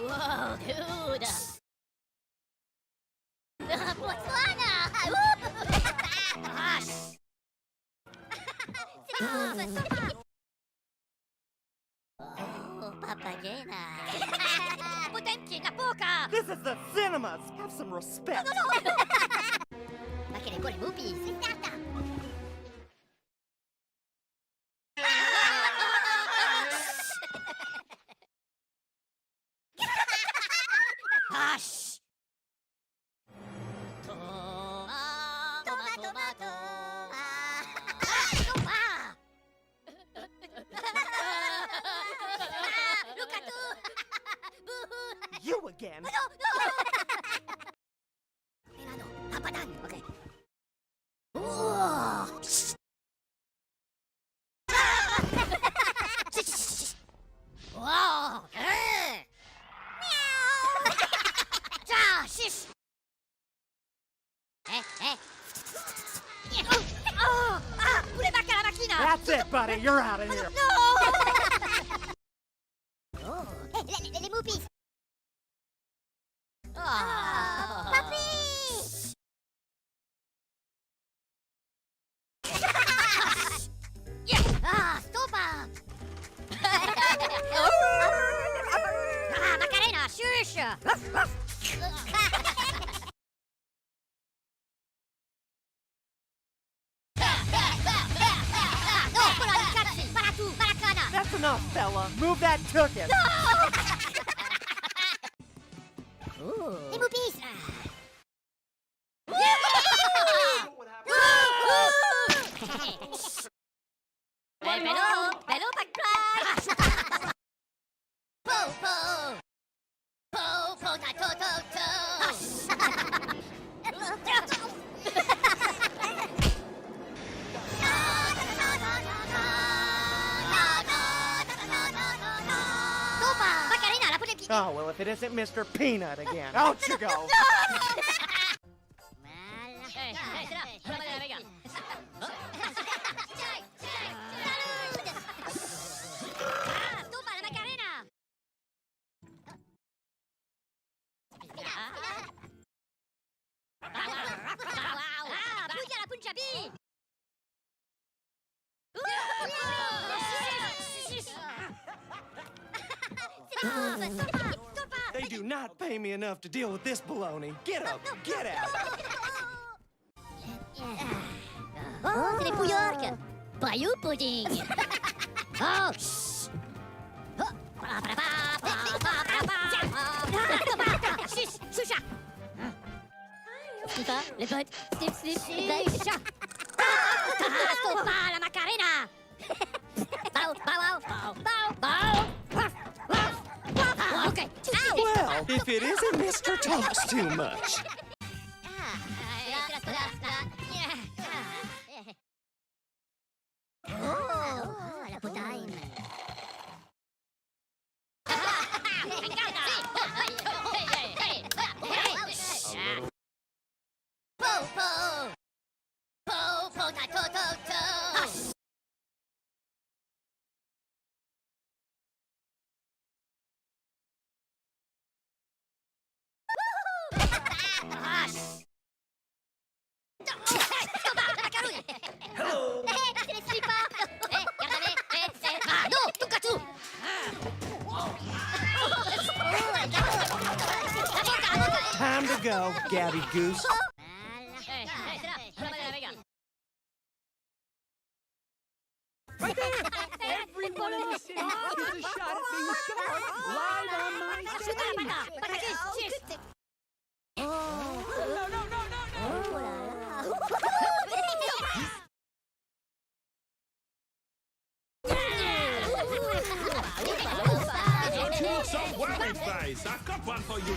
Whoa, dude. Botswana. Hush. Oh, papagena. Potemki na poka. This is the cinemas. Have some respect. Ma che le cuore movies. Hush! Tomato. Look at You again. No! Milano, papadan. Okay. Wow! Shish! Pure bacca la macchina! That's it, buddy. You're out of here. No! Oh, le movies! Papi! Stopa! Macarena, shush! That's enough, fella. Move that tuchus. Les movies! Bello, back prize! Po, Oh, well, if it isn't Mr. Peanut again. Out you go. They do not pay me enough to deal with this baloney. Get up, get out. Oh, c'est les Pouillards! Bayou pudding! Oh, shh! Choucha! Snifa, les potes, snip, chat! Stopa, la Macarena! Bow! Okay. Well, if it isn't Mr. Talks Too Much. La potaine. Hello. C'est les slippers. No, Tukachu. Time to go, Gabby Goose. Right there! Everyone in the city gets a shot at being smart live on my screen! No! Don't you look so worried, face? I've got one for you.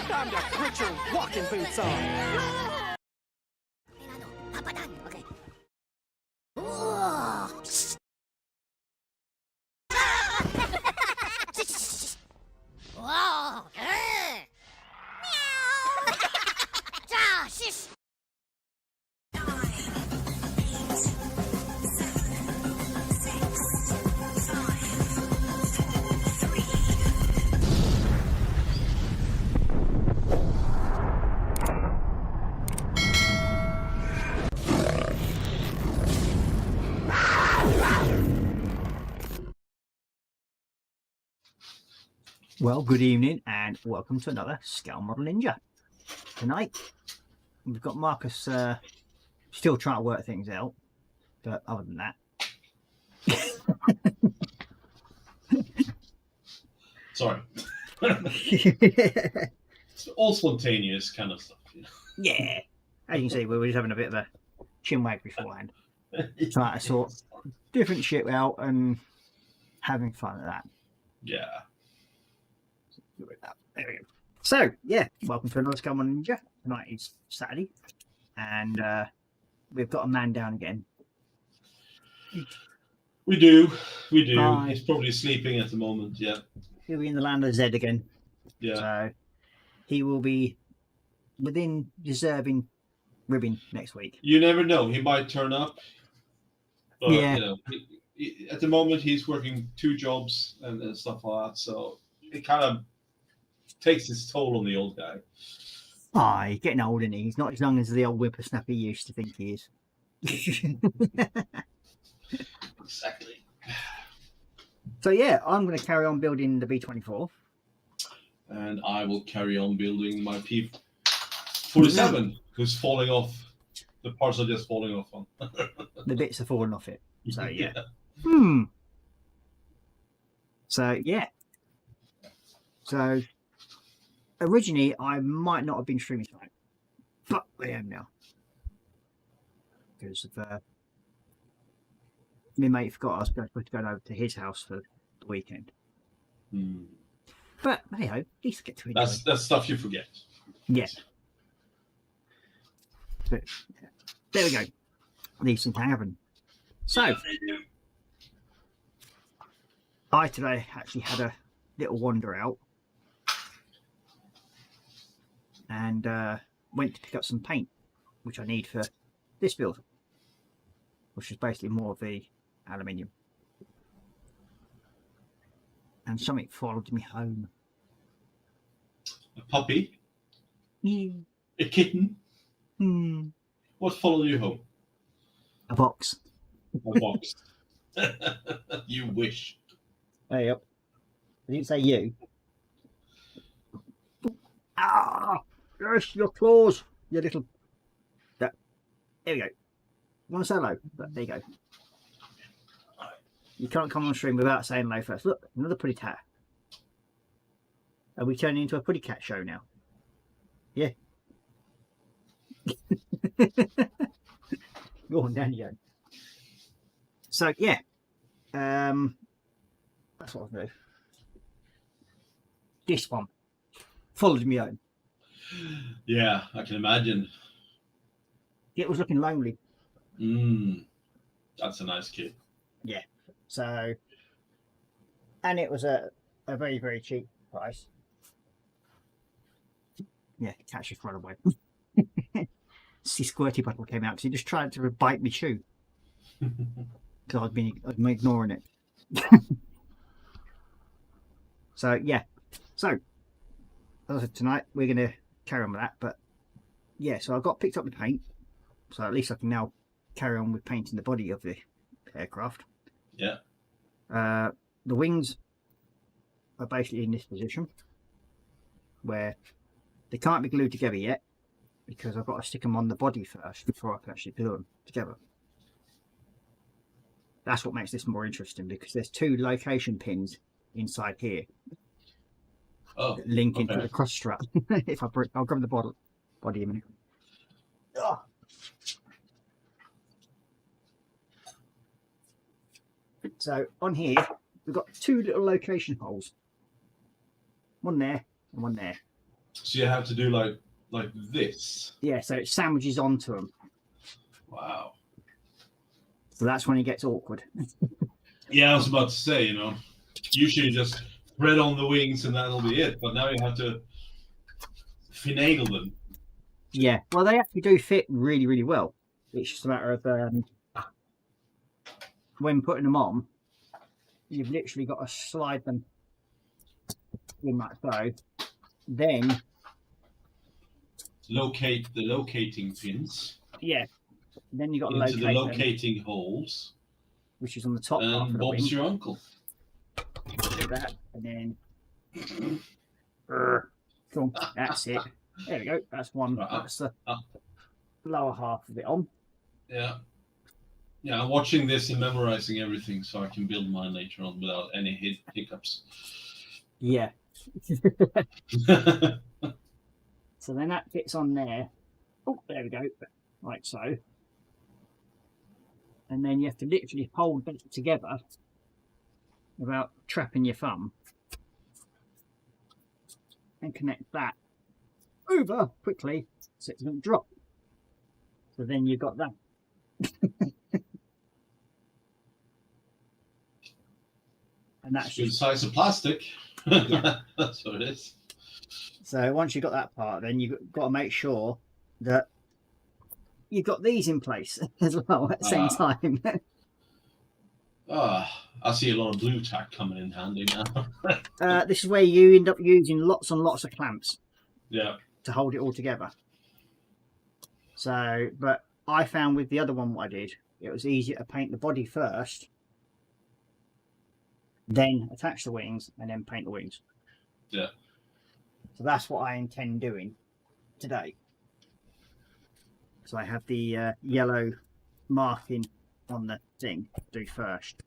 Time to put your walking boots on. Papadan, okay. Wow! Meow! Shish! Well, good evening and welcome to another Scale Model Ninja. Tonight, we've got Marcus still trying to work things out, but other than that, Sorry. It's all spontaneous kind of stuff. You know? yeah, as you can see, we were just having a bit of a chinwag beforehand, trying to sort different shit out and having fun at that. Yeah. There we go. So, yeah, welcome to another Scale Model Ninja. Tonight is Saturday, and we've got a man down again. We do. Hi. He's probably sleeping at the moment. Yeah. He'll be in the land of Zed again. Yeah. So he will be within deserving ribbing next week. You never know. He might turn up. But, Yeah. you know, at the moment, he's working 2 jobs and stuff like that. So it kind of takes its toll on the old guy. Ah, he's getting old, isn't he? He's not as young as the old whippersnapper he used to think he is. Exactly. So, yeah, I'm going to carry on building the B24. And I will carry on building my P47, who's falling off. The parts are just falling off on. The bits are falling off it. So, yeah. Yeah. So, yeah. So, originally, I might not have been streaming tonight, but I am now. Because of my mate forgot I was supposed to go over to his house for the weekend. But hey ho, at least I get to enjoy. That's stuff you forget. Yeah. But, yeah. There we go. These things happen. So, I today actually had a little wander out and went to pick up some paint, which I need for this build, which is basically more of the aluminium. And something followed me home. A puppy? Yeah. A kitten? What followed you home? A box. A box. You wish. Hey up. I didn't say you. Ah! Yes, your claws, you little. There we go. You want to say hello? But there you go. You can't come on stream without saying hello first. Look, another pretty cat. Are we turning into a pretty cat show now? Yeah. Go on, down you go. So yeah, that's what I'll do. This one followed me home. Yeah, I can imagine. It was looking lonely. That's a nice kid. Yeah. So, and it was a very, very cheap price. Yeah, catch your front away. See, Squirty Bottle came out because he just tried to bite me shoe. Because I'd been ignoring it. So, yeah. So, as I said, tonight we're going to carry on with that. But, yeah, so I got picked up the paint. So at least I can now carry on with painting the body of the aircraft. Yeah. The wings are basically in this position where they can't be glued together yet because I've got to stick them on the body first before I can actually glue them together. That's what makes this more interesting because there's 2 location pins inside here that link into the cross strap. If I break, I'll grab the body a minute. Oh. So on here, we've got 2 little location holes. One there and one there. So you have to do like this. Yeah, so it sandwiches onto them. Wow. So that's when it gets awkward. Yeah, I was about to say, you know, usually just thread on the wings and that'll be it. But now you have to finagle them. Yeah, well, they actually do fit really, really well. It's just a matter of when putting them on, you've literally got to slide them in like so. Then locate the locating pins. Yeah. Then you got to into locate the them, locating holes. which is on the top half of And the Bob's wing. your uncle. Do that, and then Cool. That's it. There we go. That's one. Right, That's the up. lower half of it on. Yeah. Yeah, I'm watching this and memorizing everything so I can build mine later on without any hiccups. Yeah. So then that fits on there. Oh, there we go. Like so. And then you have to literally hold that together without trapping your thumb. And connect that over quickly so it doesn't drop. So then you've got that. And that's Good just, size of plastic. Yeah. That's what it is. so once you've got that part, then you've got to make sure that you've got these in place as well at the same time. I see a lot of blue tack coming in handy now. This is where you end up using lots and lots of clamps Yeah. to hold it all together. So, but I found with the other one what I did, it was easier to paint the body first, then attach the wings, and then paint the wings. Yeah. So that's what I intend doing today. So I have the yellow marking on the thing to do first.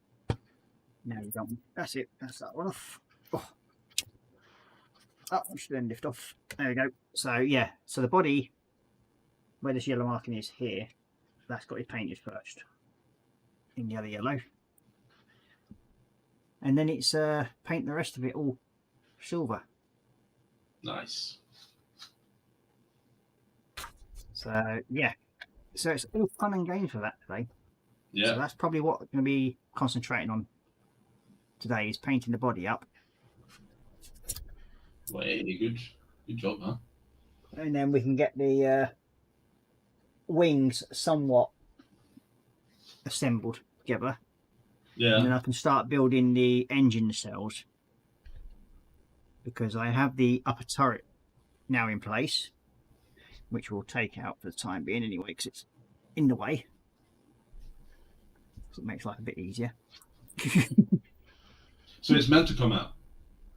Now you don't. That's it. That's that one off. Oh, I should then lift off. There we go. So yeah. So the body, where this yellow marking is here, that's got to be painted first in the other yellow, and then it's paint the rest of it all silver. Nice. So yeah. So it's all fun and games for that today. Yeah. So that's probably what I'm going to be concentrating on today, is painting the body up. Way good. Good job, huh? And then we can get the wings somewhat assembled together. And then Yeah. I can start building the engine cells, because I have the upper turret now in place, which we'll take out for the time being anyway, because it's in the way. So it makes life a bit easier. So it's meant to come out.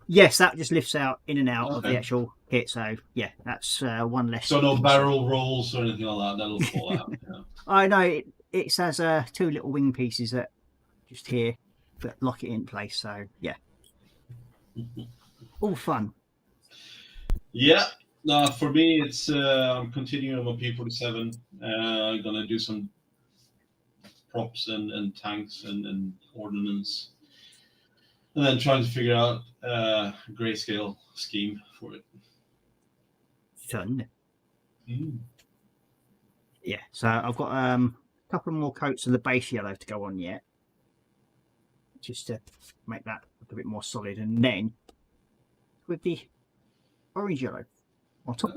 Yes, that just lifts out in and out of the Okay. actual kit. So yeah, that's one less. So no barrel rolls or anything like that. That'll fall out. Yeah. I know it has two little wing pieces that just here that lock it in place. So yeah, all fun. Yeah. No, for me, it's I'm continuing on my P47. I'm gonna do some props and tanks and ordnance, and then trying to figure out a grayscale scheme for it. Fun. Mm. Yeah. So I've got a couple more coats of the base yellow to go on yet, just to make that look a bit more solid, and then with the orange yellow on top.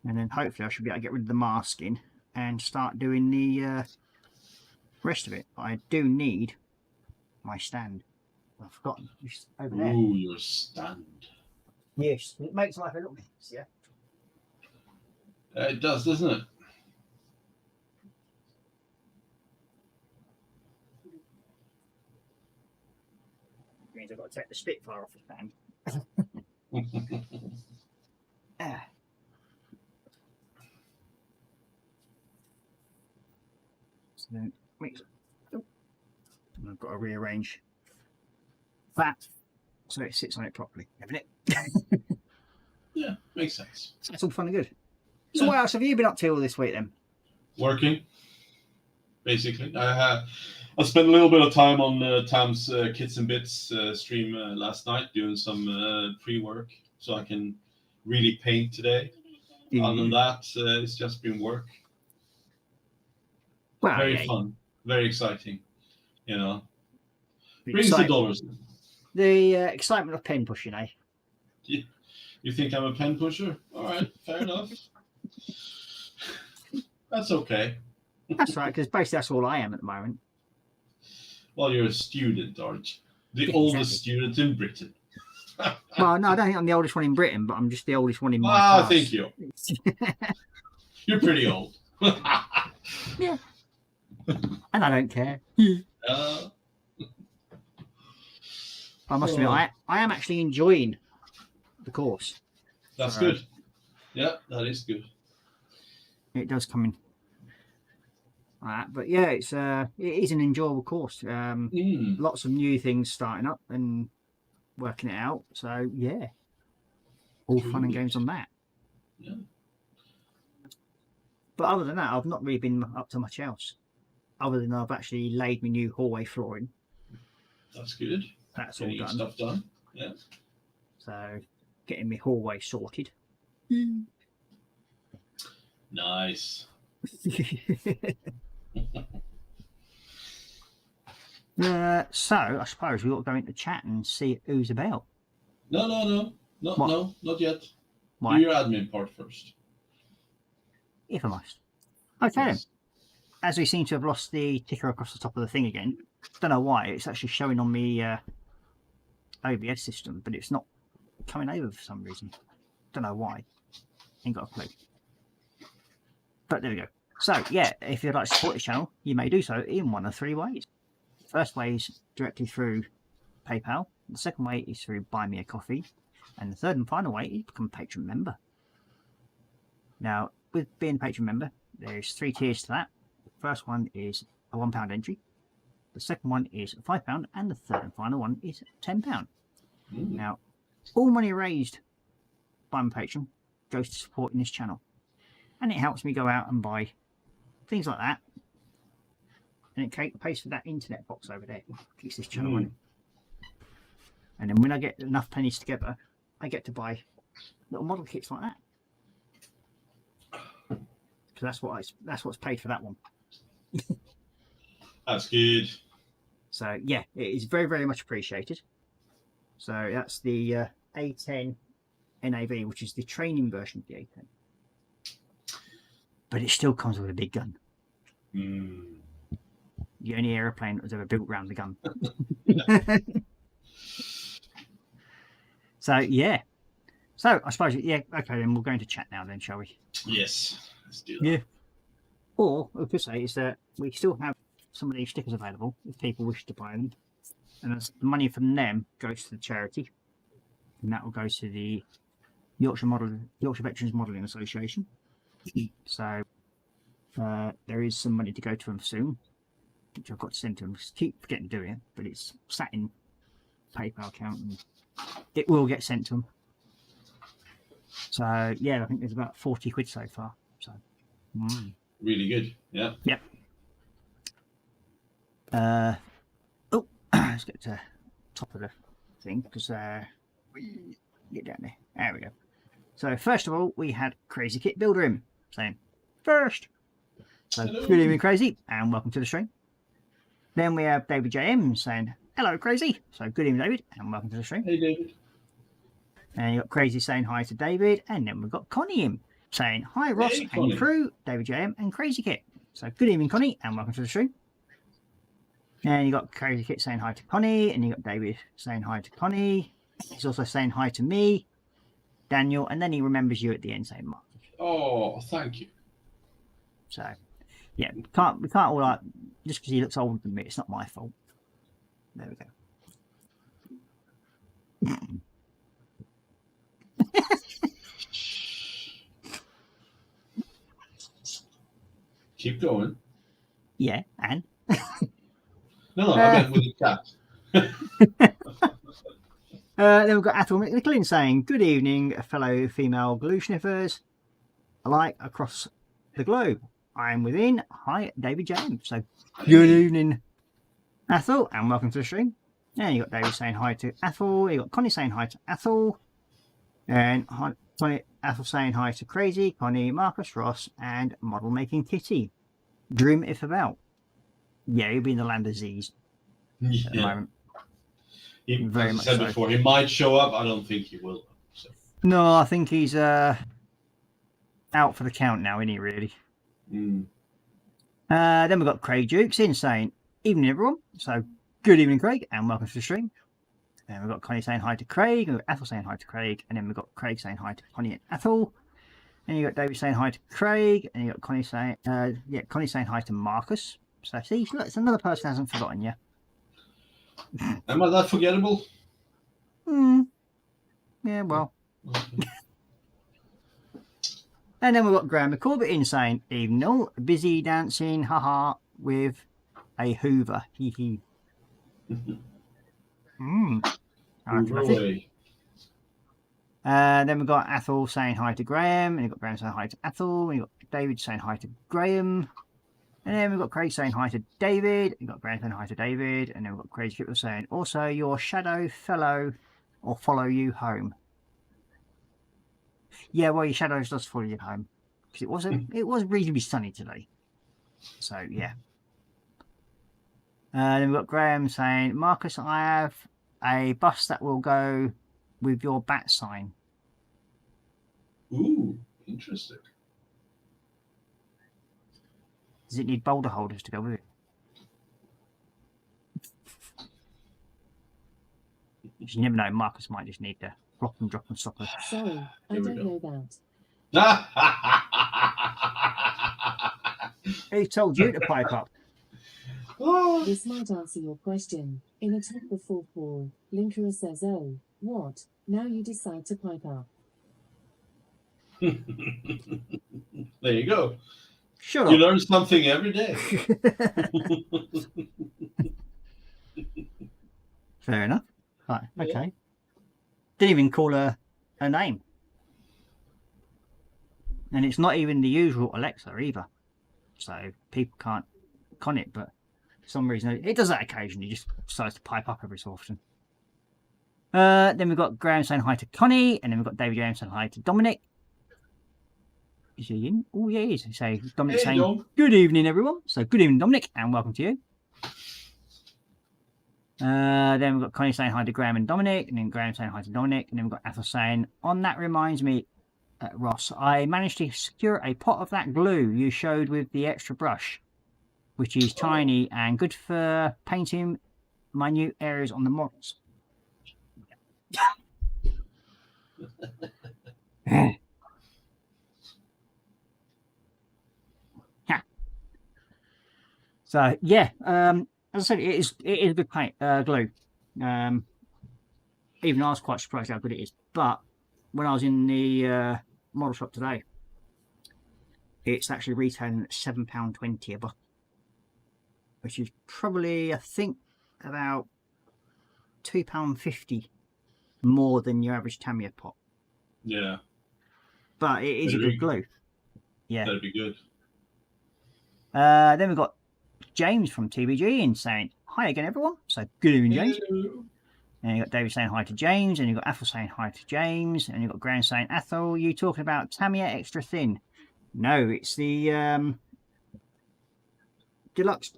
And then hopefully I should be able to get rid of the masking and start doing the rest of it. But I do need my stand. I've forgotten. It's over there. Ooh, your stand. Yes, it makes life a little bit easier. It does, doesn't it? Means I've got to take the Spitfire off the stand. Ah. So then mix it. Oh. And I've got to rearrange that so it sits on it properly. Haven't it? Yeah, makes sense. That's all fun and good. So Yeah. what else have you been up to all this week then? Working, basically. I spent a little bit of time on Tam's Kits and Bits stream last night, doing some pre-work, so I can really paint today. Other than that, it's just been work. Well, Very yeah, fun, very exciting. You know, the brings the excite- dollars in. The excitement of pen pushing, eh? You think I'm a pen pusher? All right, fair enough. That's okay. That's right, because basically that's all I am at the moment. Well, you're a student, aren't you? The Yeah, oldest exactly. student in Britain. Well, no, I don't think I'm the oldest one in Britain, but I'm just the oldest one in my Ah, class. thank you. You're pretty old. Yeah. And I don't care. Uh, I must admit, I am actually enjoying the course. That's So, good. Yeah, that is good. It does come in. But yeah, it is an enjoyable course. Lots of new things starting up and working it out. So yeah, all fun and Good. games on that. Yeah. But other than that, I've not really been up to much else. Other than I've actually laid my new hallway flooring. That's good. That's all Getting your done. stuff done. Yeah. So getting my hallway sorted. Nice. So I suppose we ought to go into chat and see who's about. No, What? not yet. Why? Do your admin part first. If I must. Okay. Yes. As we seem to have lost the ticker across the top of the thing again, don't know why. It's actually showing on the OBS system, but it's not coming over for some reason. Don't know why. Ain't got a clue. But there we go. So yeah, if you'd like to support the channel, you may do so in one of three ways. The first way is directly through PayPal. The second way is through Buy Me a Coffee. And the third and final way is become a patron member. Now, with being a patron member, there's 3 tiers to that. The first one is a £1 entry. The second one is £5, and the third and final one is £10. Now, all money raised by my patron goes to supporting this channel, and it helps me go out and buy things like that, and it pays for that internet box over there, keeps this channel running. And then when I get enough pennies together, I get to buy little model kits like that. So that's what's paid for that one. That's good. So yeah, it is very, very much appreciated. So that's the A10 NAV, which is the training version of the A10. But it still comes with a big gun. The only aeroplane that was ever built around the gun. So yeah. So I suppose, yeah, okay, then we'll go into chat now then, shall we? Yes. Let's do that. Yeah. Or what I could say is that we still have some of these stickers available if people wish to buy them. And the money from them goes to the charity. And that will go to the Yorkshire Veterans Modelling Association. So there is some money to go to them soon, which I've got to send to them. Just keep forgetting to do it, but it's sat in PayPal account and it will get sent to them. So yeah, I think there's about 40 quid so far. So Really good. Yeah. Yep. Let's get to the top of the thing because get down there. There we go. So first of all, we had Crazy Kit Builder him saying first. So Hello. good evening, Crazy, and welcome to the stream. Then we have David JM saying hello, Crazy. So good evening, David, and welcome to the stream. Hey, David. And you got Crazy saying hi to David, and then we've got Connie in saying hi, Ross Hey, and Connie. crew, David JM and Crazy Kit. So good evening, Connie, and welcome to the stream. And you got Crazy Kit saying hi to Connie, and you got David saying hi to Connie. He's also saying hi to me, Daniel, and then he remembers you at the end saying Mark. Oh, thank you. So yeah, we can't all like just because he looks older than me, it's not my fault. There we go. Keep going. Yeah, and No, I meant with the cat. then we've got Athel McNicklin saying, good evening, fellow female glue sniffers alike across the globe. I am within. Hi, David James. So good evening, Athel, and welcome to the stream. And you got David saying hi to Athel. You got Connie saying hi to Athel. And Connie, Athel saying hi to Crazy, Connie, Marcus, Ross, and Model Making Kitty. Dream if about. Yeah, he'll be in the land of Z's at the Yeah. moment. He, Very as I much said so. before, he might show up. I don't think he will. So. No, I think he's out for the count now, isn't he, really? Then we've got Craig Dukes in saying, evening, everyone. So, good evening, Craig, and welcome to the stream. And we've got Connie saying hi to Craig, and we've got Ethel saying hi to Craig, and then we've got Craig saying hi to Connie and Ethel. And you got David saying hi to Craig, and you got Connie saying, Connie saying hi to Marcus. So, see, look, it's another person who hasn't forgotten you. Am I that forgettable? Yeah, well. Okay. And then we've got Graham McCorbett in saying, evening all, busy dancing, haha, with a Hoover. Hee hee. Hoover away. Then we've got Athel saying hi to Graham, and we've got Graham saying hi to Athel, and we've got David saying hi to Graham, and then we've got Craig saying hi to David, we've got Graham saying hi to David, and then we've got Craig Skipper saying, also your shadow fellow or follow you home. Yeah, well, your shadows does follow you home, because it was reasonably sunny today. So, yeah. Then we've got Graham saying, Marcus, I have a bus that will go with your bat sign. Ooh, interesting. Does it need boulder holders to go with it? You never know, Marcus might just need to flop and drop and stop her. Sorry, I Here we don't go. know that. Who told you to pipe up? Oh. This might answer your question. In a top before fall, Linkera says, oh, what? Now you decide to pipe up. There you go. Shut You up. learn something every day. Fair enough. Right, Yeah. okay. Didn't even call her a name. And it's not even the usual Alexa either. So people can't con it, but for some reason it does that occasionally, just decides to pipe up every so often. Then we've got Graham saying hi to Connie, and then we've got David James saying hi to Dominic. Is he in? Oh, yeah, he is. So Dominic Hey, saying, Dom. good evening, everyone. So good evening, Dominic, and welcome to you. Then we've got Connie saying hi to Graham and Dominic, and then Graham saying hi to Dominic, and then we've got Athel saying, on that reminds me, Ross, I managed to secure a pot of that glue you showed with the extra brush, which is tiny and good for painting minute areas on the models. So yeah, as I said, it is good paint glue. Even I was quite surprised how good it is. But when I was in the model shop today, it's actually retailing at £7.20 a bottle, which is probably, I think, about £2.50 more than your average Tamiya pot. Yeah. But it is a good glue. Yeah. That'd be good. Then we've got James from TBG in saying hi again, everyone. So good evening, James. Hello. And you got David saying hi to James, and you got Athel saying hi to James, and you got Graham saying, Athel, you talking about Tamiya extra thin? No, it's the deluxe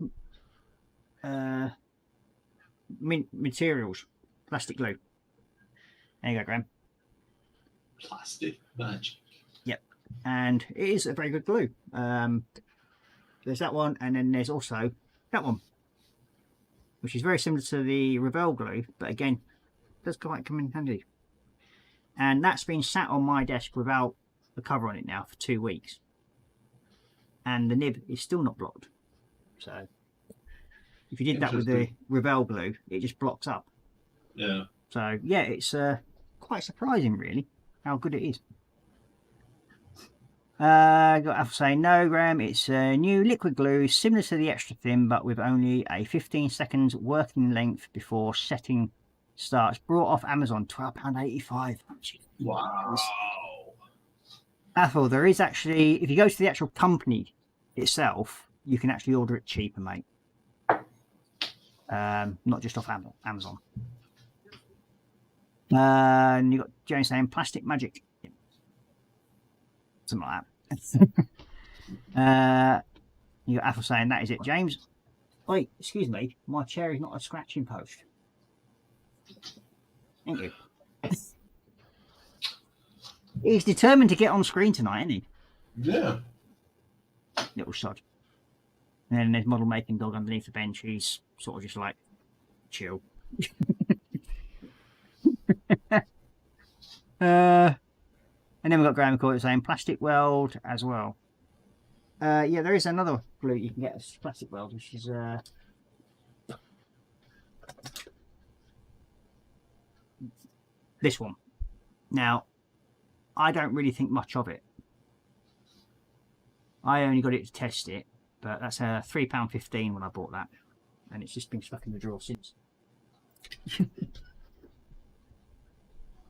materials, plastic glue. There you go, Graham. Plastic magic. Yep, and it is a very good glue. There's that one, and then there's also that one, which is very similar to the Revell glue, but again, does quite come in handy. And that's been sat on my desk without the cover on it now for 2 weeks, and the nib is still not blocked. So if you did that with the Revell glue, it just blocks up. Yeah. So yeah, it's quite surprising really how good it is. Got Athel saying, no, Graham, it's a new liquid glue similar to the extra thin, but with only a 15 seconds working length before setting starts. Brought off Amazon, £12.85. Wow. Athel, there is actually, if you go to the actual company itself, you can actually order it cheaper, mate. Not just off Amazon. And you got James saying plastic magic. Something like that. You got Athel saying that is it, James. Wait, excuse me, my chair is not a scratching post. Thank you. He's determined to get on screen tonight, isn't he? Yeah. Little sod. And then there's model making dog underneath the bench. He's sort of just like chill. And then we've got Graham McCoy saying plastic weld as well. Yeah, there is another glue you can get as plastic weld, which is This one. Now, I don't really think much of it. I only got it to test it, but that's £3.15 when I bought that, and it's just been stuck in the drawer since.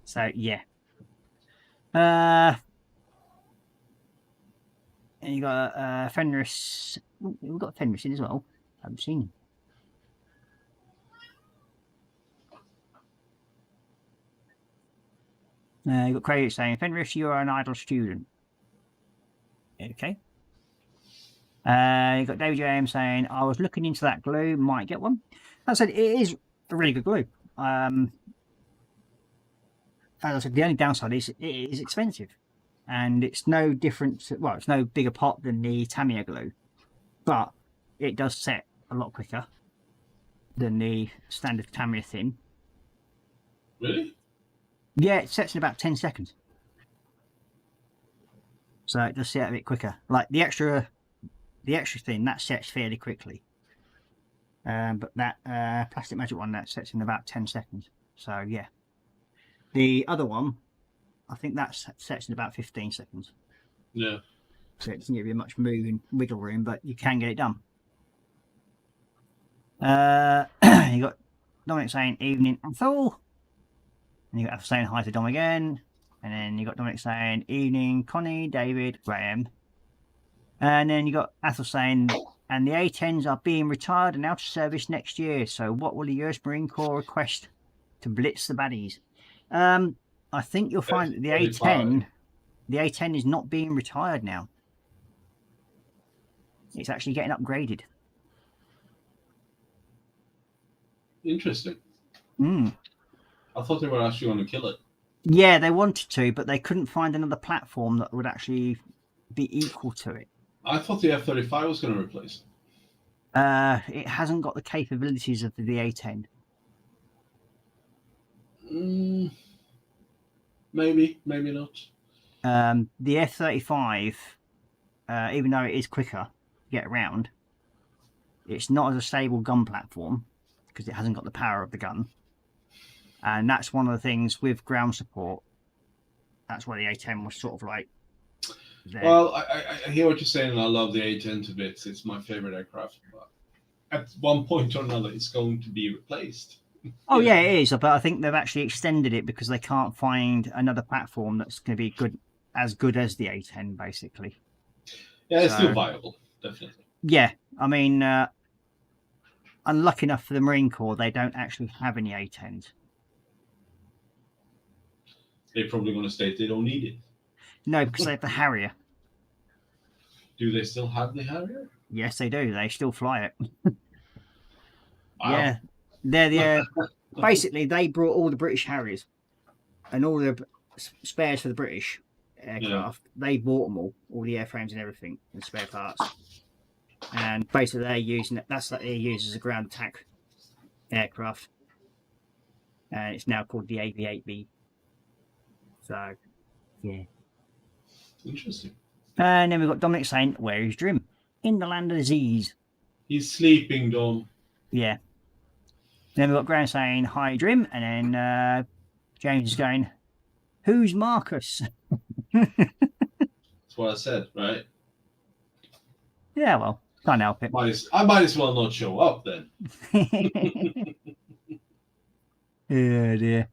So yeah. And you got Fenris. We've got Fenris in as well. I haven't seen him. You've got Craig saying, Fenris, you are an idle student. Okay. You've got David James saying, I was looking into that glue, might get one. As I said, it is a really good glue. As I said, the only downside is it is expensive. And it's no different, well, it's no bigger pot than the Tamiya glue. But it does set a lot quicker than the standard Tamiya thin. Really? Yeah, it sets in about 10 seconds. So it does set a bit quicker. Like the extra thing, that sets fairly quickly. But that Plastic Magic one, that sets in about 10 seconds. So yeah. The other one, I think that sets in about 15 seconds. Yeah. So it doesn't give you much move and wiggle room, but you can get it done. You got Dominic saying, evening, Ethel. And you got Ethel saying hi to Dom again. And then you got Dominic saying, evening, Connie, David, Graham. And then you got Ethel saying, and the A10s are being retired and out of service next year. So what will the US Marine Corps request to blitz the baddies? I think you'll find that the A10 is not being retired now. It's actually getting upgraded. Interesting. Mm. I thought they were actually going to kill it. Yeah, they wanted to, but they couldn't find another platform that would actually be equal to it. I thought the F-35 was going to replace it. It hasn't got the capabilities of the A10. Maybe not. The F-35, even though it is quicker to get around, it's not as a stable gun platform because it hasn't got the power of the gun. And that's one of the things with ground support. That's why the A10 was sort of like there. Well, I hear what you're saying, and I love the A10 to bits. It's my favorite aircraft. But at one point or another, it's going to be replaced. Oh yeah, it is. But I think they've actually extended it because they can't find another platform that's going to be as good as the A10, basically. Yeah, it's still viable, definitely. Yeah, I mean, unlucky enough for the Marine Corps, they don't actually have any A10s. They're probably going to state they don't need it. No, because they have the Harrier. Do they still have the Harrier? Yes, they do. They still fly it. Wow. Yeah, they're the basically they brought all the British Harriers and all the spares for the British aircraft. Yeah. They bought them all the airframes and everything, and spare parts. And basically, they're using it. That's what they use as a ground attack aircraft, and it's now called the AV-8B. So, yeah. Interesting. And then we've got Dominic saying, where is Drim? In the land of disease. He's sleeping, Dom. Yeah. Then we've got Graham saying, hi, Drim. And then James is going, who's Marcus? That's what I said, right? Yeah, well, can't help it. I might as well not show up then. Oh, dear.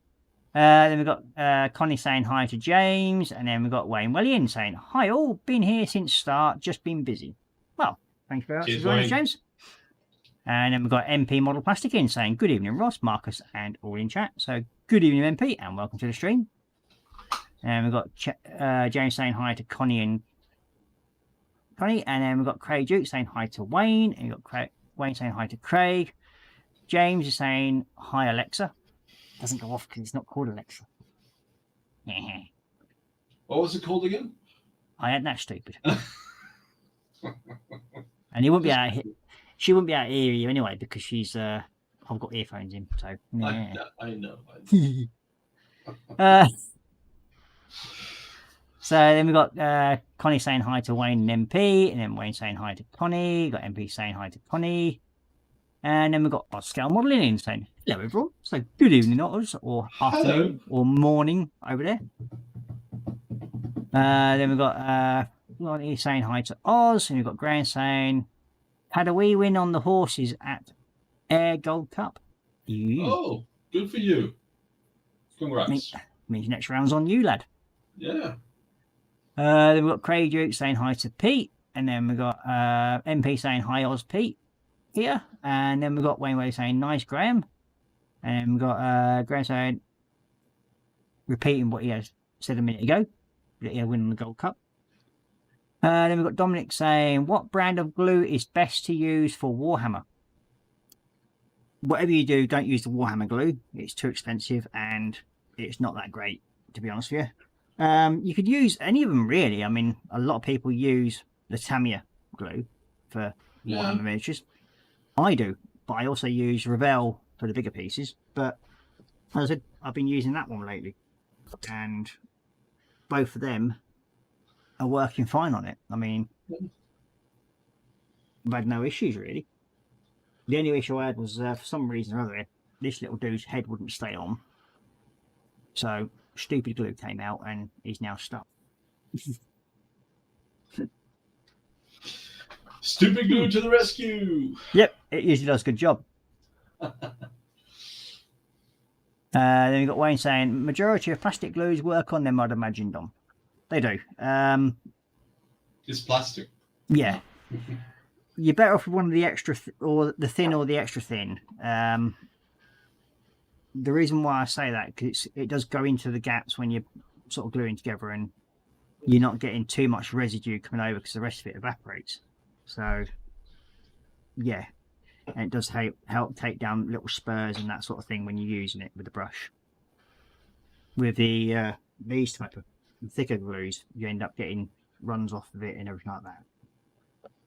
Then we've got Connie saying hi to James, and then we've got Wayne Wellian saying, hi all, been here since start, just been busy. Well, thank you very much for joining us, James. And then we've got MP Model Plastic in saying, good evening, Ross, Marcus, and all in chat. So, good evening, MP, and welcome to the stream. And we've got James saying hi to Connie, and then we've got Craig Duke saying hi to Wayne, and we've got Wayne saying hi to Craig. James is saying, hi, Alexa. Doesn't go off because it's not called Alexa. What was it called again? I ain't that stupid. And he won't be out. She wouldn't be able to hear you anyway because she's. I've got earphones in, so. Yeah. I know. So then we've got Connie saying hi to Wayne and MP, and then Wayne saying hi to Connie. We've got MP saying hi to Connie. And then we've got Oz Scale Modelling in saying, hello everyone. So good evening, Oz, or afternoon, or morning over there. Then we've got Lonnie saying hi to Oz, and we've got Graham saying, had a wee win on the horses at Air Gold Cup. Oh, good for you. Congrats. Means next round's on you, lad. Yeah. Then we've got Craig Duke saying hi to Pete, and then we've got MP saying hi, Oz Pete here, and then we've got Wayne saying nice, Graham, and we've got Graham saying, repeating what he has said a minute ago, that he had won the Gold Cup. Then we've got Dominic saying, what brand of glue is best to use for Warhammer? Whatever you do, don't use the Warhammer glue. It's too expensive and it's not that great, to be honest with you. You could use any of them, really. I mean, a lot of people use the Tamiya glue for Warhammer miniatures. I do, but I also use Revell for the bigger pieces. But as I said, I've been using that one lately. And both of them are working fine on it. I mean, I've had no issues, really. The only issue I had was, for some reason or other, this little dude's head wouldn't stay on. So, stupid glue came out and he's now stuck. Stupid glue to the rescue! Yep, it usually does a good job. Then we've got Wayne saying, majority of plastic glues work on them, I'd imagine, Dom. They do. It's plastic. Yeah. You're better off with one of the extra, or the thin or the extra thin. The reason why I say that, because it does go into the gaps when you're sort of gluing together, and you're not getting too much residue coming over because the rest of it evaporates. So, yeah. And it does help take down little spurs and that sort of thing when you're using it with the brush. With the these type of thicker glues, you end up getting runs off of it and everything like that.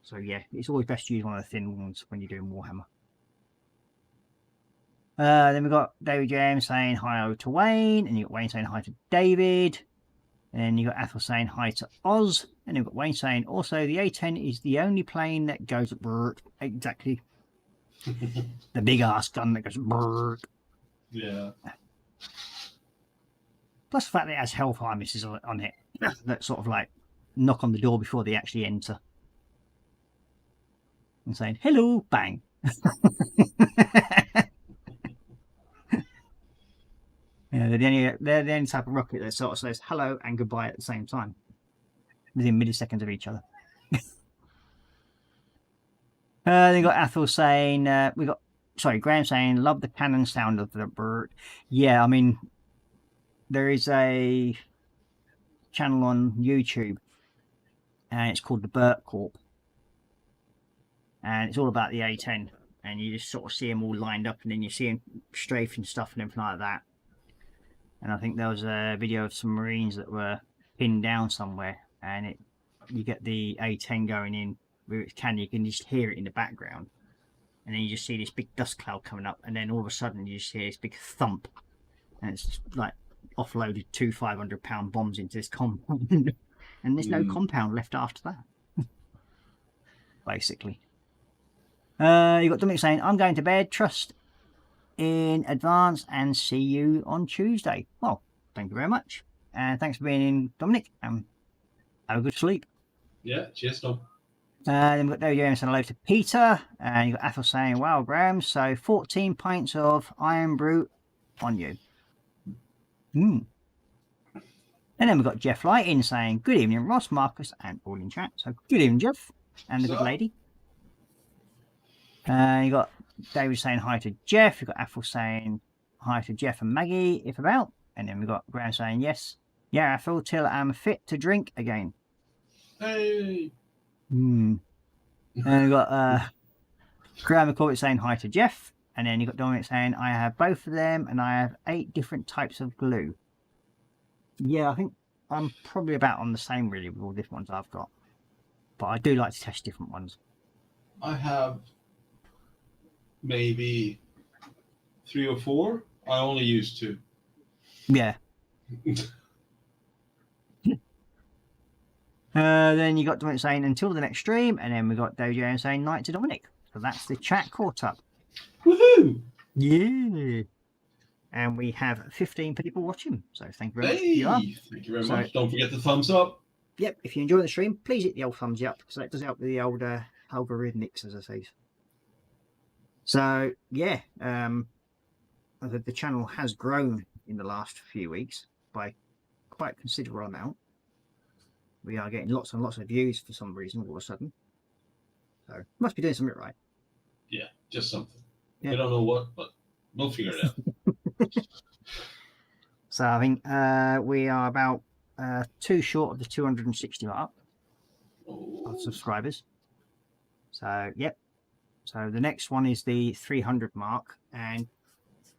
So yeah, it's always best to use one of the thin ones when you're doing Warhammer. Then we've got David James saying hi to Wayne, and you've got Wayne saying hi to David, and then you've got Athel saying hi to Oz, and you've got Wayne saying also the A10 is the only plane that goes exactly. The big ass gun that goes brrrt. Yeah. Plus the fact that it has hellfire missiles on it that sort of like knock on the door before they actually enter. And saying, hello, bang. Yeah, they're the only type of rocket that sort of says hello and goodbye at the same time. Within milliseconds of each other. Then you got Athel saying, Graham saying, love the cannon sound of the bird. Yeah, I mean, there is a channel on YouTube, and it's called the Burt Corp. And it's all about the A10, and you just sort of see them all lined up, and then you see them strafing stuff and everything like that. And I think there was a video of some Marines that were pinned down somewhere, and you get the A10 going in with its cannon. You can just hear it in the background, and then you just see this big dust cloud coming up, and then all of a sudden you just hear this big thump, and it's just like offloaded 2 500-pound bombs into this compound, and there's no compound left after that. Basically. You got Dominic saying, I'm going to bed, trust in advance, and see you on Tuesday. Well, thank you very much, and thanks for being in, Dominic, and have a good sleep. Yeah, cheers, Tom. Then we've got David James saying hello to Peter, and you've got Athel saying, wow, Graham, so 14 pints of Iron Brew on you. And then we've got Jeff Lighting saying, good evening, Ross, Marcus, and all in chat. So good evening, Jeff, and the good lady. You got David saying hi to Jeff. You've got Athel saying hi to Jeff and Maggie, if about. And then we've got Graham saying, yes. Yeah, Athel, till I'm fit to drink again. Hey! And we've got Graham McCourt saying hi to Jeff. And then you've got Dominic saying, I have both of them, and I have 8 different types of glue. Yeah, I think I'm probably about on the same, really, with all different ones I've got. But I do like to test different ones. I have maybe 3 or 4. I only use 2. Yeah. Then you got Dominic saying until the next stream, and then we got Dojo saying night to Dominic. So that's the chat caught up. Woohoo! Yeah. And we have 15 people watching. So thank you very much. Hey, If you are. thank you very So- much. Don't forget the thumbs up. Yep, if you enjoy the stream, please hit the old thumbs up because that does help with the old algorithmics, as I say. So yeah, the channel has grown in the last few weeks by quite a considerable amount. We are getting lots and lots of views for some reason all of a sudden. So must be doing something right. Yeah, just something. Yeah. We don't know what, but we'll figure it out. So I think we are about 2 short of the 260 mark Oh, of subscribers. So yep. So the next one is the 300 mark, and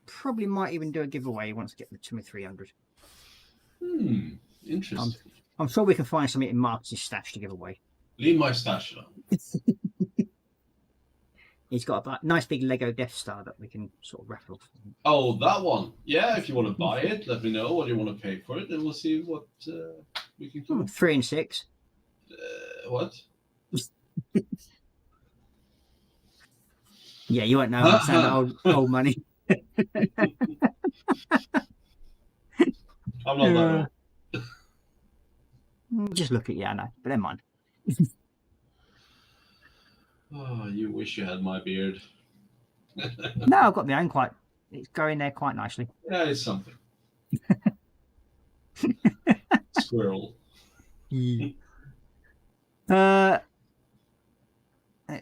probably might even do a giveaway once I get to my 300. interesting. I'm sure we can find something in Marcus' stash to give away. Leave my stash alone. He's got a nice big Lego Death Star that we can sort of raffle off. Oh, that one. Yeah, if you want to buy it, let me know what you want to pay for it, and we'll see what we can come. 3 and 6. What? Yeah, you won't know. Understand old money. I'm not that old. Just look at you, I know, but never mind. Oh, you wish you had my beard. No, I've got my own quite. It's going there quite nicely. Yeah, it's something. Squirrel. Let's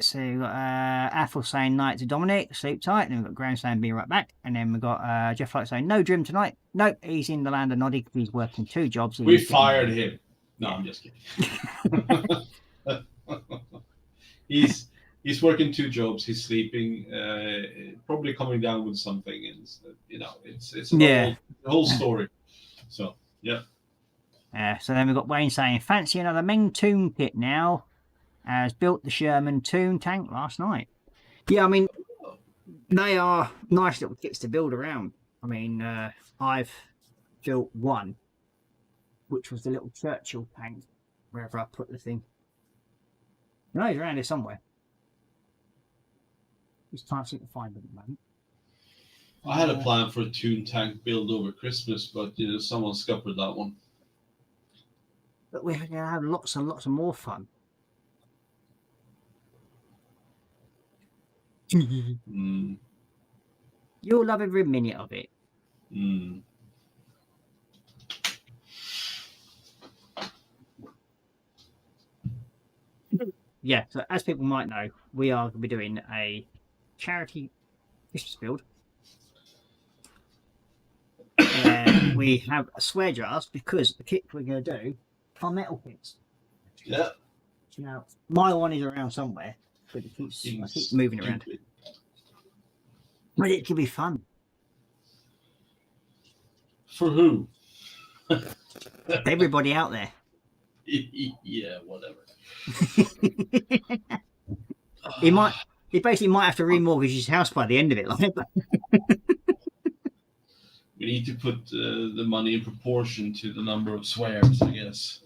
see. We've got Athel saying night to Dominic, sleep tight. And then we've got Graham saying be right back. And then we've got Jeff Light saying no Drim tonight. Nope, he's in the land of Noddy because he's working 2 jobs. We fired him. No, I'm just kidding. He's working 2 jobs. He's sleeping. Probably coming down with something, and it's a whole story. So yeah. So then we've got Wayne saying fancy another Meng Toon kit now. Has built the Sherman Toon tank last night. Yeah, I mean they are nice little kits to build around. I mean I've built one, which was the little Churchill tank, wherever I put the thing. No, he's around here somewhere. It's time to find him at the moment. I had a plan for a Toon tank build over Christmas, but someone scuppered that one. But we're going to have lots and lots of more fun. You'll love every minute of it. Yeah, so as people might know, we are going to be doing a charity Christmas build. We have swear jars because the kits we're going to do are metal kits. Yeah. Now, my one is around somewhere, but it keeps moving around. But it could be fun. For who? Everybody out there. Yeah, whatever. He basically might have to remortgage his house by the end of it. Like. We need to put the money in proportion to the number of swears, I guess.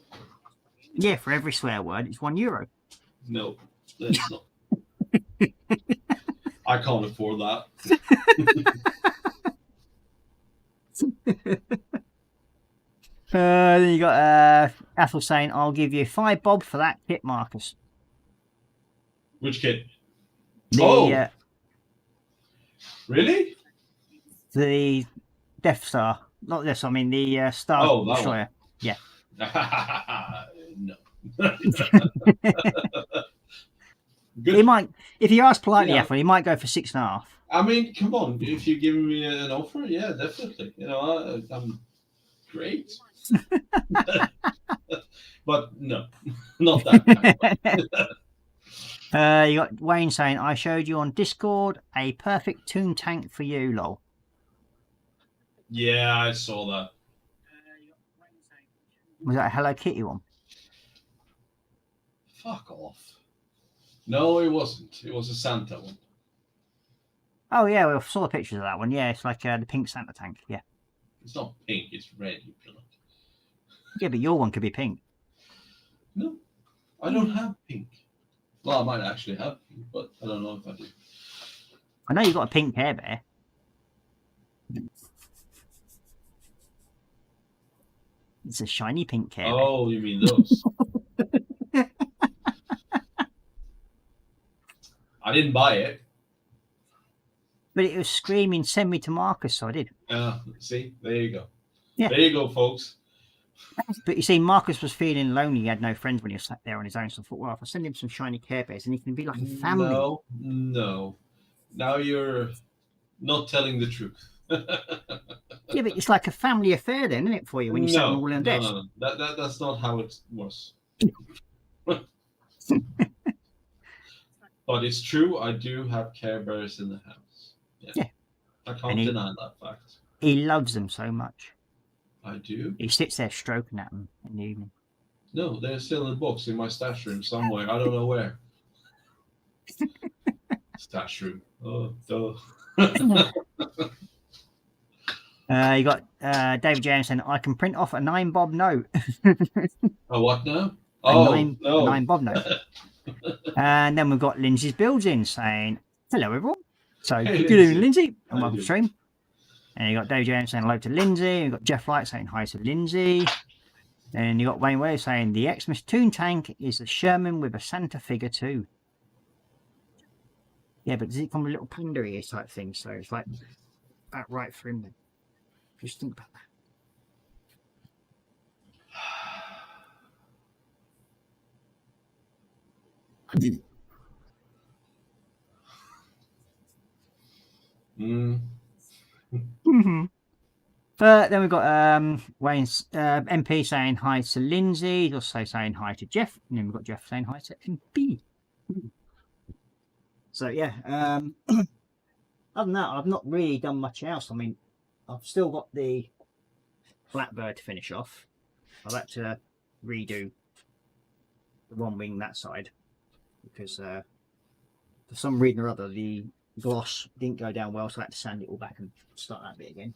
Yeah, for every swear word, it's €1. No, that's not. I can't afford that. Then you got Athel saying, "I'll give you 5 bob for that kit, Marcus." Which kit? The, really? The Death Star, not Death Star. I mean the Star Destroyer. Yeah. No. He might, if you ask politely, Athel, he might go for 6.5. I mean, come on. If you give me an offer, yeah, definitely. I'm great. But no, not that. You got Wayne saying, "I showed you on Discord a perfect Toon tank for you, lol." Yeah, I saw that. Was that a Hello Kitty one? Fuck off. No, it wasn't. It was a Santa one. Oh yeah, we saw the pictures of that one. Yeah, it's like the pink Santa tank. Yeah. It's not pink. It's red. You pillow. Yeah, but your one could be pink. No, I don't have pink. Well, I might actually have pink, but I don't know if I do. I know you've got a pink Care Bear. It's a shiny pink Care Bear. Oh, you mean those? I didn't buy it. But it was screaming, send me to Marcus, so I did. See, there you go. Yeah. There you go, folks. But you see, Marcus was feeling lonely. He had no friends when he was sat there on his own. So I thought, well, if I send him some shiny Care Bears, then he can be like a family. No. Now you're not telling the truth. Yeah, but it's like a family affair then, isn't it, for you, when you sat all on a desk? No. That's not how it was. But it's true, I do have Care Bears in the house. Yeah. I can't deny that fact. He loves them so much. I do? He sits there stroking at them in the evening. No, they're still in the box in my stash room somewhere. I don't know where. Stash room. Oh, duh. You got David James saying, I can print off a 9-bob note. A what now? A 9-bob note. And then we've got Lindsay's Builds in saying, hello everyone. So, Hey, good evening, Lindsay, How and you welcome to the doing? stream. And you got David James saying hello to Lindsay. You've got Jeff Light saying hi to Lindsay. And you got Wayne Way saying the Xmas Toon Tank is a Sherman with a Santa figure too. Yeah, but does it come with a little panda ears type thing? So it's like that right for him then. Just think about that. Then we've got Wayne's MP saying hi to Lindsay. He's also saying hi to Jeff. And then we've got Jeff saying hi to MP. So yeah, other than that, I've not really done much else. I mean, I've still got the Blackbird to finish off. I've had to redo the one wing that side because for some reason or other the gloss didn't go down well, so I had to sand it all back and start that bit again.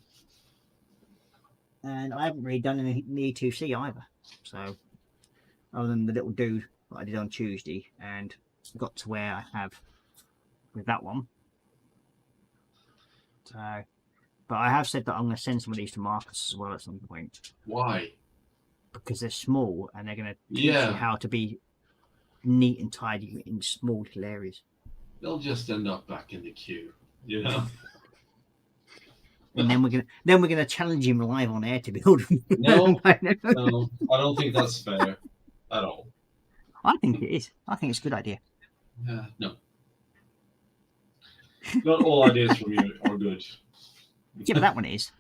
And I haven't really done any E2C either, so other than the little dude that I did on Tuesday, and got to where I have with that one. So, but I have said that I'm going to send some of these to Marcus as well at some point. Why? Because they're small and they're going to teach you how to be neat and tidy in small little areas. They'll just end up back in the queue, you know. And then we're gonna challenge him live on air to build them. No, I don't think that's fair at all. I think it is. I think it's a good idea. No. Not all ideas from you are good. Yeah, but that one is.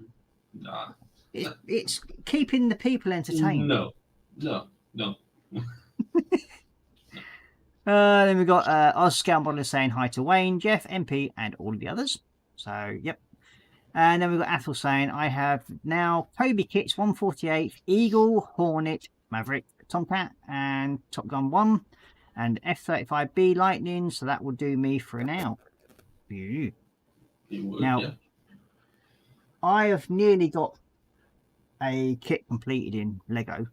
Nah. It's keeping the people entertained. No. Then we've got Oz Scout Modeler saying hi to Wayne, Jeff, MP, and all of the others. So, yep. And then we've got Athel saying, I have now Kobe kits 148, Eagle, Hornet, Maverick, Tomcat, and Top Gun 1, and F-35B Lightning, so that will do me for now. You would, Now, yeah. I have nearly got a kit completed in Lego,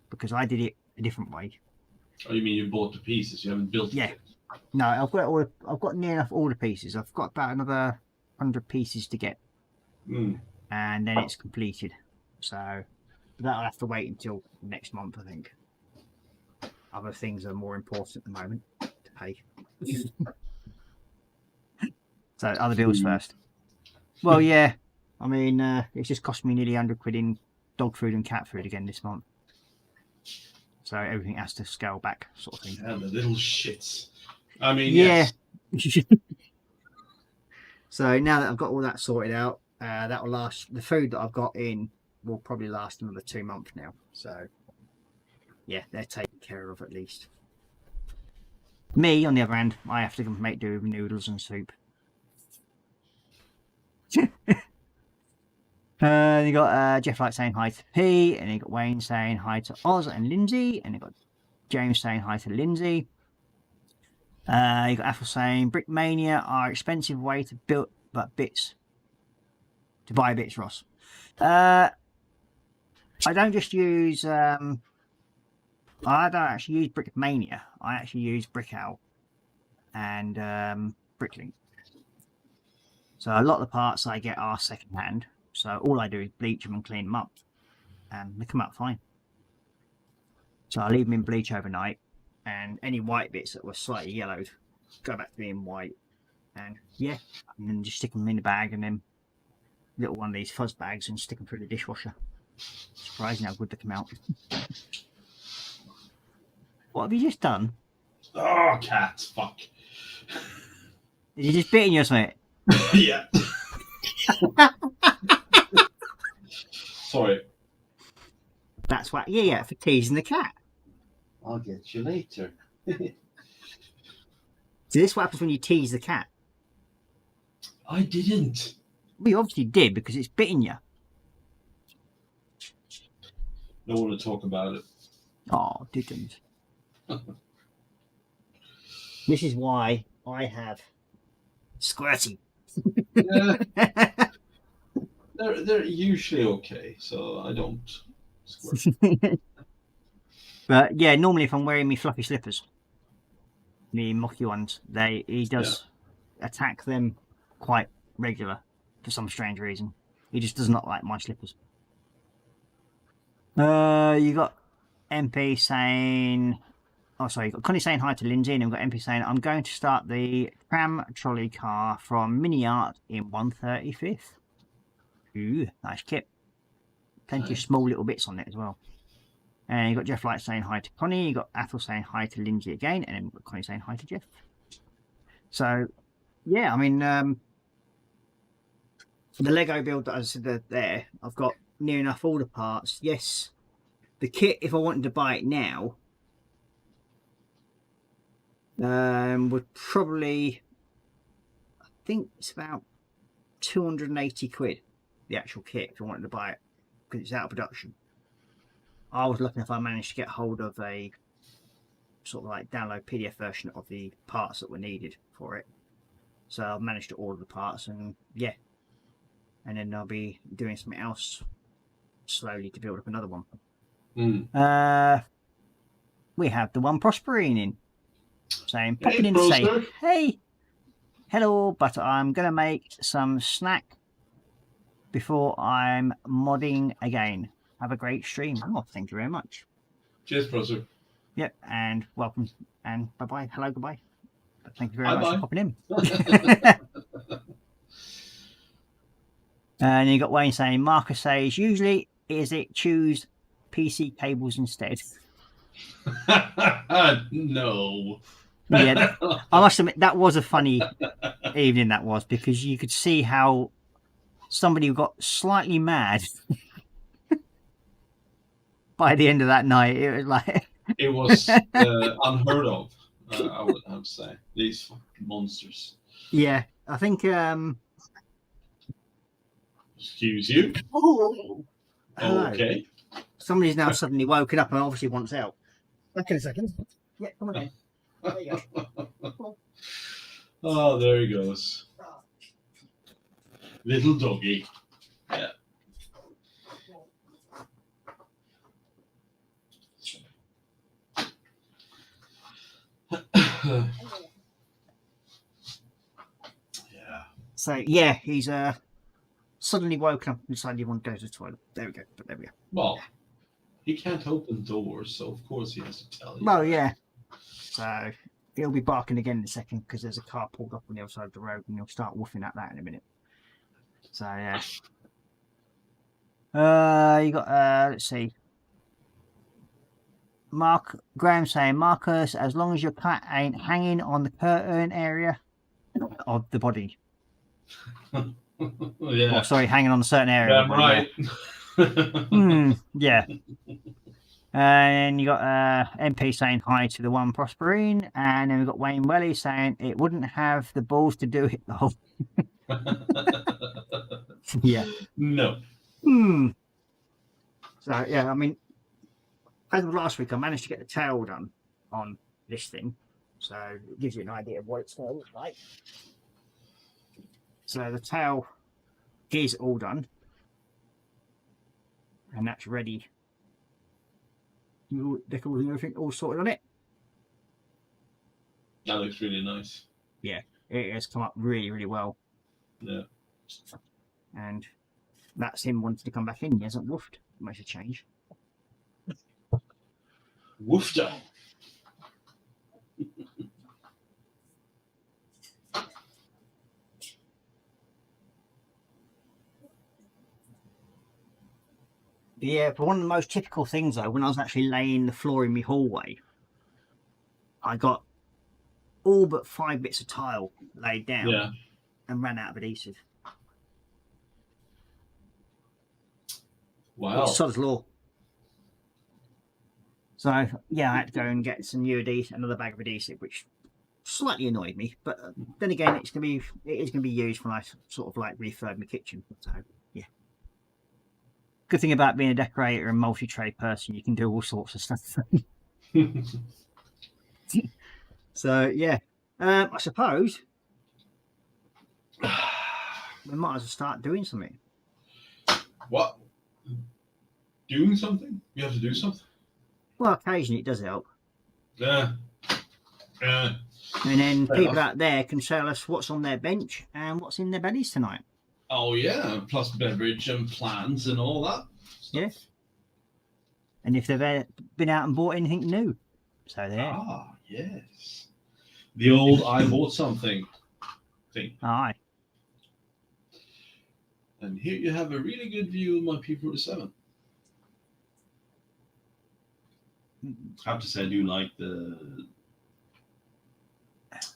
because I did it a different way. Oh, you mean you bought the pieces? You haven't built it? No, I've got near enough all the pieces. I've got about another 100 pieces to get, and then it's completed. So that'll have to wait until next month, I think. Other things are more important at the moment to pay. So other bills first. Well, yeah. I mean, it's just cost me nearly 100 quid in dog food and cat food again this month. So everything has to scale back, sort of thing. Yeah, the little shits. I mean, yeah. Yes. So now that I've got all that sorted out, that will last. The food that I've got in will probably last another 2 months now. So yeah, they're taken care of at least. Me, on the other hand, I have to make do with noodles and soup. You got Jeff Light saying hi to P, and you got Wayne saying hi to Oz and Lindsay, and you got James saying hi to Lindsay. You got Apple saying Brickmania are expensive way to build, but to buy bits, Ross. I don't just use. I don't actually use Brickmania. I actually use Brickowl and Bricklink. So a lot of the parts I get are second hand. So all I do is bleach them and clean them up, and they come out fine. So I leave them in bleach overnight, and any white bits that were slightly yellowed go back to being white. And yeah, and then just stick them in the bag, and then little one of these fuzz bags, and stick them through the dishwasher. Surprising how good they come out. What have you just done? Oh, cat, fuck. Did you just bit in your something? Yeah. Sorry. That's what you get for teasing the cat. I'll get you later. So this is what happens when you tease the cat. I didn't. Well, you obviously did because it's bitten you. Don't want to talk about it. Oh, didn't. This is why I have Squirty. Yeah, they're usually okay, so I don't squirt. But yeah, normally if I'm wearing my fluffy slippers, the mocky ones, he does attack them quite regular for some strange reason. He just does not like my slippers. You got MP saying, oh sorry, you got Connie saying hi to Lindsay, and we've got MP saying, I'm going to start the tram trolley car from Mini Art in 135th. Ooh, nice kit. Plenty of small little bits on it as well. And you got Jeff Light saying hi to Connie. You got Athel saying hi to Lindsay again, and then we've got Connie saying hi to Jeff. So, yeah, I mean, the Lego build that I said there, I've got near enough all the parts. Yes, the kit, if I wanted to buy it now, would probably, I think it's about 280 quid, the actual kit, if I wanted to buy it, because it's out of production. I was looking if I managed to get hold of a sort of like download PDF version of the parts that were needed for it. So I've managed to order the parts, and yeah, and then I'll be doing something else slowly to build up another one. We have the one prospering in saying, popping in to say, hey, hello, but I'm gonna make some snack before I'm modding again. Have a great stream. Oh, thank you very much. Cheers, Prosser. Yep, and welcome, and bye-bye. Hello, goodbye. But thank you very much for popping in. And you got Wayne saying, Marcus says, usually is it choose PC cables instead? No. Yeah, I must admit, that was a funny evening, that was, because you could see how somebody got slightly mad by the end of that night. It was like... It was unheard of, I would have to say. These fucking monsters. Yeah, I think... Excuse you? Oh, okay. Somebody's now suddenly woken up and obviously wants out. Back in a second. Yeah, come on in. There you go. Oh, there he goes. Little doggy. Yeah. Yeah. So yeah, he's suddenly woken up and decided he wanted to go to the toilet. There we go. But there we go. Well, he can't open doors, so of course he has to tell you. Well, yeah. So he'll be barking again in a second because there's a car pulled up on the other side of the road, and he'll start woofing at that in a minute. So yeah. You got let's see. Mark Graham saying, Marcus, as long as your cat ain't hanging on the curtain area of the body. Yeah. Oh, sorry, hanging on a certain area. Yeah, right. Yeah. And you got MP saying hi to the one prospering, and then we've got Wayne Welly saying it wouldn't have the balls to do it though. Yeah. No. So yeah, I mean, as of last week, I managed to get the tail done on this thing, so it gives you an idea of what it's going to look like. So the tail is all done, and that's ready. Decals and everything all sorted on it. That looks really nice. Yeah, it has come up really, really well. Yeah. And that's him wanting to come back in. He hasn't woofed. Makes a change. Woofter. Yeah, but one of the most typical things though, when I was actually laying the floor in my hallway, I got all but 5 bits of tile laid down Yeah. and ran out of adhesive. Wow. It's sod's law. So yeah, I had to go and get some new adhesive, another bag of adhesive, which slightly annoyed me. But then again, it is gonna be used when I sort of like refurb my kitchen. So yeah. Good thing about being a decorator and multi-trade person, you can do all sorts of stuff. So yeah, I suppose we might as well start doing something. What? Doing something? You have to do something? Well, occasionally it does help. Yeah. Yeah. And then Fair people enough. out there can tell us what's on their bench and what's in their bellies tonight. Oh yeah, plus beverage and plans and all that stuff. Yeah. And if they've been out and bought anything new. So there. Ah, yes. The old I bought something thing. Aye. And here you have a really good view of my P47. I have to say I do like the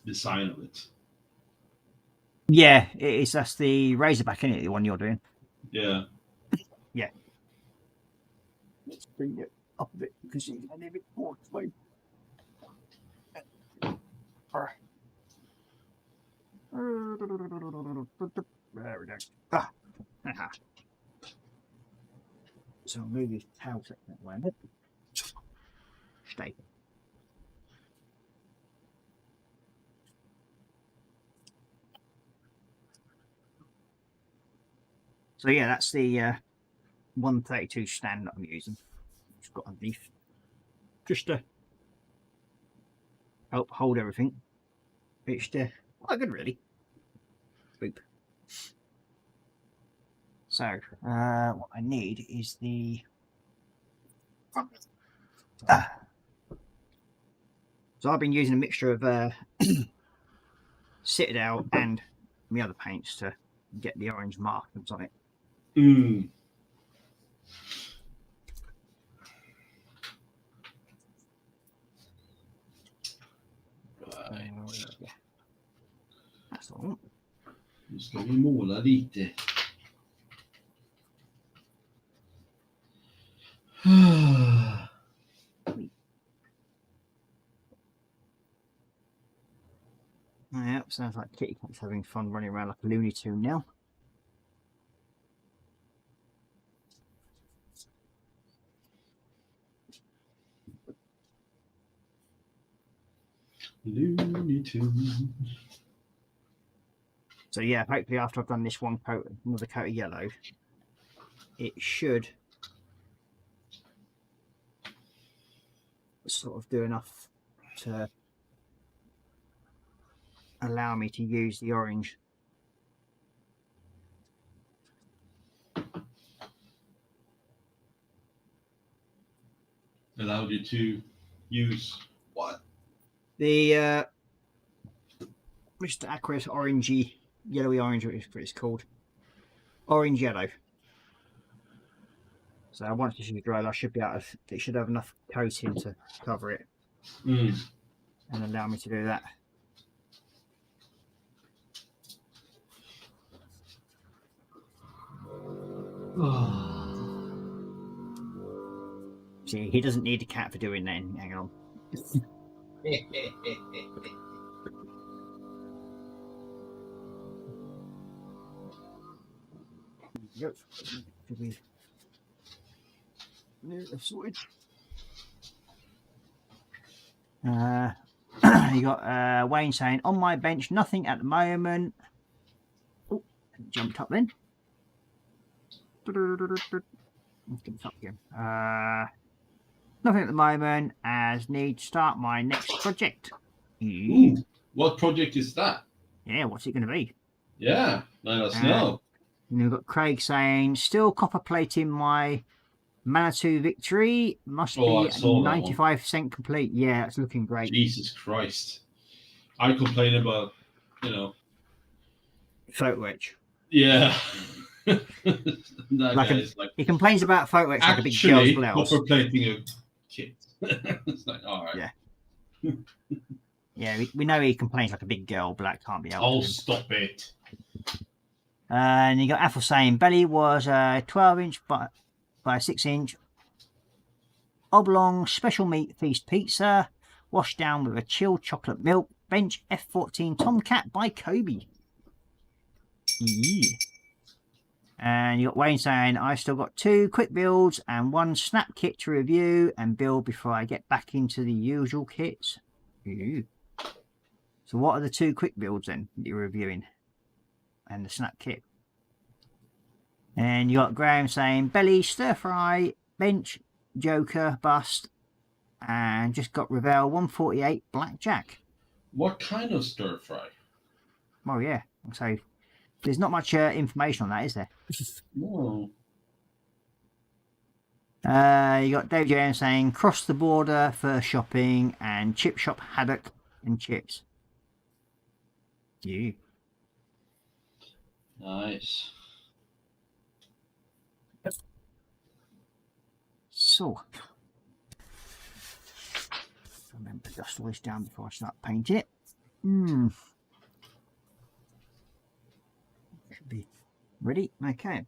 design of it. Yeah, it is. That's the Razorback, isn't it? The one you're doing. Yeah. Yeah. Let's bring it up a bit because you can a bit more slow. There we go. Ah. So I'll move his towel set that way. Stay. So yeah, that's the 132 stand that I'm using. It's got underneath just to help hold everything. It's quite good, really. Boop. So what I need is the So I've been using a mixture of Citadel and the other paints to get the orange markings on it. Mm. Yeah. That's all. Nu ska vi måla lite. Yep, sounds like Kitty Cat's having fun running around like a Looney Tune now. Looney Tunes. So yeah, hopefully after I've done this one coat, another coat of yellow, it should sort of do enough to allow me to use the orange. Allowed you to use what? The Mr. Aqua's orangey, yellowy orange, what it's called. Orange yellow. So once this is dried, I should be able to, it should have enough coating to cover it and allow me to do that. See, he doesn't need a cat for doing that. Hang on. Yep. Should be sorted. You got Wayne saying, on my bench, nothing at the moment. Oh, jumped up then. Jumped up again. Nothing at the moment, as need to start my next project. Ooh, what project is that? Yeah, what's it going to be? Yeah, let us know. And we've got Craig saying, still copper plating my Manitou victory. Must Oh, I be saw that one. 95% complete. Yeah, it's looking great. Jesus Christ. I complain about, Photo etch. yeah. that Like guy is like, he complains about photo etch like a big girl's actually, blouse. copper plating a kit. It's like, all right. Yeah. Yeah, we know he complains like a big girl, but that can't be helped. Oh, with him. stop it. And you got Athel saying belly was a 12-inch by 6-inch oblong special meat feast pizza, washed down with a chilled chocolate milk bench F14 Tomcat by Kobe. Yeah. And you got Wayne saying, I've still got 2 quick builds and 1 snap kit to review and build before I get back into the usual kits. Ooh. So what are the 2 quick builds then that you're reviewing? And the snap kit. And you got Graham saying, belly, stir fry, bench, joker, bust, and just got Revel 148 blackjack. What kind of stir fry? Oh yeah, so there's not much information on that, is there? No. You got Dave Jones saying cross the border for shopping and chip shop haddock and chips. You. Nice. So, remember to dust all this down before I start painting it. Should be ready. Okay.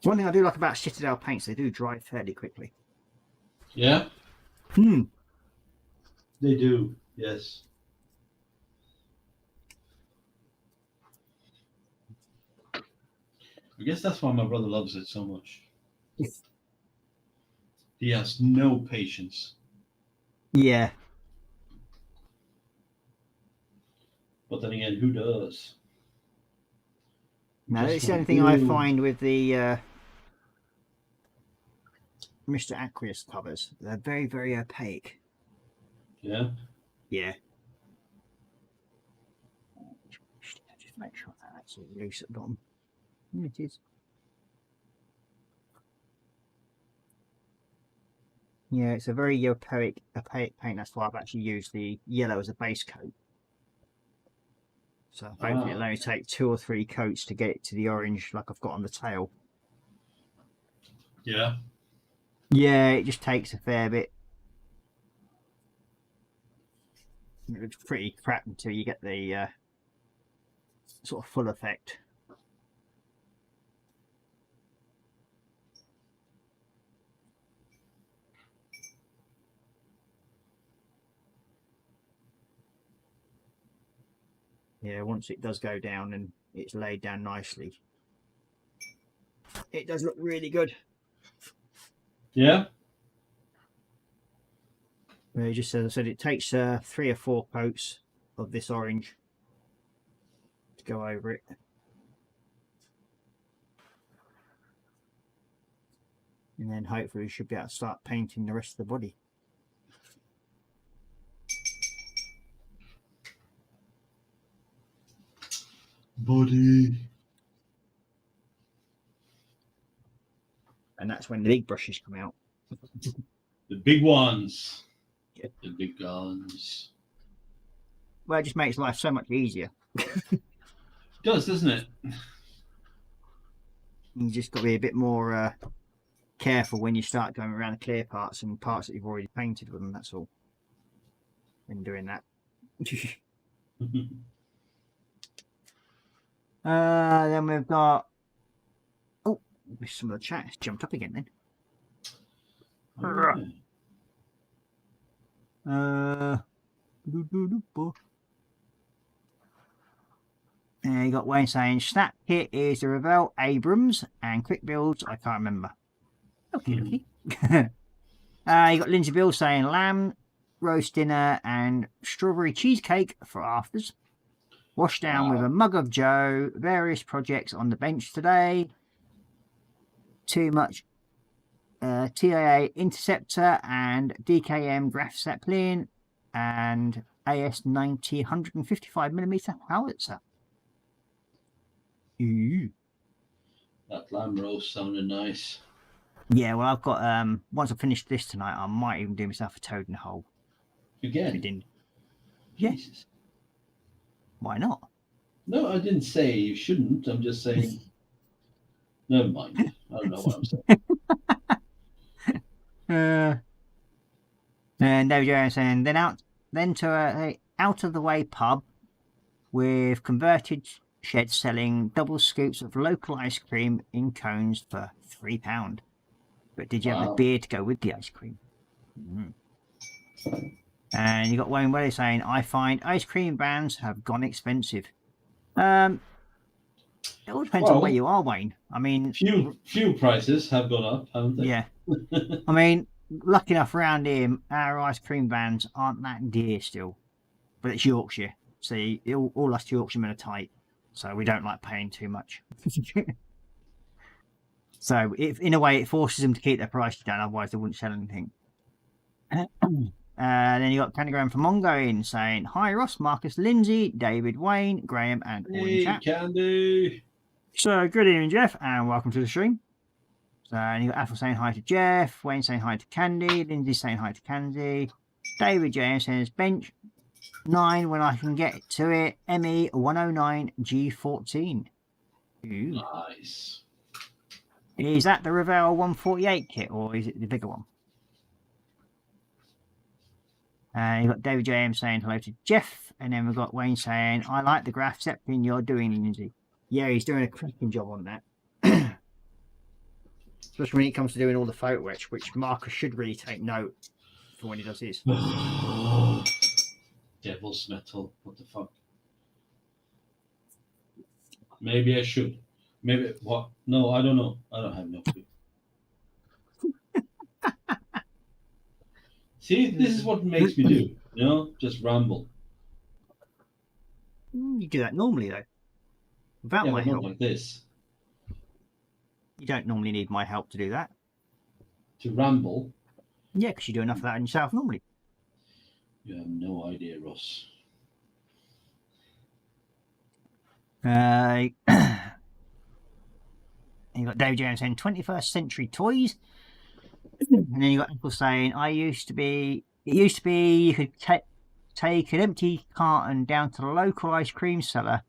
One thing I do like about Citadel paints, they do dry fairly quickly. Yeah? They do, yes. I guess that's why my brother loves it so much. He has no patience. Yeah. But then again, who does? No, Just it's the only want thing I to- find with the Mr. Aquarius covers. They're very, very opaque. Yeah? Yeah. Just make sure that that's all loose at the bottom. It is. Yeah, it's a very opaque paint. That's why I've actually used the yellow as a base coat. So hopefully it'll only take 2 or 3 coats to get it to the orange like I've got on the tail. Yeah? Yeah, it just takes a fair bit. It looks pretty crap until you get the sort of full effect. Yeah, once it does go down and it's laid down nicely, it does look really good. Yeah? Just as I said, it takes 3 or 4 coats of this orange to go over it. And then hopefully we should be able to start painting the rest of the body. Body. And that's when the big brushes come out. The big ones. Yeah. The big guns. Well, it just makes life so much easier. It does, doesn't it? You just got to be a bit more careful when you start going around the clear parts and parts that you've already painted with them, that's all. When doing that. Then we've got... Oh, missed some of the chat. It's jumped up again then. You got Wayne saying snap kit is the Revel Abrams and quick builds I can't remember. Okay. You got Lindsay Bill saying lamb roast dinner and strawberry cheesecake for afters. Washed down with a mug of Joe. Various projects on the bench today. Too much TIA Interceptor and DKM Graf Zeppelin and AS 90 155mm howitzer. Ooh. That lamb roast sounded nice. Yeah, well, I've got once I finish this tonight, I might even do myself a toad in the hole. If it Again? didn't. Yeah. Jesus. Why not? No, I didn't say you shouldn't. I'm just saying. Never mind. I don't know what I'm saying. And David Jones saying then to a out of the way pub with converted sheds selling double scoops of local ice cream in cones for £3. But did you have the Wow. beer to go with the ice cream? And you got Wayne Welly saying, I find ice cream vans have gone expensive. It all depends on where you are, Wayne. I mean, Fuel prices have gone up, haven't they? Yeah. I mean, lucky enough around here, our ice cream vans aren't that dear still. But it's Yorkshire. See, all us Yorkshiremen are tight. So we don't like paying too much. So in a way, it forces them to keep their prices down. Otherwise, they wouldn't sell anything. Then you got Candygram from Mongo in saying, hi Ross, Marcus, Lindsay, David, Wayne, Graham, and all in Hey, chat. Candy. So good evening, Jeff, and welcome to the stream. So and you got Athel saying hi to Jeff, Wayne saying hi to Candy, Lindsay saying hi to Candy, David James says bench 9 when I can get to it, ME 109 G14. Ooh. Nice. Is that the Revell 148 kit or is it the bigger one? You got David James saying hello to Jeff, and then we've got Wayne saying, I like the graph Zeppelin you're doing, Lindsay. Yeah, he's doing a cracking job on that. Especially when it comes to doing all the photo etch, which Marcus should really take note for when he does his. Devil's metal. What the fuck? Maybe I should. Maybe what? No, I don't know. I don't have no clue. See, this is what makes me do. You know, just ramble. You do that normally though, without Yeah, my but not help. like this. You don't normally need my help to do that. To ramble. Yeah, because you do enough of that in yourself normally. You have no idea, Ross. You got Dave Jones saying 21st century toys. And then you got people saying, it used to be you could take an empty carton down to the local ice cream seller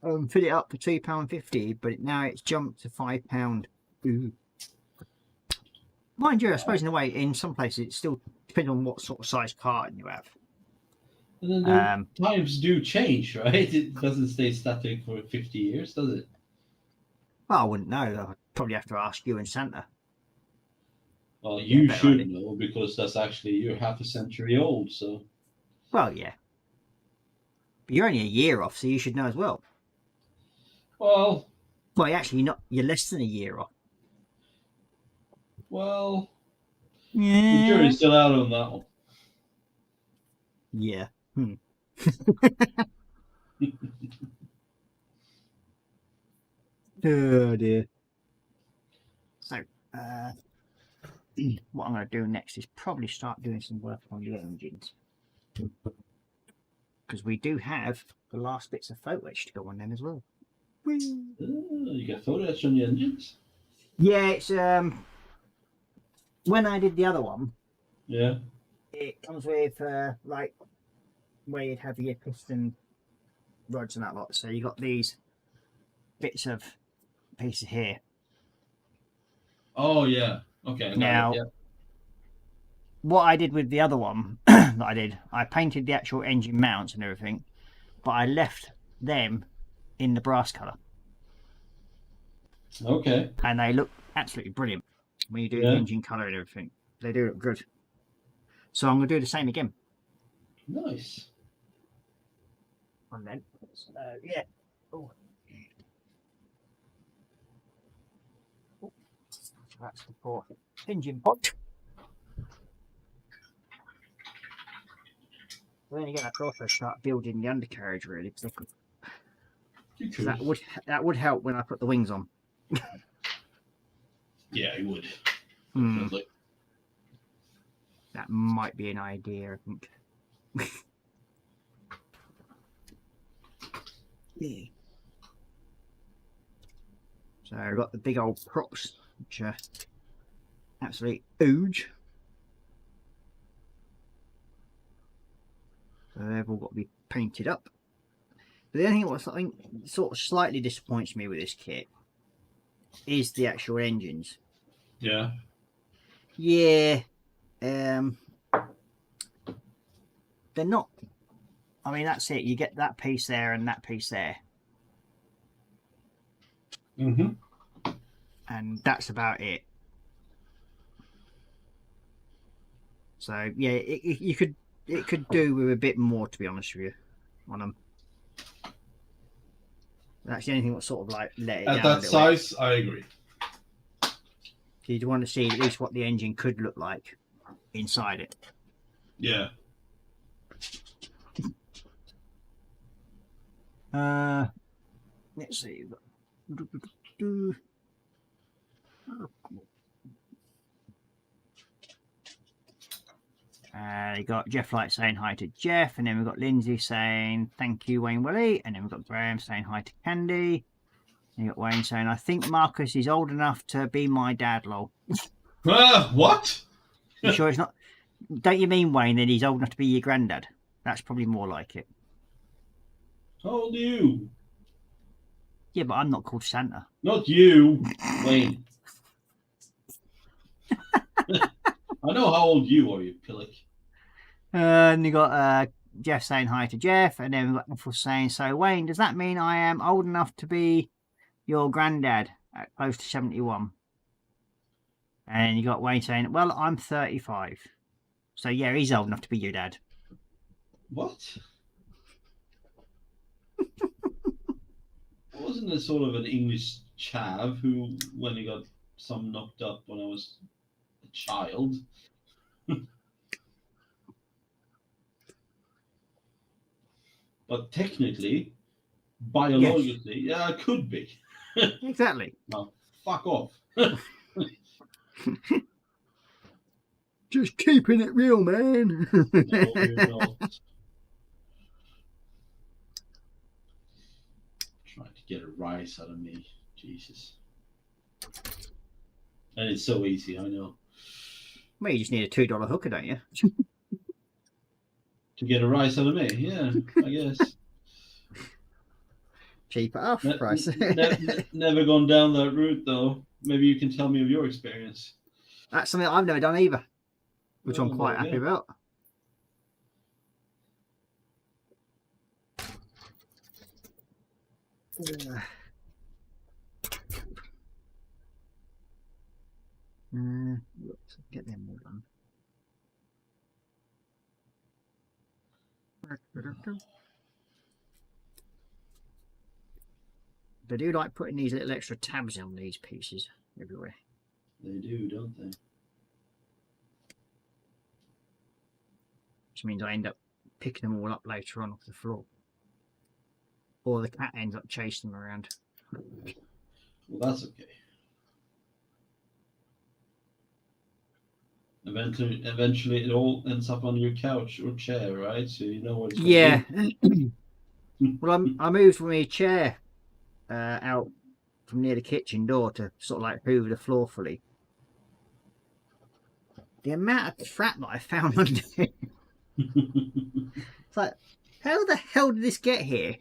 and fill it up for £2.50, but now it's jumped to £5. Ooh. Mind you, I suppose in a way, in some places it still depends on what sort of size carton you have. And then the times do change, right? It doesn't stay static for 50 years, does it? Well, I wouldn't know. I'd probably have to ask you and Santa. Well, you Yeah, should idea. know because that's actually you're half a century old. So. Well, yeah. But you're only a year off, so you should know as well. Well, actually, you're less than a year off. Well, yeah. The jury's still out on that one. Yeah. Oh dear. So, what I'm going to do next is probably start doing some work on the engines. Because we do have the last bits of photo etch to go on then as well. You get photo etch on the engines? Yeah, it's when I did the other one. Yeah. It comes with like where you'd have your piston rods and that lot. So you got these bits of pieces here. Oh yeah. Okay. Now, yeah. What I did with the other one that I painted the actual engine mounts and everything, but I left them in the brass colour. Okay. And they look absolutely brilliant when you do the engine colour and everything. They do look good. So I'm going to do the same again. Nice. And then, yeah. Oh. That's the poor engine pot. Then again, I could also start building the undercarriage really, because that would help when I put the wings on. Yeah, it would. That might be an idea, I think. Yeah. So I've got the big old props, which are absolutely huge. So they've all got to be painted up. But the only thing what I think sort of slightly disappoints me with this kit is the actual engines. Yeah. Yeah, they're not. I mean, that's it. You get that piece there and that piece there, Mm-hmm. and that's about it. So yeah, it could do with a bit more, to be honest with you, on them. That's the only thing that sort of like let it down At a that little size, I agree. bit. You'd want to see at least what the engine could look like inside it. Yeah. Let's see. You got Jeff Light saying hi to Jeff, and then we've got Lindsay saying thank you, Wayne Willie, and then we've got Graham saying hi to Candy. And you got Wayne saying I think Marcus is old enough to be my dad, lol. What? You sure it's not? Don't you mean, Wayne, that he's old enough to be your granddad? That's probably more like it. How old are you? Yeah, but I'm not called Santa. Not you, Wayne. I know how old you are, you pillock. And you got Jeff saying hi to Jeff, and then we've got Ethel saying, so Wayne, does that mean I am old enough to be your granddad at close to 71? And you got Wayne saying, well, I'm 35. So yeah, he's old enough to be your dad. What? Wasn't it sort of an English chav who, when he got some knocked up when I was a child? But technically, biologically, yeah, it could be. Exactly. Now, fuck off. Just keeping it real, man. No, you're not. Trying to get a rise out of me. Jesus. And it's so easy, I know. Well, you just need a $2 hooker, don't you? To get a rise out of me, yeah, I guess. Cheap at half price. Never gone down that route, though. Maybe you can tell me of your experience. That's something I've never done either, which I'm quite there happy you go. about. Let's get them all done. They do like putting these little extra tabs on these pieces everywhere. They do, don't they? Which means I end up picking them all up later on off the floor. Or the cat ends up chasing them around. Well, that's okay. Eventually, it all ends up on your couch or chair, right? So you know what it's going to be. Well, I moved from my chair out from near the kitchen door to sort of like hoover the floor fully. The amount of crap that I found under it. It's like, how the hell did this get here?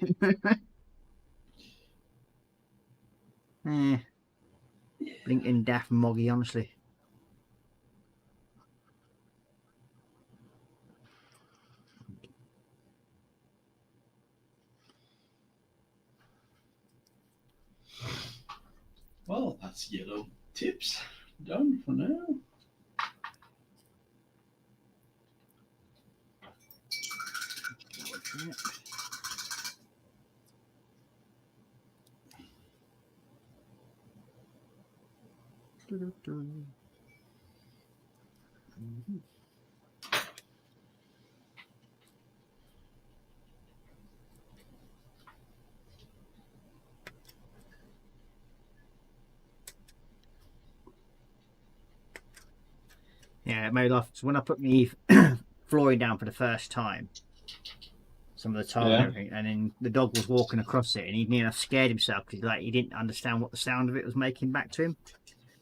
Blinking daft moggy, honestly. Well, that's yellow tips done for now. Yeah, it made off. So when I put me flooring down for the first time, some of the tile and everything, and then the dog was walking across it, and he near enough scared himself because he didn't understand what the sound of it was making back to him.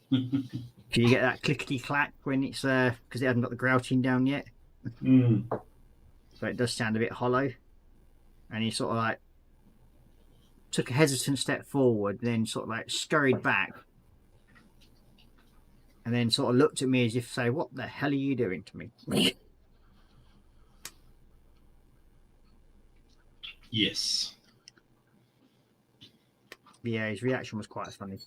Can you get that clickety clack when it's because it hasn't got the grouting down yet? So it does sound a bit hollow, and he sort of like took a hesitant step forward, then sort of like scurried back, and then sort of looked at me as if to say, "What the hell are you doing to me?" Yes. Yeah, his reaction was quite funny.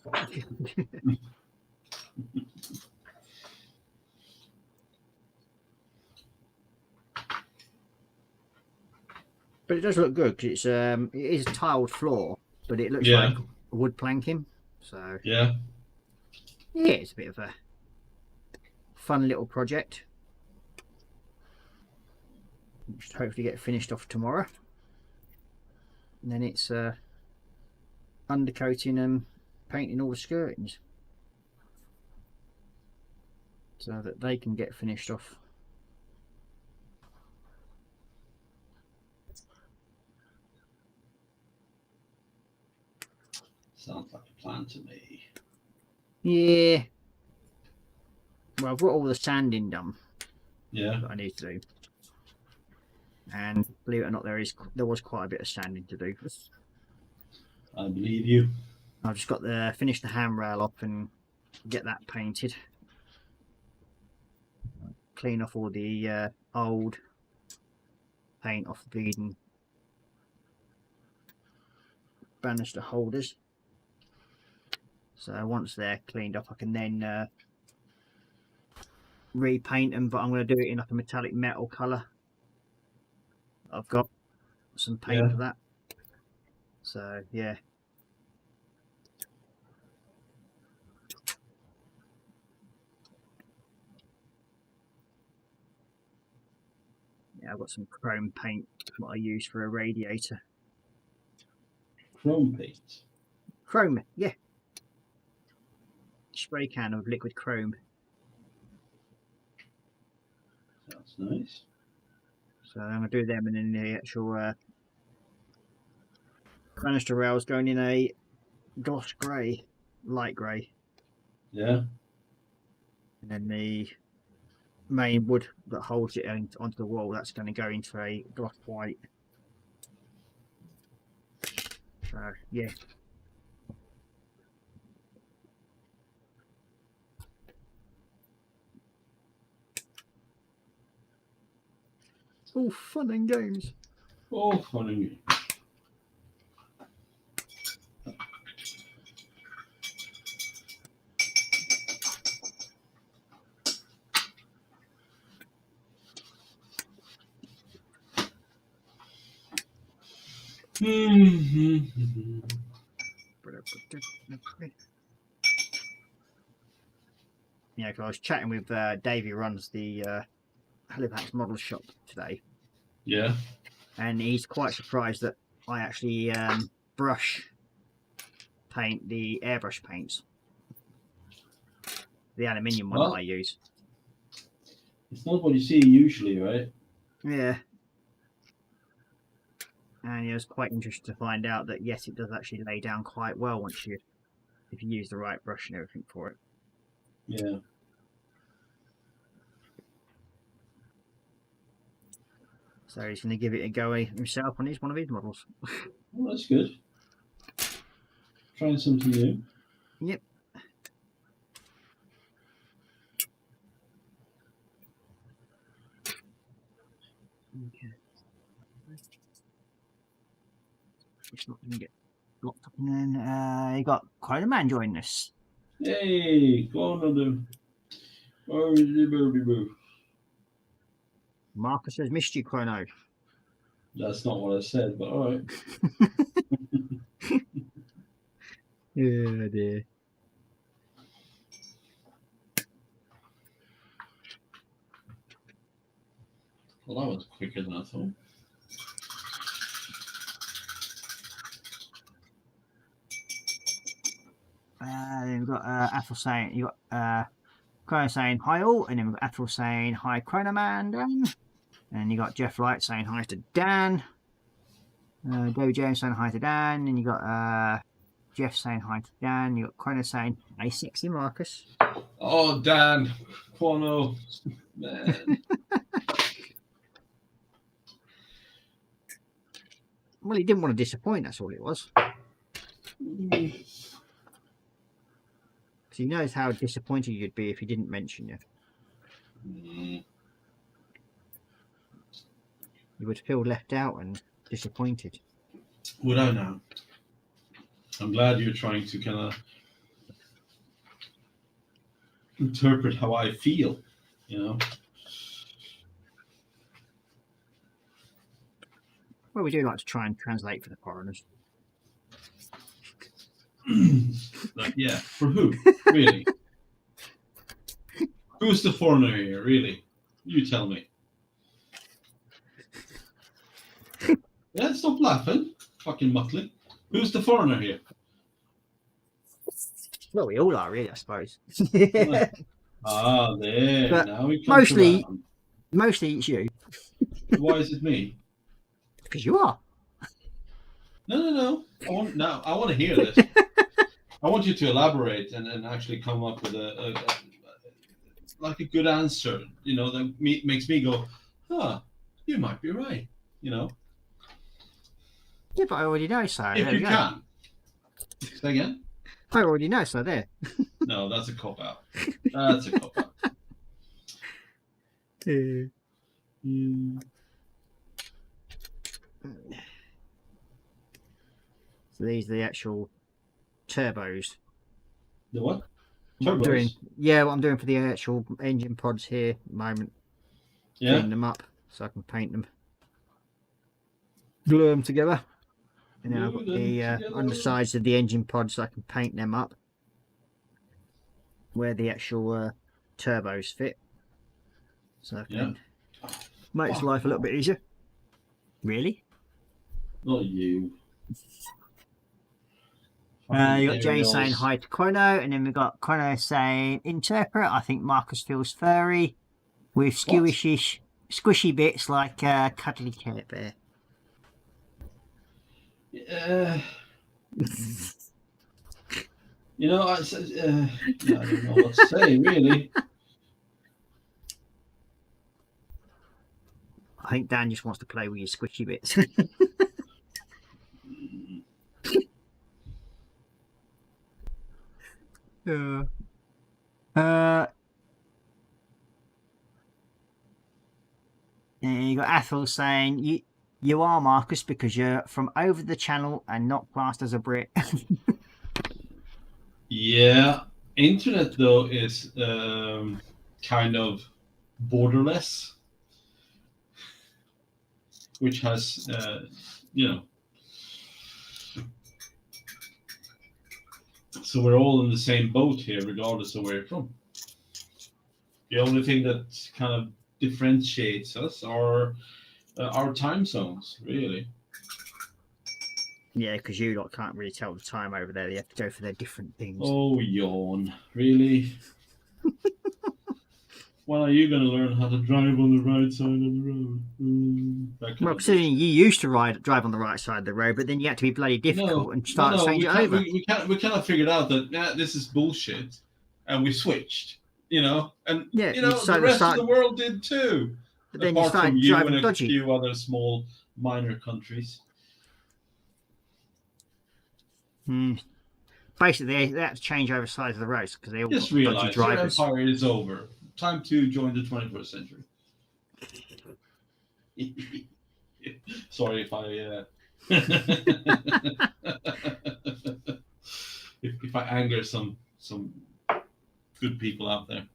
But it does look good because it is a tiled floor, but it looks like wood planking. So yeah, it's a bit of a fun little project. Should hopefully get finished off tomorrow, and then it's undercoating and painting all the skirtings so that they can get finished off. sounds like a plan to me. Yeah. Well, I've got all the sanding done. Yeah. That I need to do. And believe it or not, there was quite a bit of sanding to do. I believe you. I've just got to finish the handrail up and get that painted. Clean off all the old paint off the bleeding banister holders. So once they're cleaned up, I can then repaint them, but I'm going to do it in like a metallic metal colour. I've got some paint for that. So yeah. Yeah, I've got some chrome paint what I use for a radiator. Chrome paint? Chrome, yeah. Spray can of liquid chrome. Sounds nice. So I'm going to do them, and then the actual canister rails going in a gloss grey, light grey. Yeah. And then the main wood that holds it onto the wall, that's going to go into a gloss white. So yeah. All fun and games. All fun and games. Yeah, because I was chatting with Dave, who runs the Halifax Model Shop today. Yeah. And he's quite surprised that I actually brush paint the airbrush paints. The aluminium one that I use. It's not what you see usually, right? Yeah. And he was quite interested to find out that yes, it does actually lay down quite well if you use the right brush and everything for it. Yeah. So he's going to give it a go himself on one of his models. Well, that's good. Trying something new. Yep. Okay. It's not going to get locked up, and then you got quite a man joining us. Hey, go on, Marcus has missed you, Chrono. That's not what I said, but all right. Yeah, dear. Well, that was quicker than I thought. Then we've got Athel saying, you got Chrono saying hi all, and then we've got Athel saying hi Chronoman, Dan. And you got Jeff Light saying hi to Dan. David James saying hi to Dan, and you got Jeff saying hi to Dan. You got Connor saying, "Hey, sexy Marcus." Oh, Dan, Quano, man. Well, he didn't want to disappoint. That's all it was. Because he knows how disappointed you'd be if he didn't mention you. You would feel left out and disappointed. Would I now? I'm glad you're trying to kind of interpret how I feel, you know. Well, we do like to try and translate for the foreigners. Like, yeah, for who? Really? Who's the foreigner here, really? You tell me. Yeah, stop laughing, fucking muckling. Who's the foreigner here? Well, we all are, really, I suppose. Ah, there. But now we come mostly- around. Mostly it's you, Why is it me? because you are. No. I want to hear this. I want you to elaborate and actually come up with a good answer. You know, that makes me go, huh? You might be right. You know, Yeah, but I already know, so if there you we go. can. Say again. I already know, so there. No, that's a cop out. That's a cop out. So these are the actual turbos. The what? What I'm Turbos? doing, yeah, what I'm doing for the actual engine pods here at the moment. Yeah. Cleaning them up so I can paint them. Glue them together. And then I've got Glue them the together. undersides of the engine pods so I can paint them up. Where the actual turbos fit. So I can make life a little bit easier. Really? Not you. You got Jane saying Aerials. hi to Quino, and then we got Quino saying interpret. I think Marcus feels furry with squishy bits like cuddly Care Bear. You know, I don't know what to say, really. I think Dan just wants to play with your squishy bits. And you got Athel saying you are Marcus because you're from over the channel and not classed as a Brit. Yeah, internet though is kind of borderless, which has so we're all in the same boat here, regardless of where you're from. The only thing that kind of differentiates us are our time zones, really. Yeah, because you lot can't really tell the time over there. You have to go for their different things. Oh, yawn. Really? When are you going to learn how to drive on the right side of the road? Well, considering you used to drive on the right side of the road, but then you had to be bloody difficult and start to change it over. We kind of figured out that this is bullshit, and we switched. You know, and Yeah, you know you the decided to rest start- of the world did too. But then you Apart started from you driving and a dodgy. few other small minor countries. Basically, they had to change over sides of the roads because they all Just got dodgy realize your drivers. empire is over. Time to join the 21st century. Sorry if I if I anger some good people out there.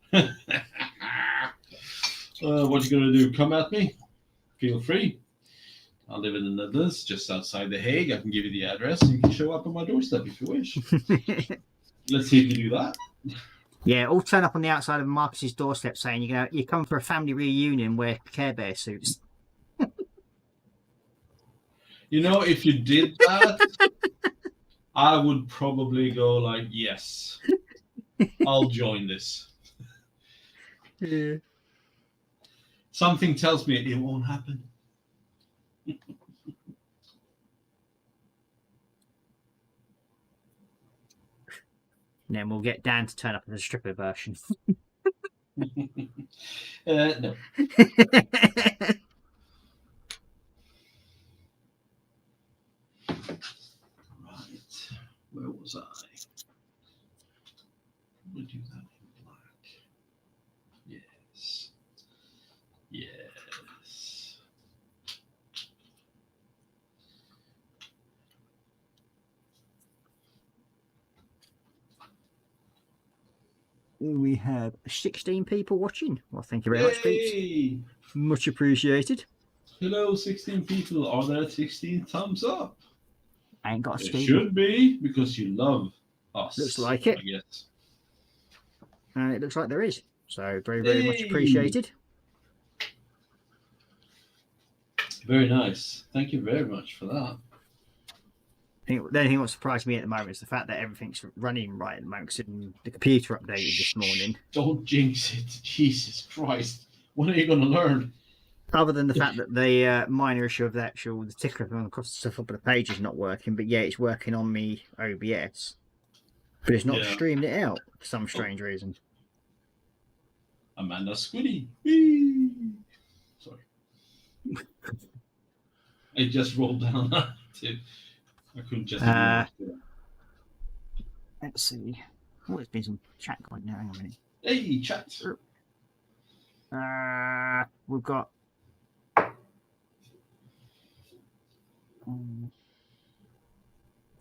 What you gonna do? Come at me? Feel free. I live in the Netherlands, just outside The Hague. I can give you the address, and you can show up on my doorstep if you wish. Let's see if you do that. Yeah, all turn up on the outside of Marcus's doorstep saying you come for a family reunion, wear Care Bear suits. You know, if you did that, I would probably go like, yes, I'll join this. Yeah. Something tells me it won't happen. And then we'll get Dan to turn up in the stripper version. No. Right. Where was I? We'll do that in black. Yes. Yes. We have 16 people watching. Well, thank you very much, peeps. Yay! Much appreciated. Hello, 16 people. Are there 16 thumbs up? I ain't got a It Steve. should be, because you love us. Looks like it. I guess. And it looks like there is. So very, very much Hey! appreciated. Very nice. Thank you very much for that. The only thing that surprised me at the moment is the fact that everything's running right at the moment. 'Cause the computer updated this morning. Don't jinx it. Jesus Christ. When are you going to learn? Other than the fact that the minor issue of the ticker on across the top of the page is not working, but yeah, it's working on me OBS. But it's not Yeah. streamed it out for some strange reason. Amanda Squiddy. Whee! Sorry. I just rolled down that too. I couldn't just. Let's see. Oh, there's been some chat going now. Hang on a minute. Hey, chat. We've got. You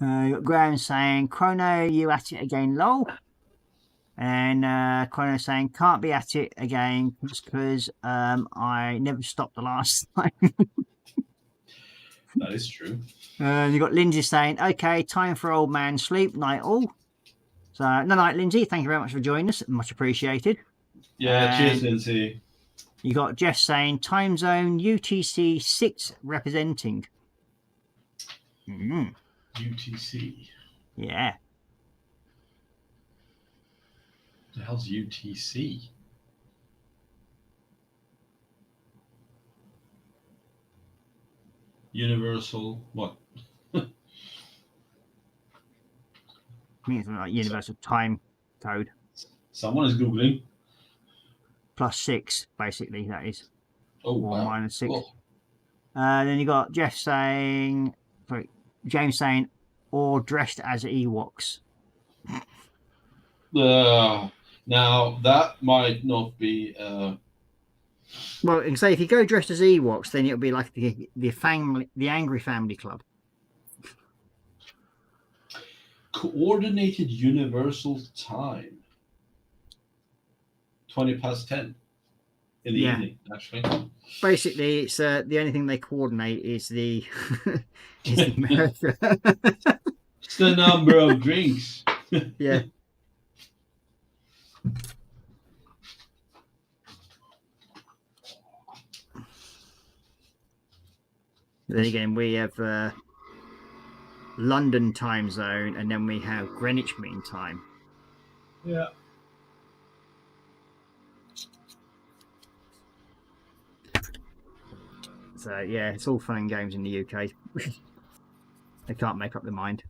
got Graham saying, Chrono, you at it again, lol. And Chrono saying, can't be at it again because I never stopped the last time. That is true. You got Lindsay saying, okay, time for old man sleep, night all. So, no night, Lindsay. Thank you very much for joining us. Much appreciated. Yeah, cheers, Lindsay. You got Jeff saying, time zone UTC 6 representing. UTC. Yeah. The hell's UTC? Universal what? Means like universal time code. Someone is googling. +6, basically, that is. Oh, Or wow. -6. Oh. Then you got Jeff saying, sorry, James saying, or dressed as Ewoks. Now that might not be. Well, and say if you go dressed as Ewoks, then it'll be like the family, the Angry Family Club. Coordinated universal time. 10:20 in the evening, actually. Basically, it's the only thing they coordinate is the is America. It's the number of drinks. Yeah. Then again, we have London time zone, and then we have Greenwich Mean Time. Yeah. So yeah, it's all fun and games in the UK. They can't make up their mind.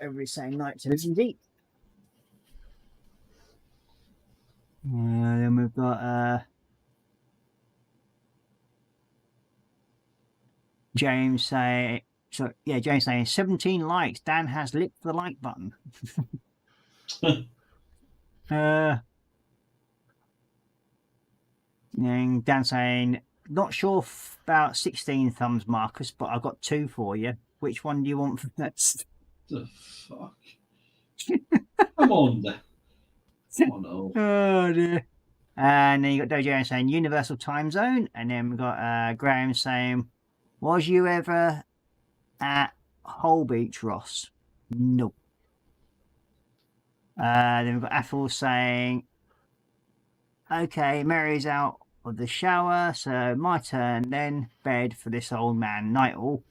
Everybody's saying night to indeed. Then we've got James saying, James saying 17 likes. Dan has licked the like button. And Dan saying, not sure about 16 thumbs, Marcus, but I've got 2 for you. Which one do you want first? The fuck? Come on. Oh no. Oh dear. And then you got Dojo saying Universal Time Zone, and then we got Graham saying, "Was you ever at Whole Beach, Ross?" No. Then we've got Ethel saying, "Okay, Mary's out of the shower, so my turn. Then bed for this old man. Night all."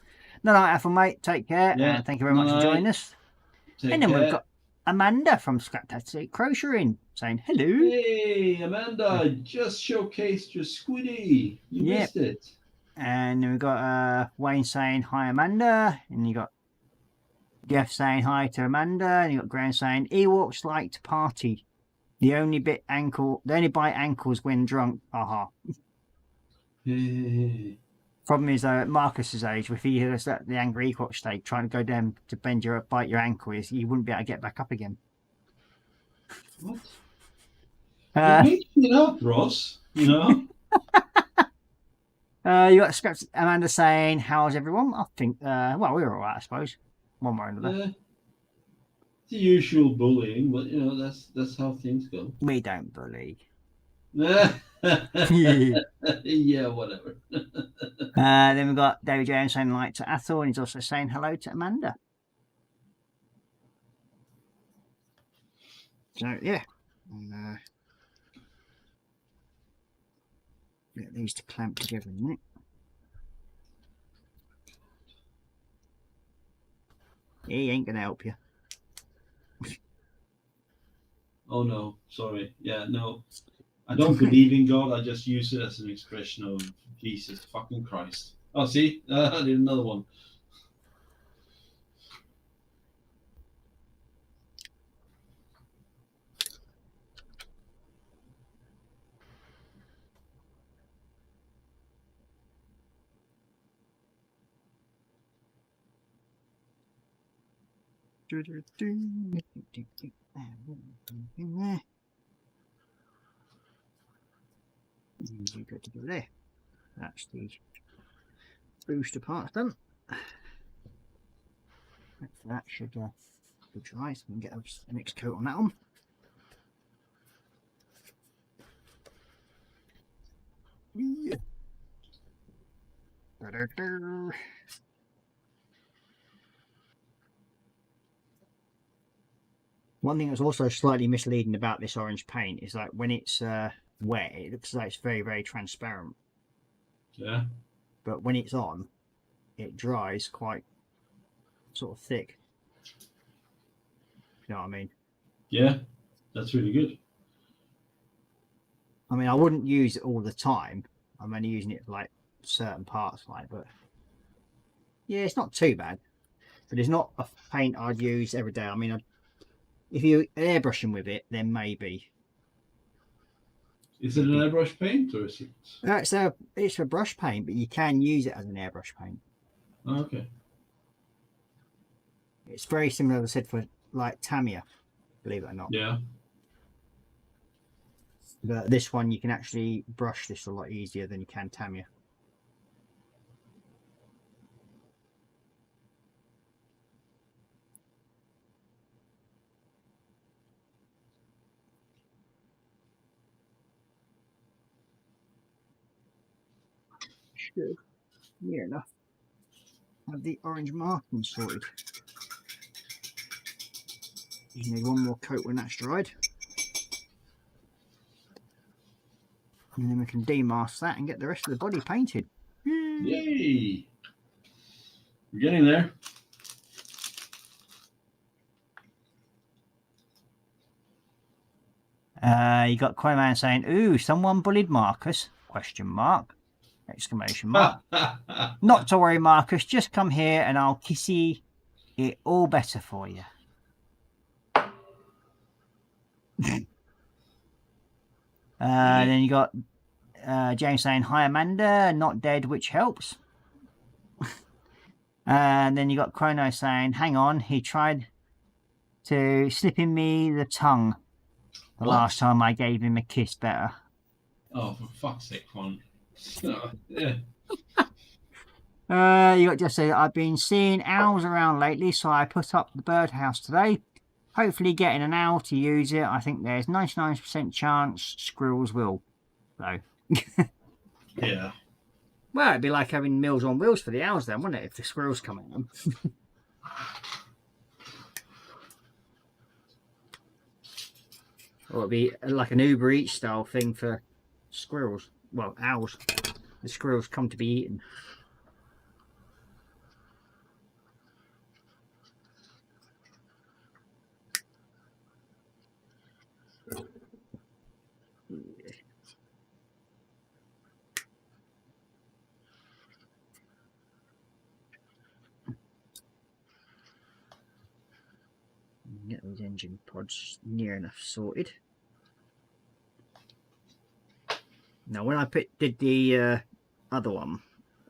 No, Ethel, mate. Take care. Yeah, And thank you very much for night. joining us. Take And then care. we've got Amanda from Scraptastic Crocheting saying hello. Hey, Amanda, just showcased your squiddy. You Yep. missed it. And then we've got Wayne saying hi, Amanda. And you got Jeff saying hi to Amanda. And you got Graham saying Ewoks like to party. They only bite ankles when drunk. Aha. Hey. Problem is, at Marcus's age, if he was at the angry Ewok state trying to go down to bite your ankle, you wouldn't be able to get back up again. What? You're making it up, Ross. You know? You got Amanda saying, "How's everyone?" I think, well, we're all right, I suppose. One way or another. The usual bullying, but you know, that's how things go. We don't bully. Yeah, whatever. Then we've got David Jones saying like to Athel, and he's also saying hello to Amanda. So, yeah. And, get these to clamp together in a minute. He ain't going to help you. Oh no, sorry. Yeah, no. I don't believe in God. I just use it as an expression of Jesus fucking Christ. Oh, see? I did another one. You got to go there. That's the booster part done. That should be dry, so we can get a next coat on that one. Yeah. One thing that's also slightly misleading about this orange paint is that when it's wet, it looks like it's very, very transparent. Yeah. But when it's on, it dries quite sort of thick. You know what I mean? Yeah, that's really good. I mean, I wouldn't use it all the time. I'm only using it for like certain parts, but yeah, it's not too bad. But it's not a paint I'd use every day. I mean, if you're airbrushing with it, then maybe. Is it an airbrush paint or is it? It's a brush paint, but you can use it as an airbrush paint. Oh, okay. It's very similar, as I said, for like Tamiya, believe it or not. Yeah. But this one, you can actually brush this a lot easier than you can Tamiya. Should, near enough, have the orange marking sorted. You need one more coat when that's dried. And then we can demask that and get the rest of the body painted. Yay! We're getting there. You got Quayman saying, "Ooh, someone bullied Marcus?" Question mark. Exclamation mark. Not to worry, Marcus. Just come here and I'll kissy it all better for you. Then you got James saying, "Hi, Amanda. Not dead, which helps." And then you got Chrono saying, "Hang on, he tried to slipping me the tongue the last time I gave him a kiss better." Oh, for fuck's sake, one. Yeah. You got just say, "I've been seeing owls around lately, so I put up the birdhouse today. hopefully getting an owl to use it. I think there's 99% chance squirrels will. So, Yeah. well, it'd be like having Meals on Wheels for the owls then, wouldn't it, if the squirrels come in them? Or it'd be like an Uber Eats style thing for squirrels. Well, owls. The squirrels come to be eaten. Get those engine pods near enough sorted. Now, when I did the other one,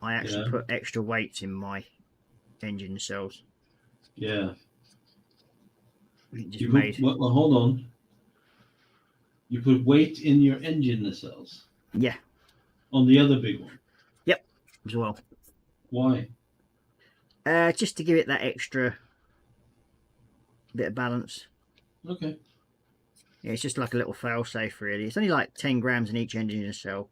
I actually Yeah. put extra weights in my engine cells. Yeah. It just You made. put, well, hold on. You put weight in your engine nacelles Yeah. on the other big one. Yep. As well. Why? Just to give it that extra bit of balance. Okay. Yeah, it's just like a little fail safe, really. It's only like 10 grams in each engine cell.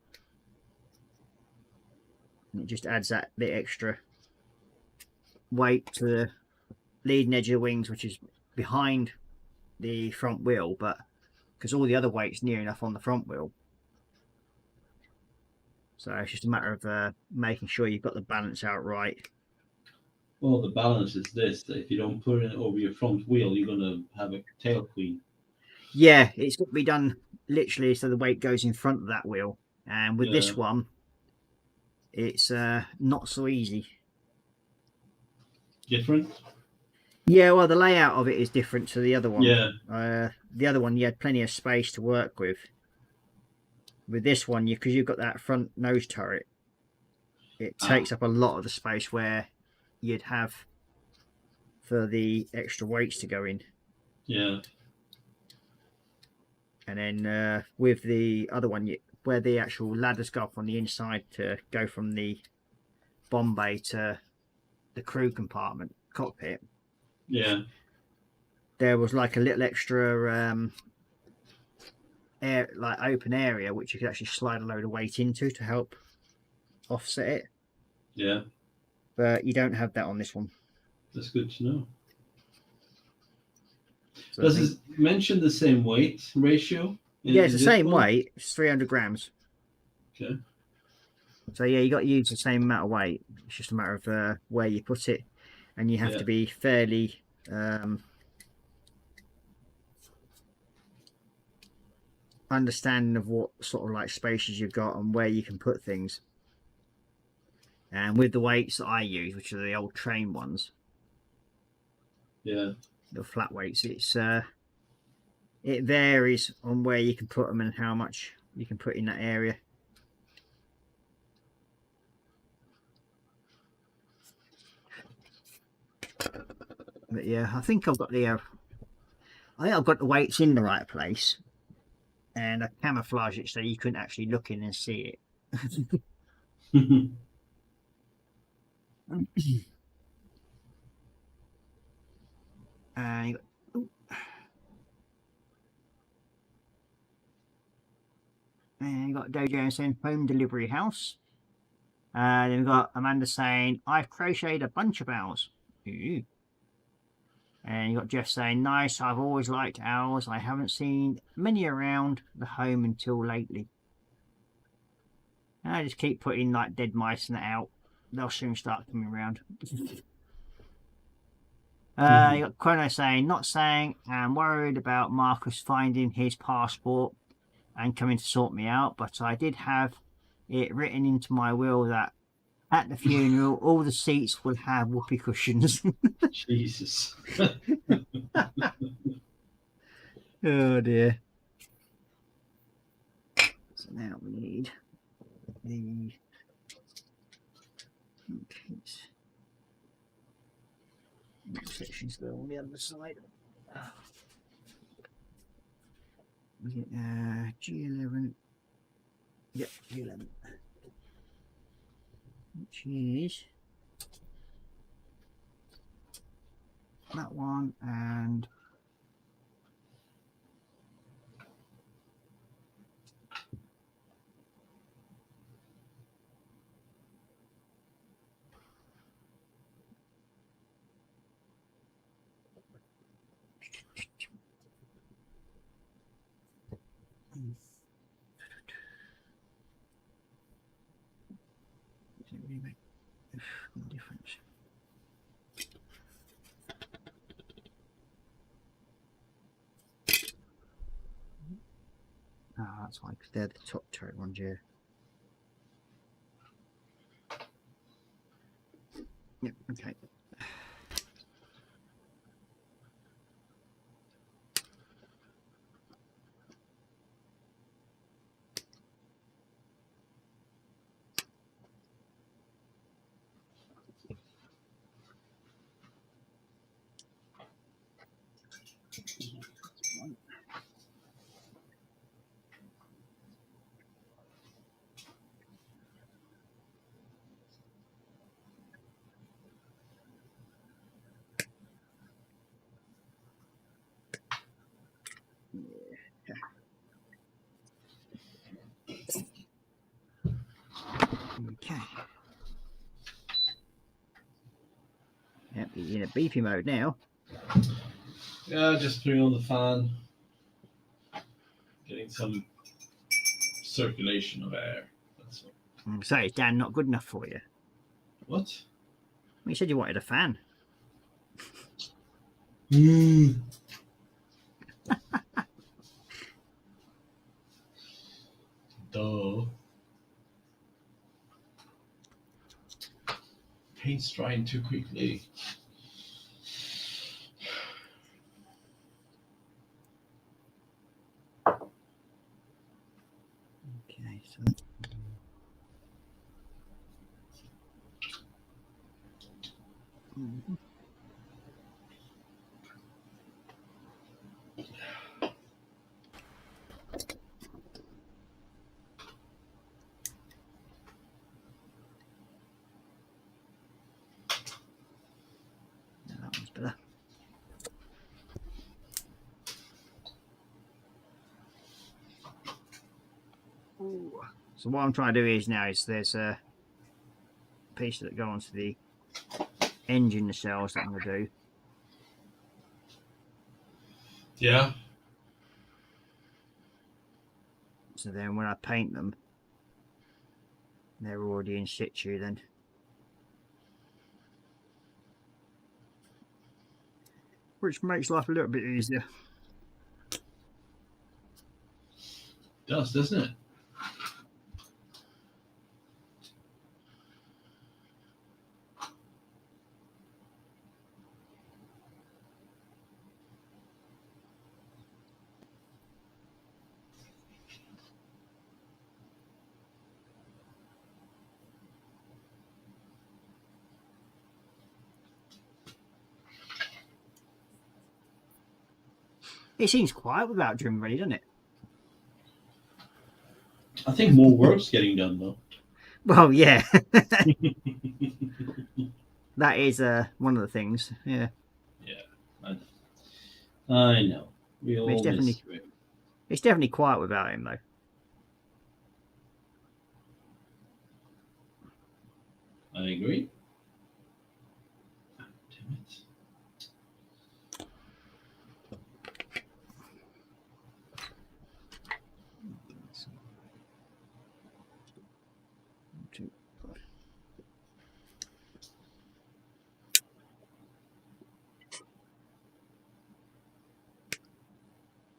And it just adds that bit extra weight to the leading edge of the wings, which is behind the front wheel, but because all the other weight's near enough on the front wheel. So it's just a matter of making sure you've got the balance out right. Well, the balance is this: that if you don't put it over your front wheel, you're gonna have a tail queen. Yeah, it's got to be done literally so the weight goes in front of that wheel. And with this one, it's not so easy. Different? Yeah, well, the layout of it is different to the other one. Yeah. The other one, you had plenty of space to work with. With this one, because you've got that front nose turret, it takes up a lot of the space where you'd have for the extra weights to go in. Yeah. And then with the other one, where the actual ladders go up on the inside to go from the bomb bay to the crew compartment cockpit. Yeah. There was like a little extra like open area which you could actually slide a load of weight into to help offset it. Yeah. But you don't have that on this one. That's good to know. So Does it mention the same weight ratio? Yeah, it's the same weight. It's 300 grams. Okay. So yeah, you got to use the same amount of weight. It's just a matter of where you put it, and you have to be fairly understanding of what sort of like spaces you've got and where you can put things. And with the weights that I use, which are the old train ones, yeah, the flat weights, it varies on where you can put them and how much you can put in that area. But yeah, I think I've got the weights in the right place, and I camouflage it so you couldn't actually look in and see it. And you got Dojo saying home delivery house. Then we've got Amanda saying I've crocheted a bunch of owls. Ooh. And you got Jeff saying nice, I've always liked owls. I haven't seen many around the home until lately. And I just keep putting like dead mice in that out. They'll soon start coming around. You got Chrono saying, not saying I'm worried about Marcus finding his passport and coming to sort me out, but I did have it written into my will that at the funeral all the seats will have whoopee cushions. Jesus. Oh dear. So now we need the sections go on the other side. We get G11. Yep, G11. Which is that one and Difference. Oh, that's why, because they're the top turret ones, yeah. Yep, okay. Okay. Yep, you're in a beefy mode now. Yeah, just putting on the fan. Getting some circulation of air. That's all. So is Dan not good enough for you? What? Well, you said you wanted a fan. Duh. Paint's drying too quickly. Okay, so no, that one's better. Ooh. So what I'm trying to do is now is there's a piece that go onto the engine cells that I'm going to do. Yeah. So then when I paint them, they're already in situ then. Which makes life a little bit easier. Does, doesn't it? It seems quiet without Jim ready, doesn't it? I think more work's getting done though. Well, yeah. That is one of the things, yeah. Yeah, I know. We all It's definitely- miss him. It's definitely quiet without him, though. I agree. Damn it.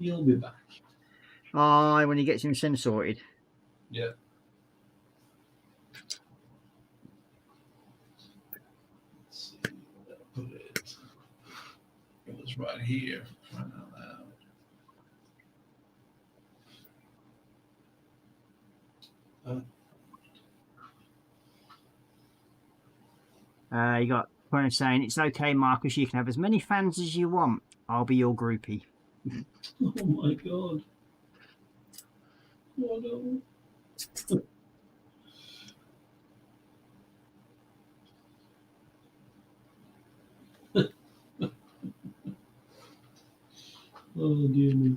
He'll be back. Oh, when he gets him sim sorted. Yeah. Let's see where I put it. It was right here. Right out loud. You got Conan saying, "It's okay, Marcus. You can have as many fans as you want. I'll be your groupie." Oh my god. Oh no. Oh dear me.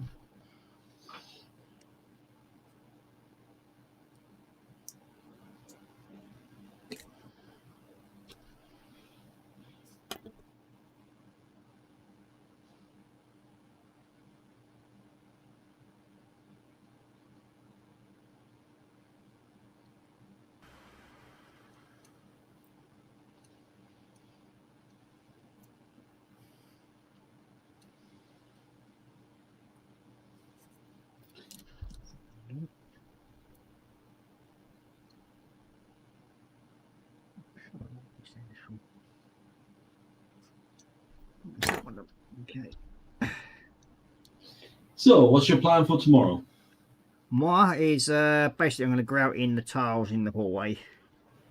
Okay. So, what's your plan for tomorrow? Moi is basically I'm going to grout in the tiles in the hallway.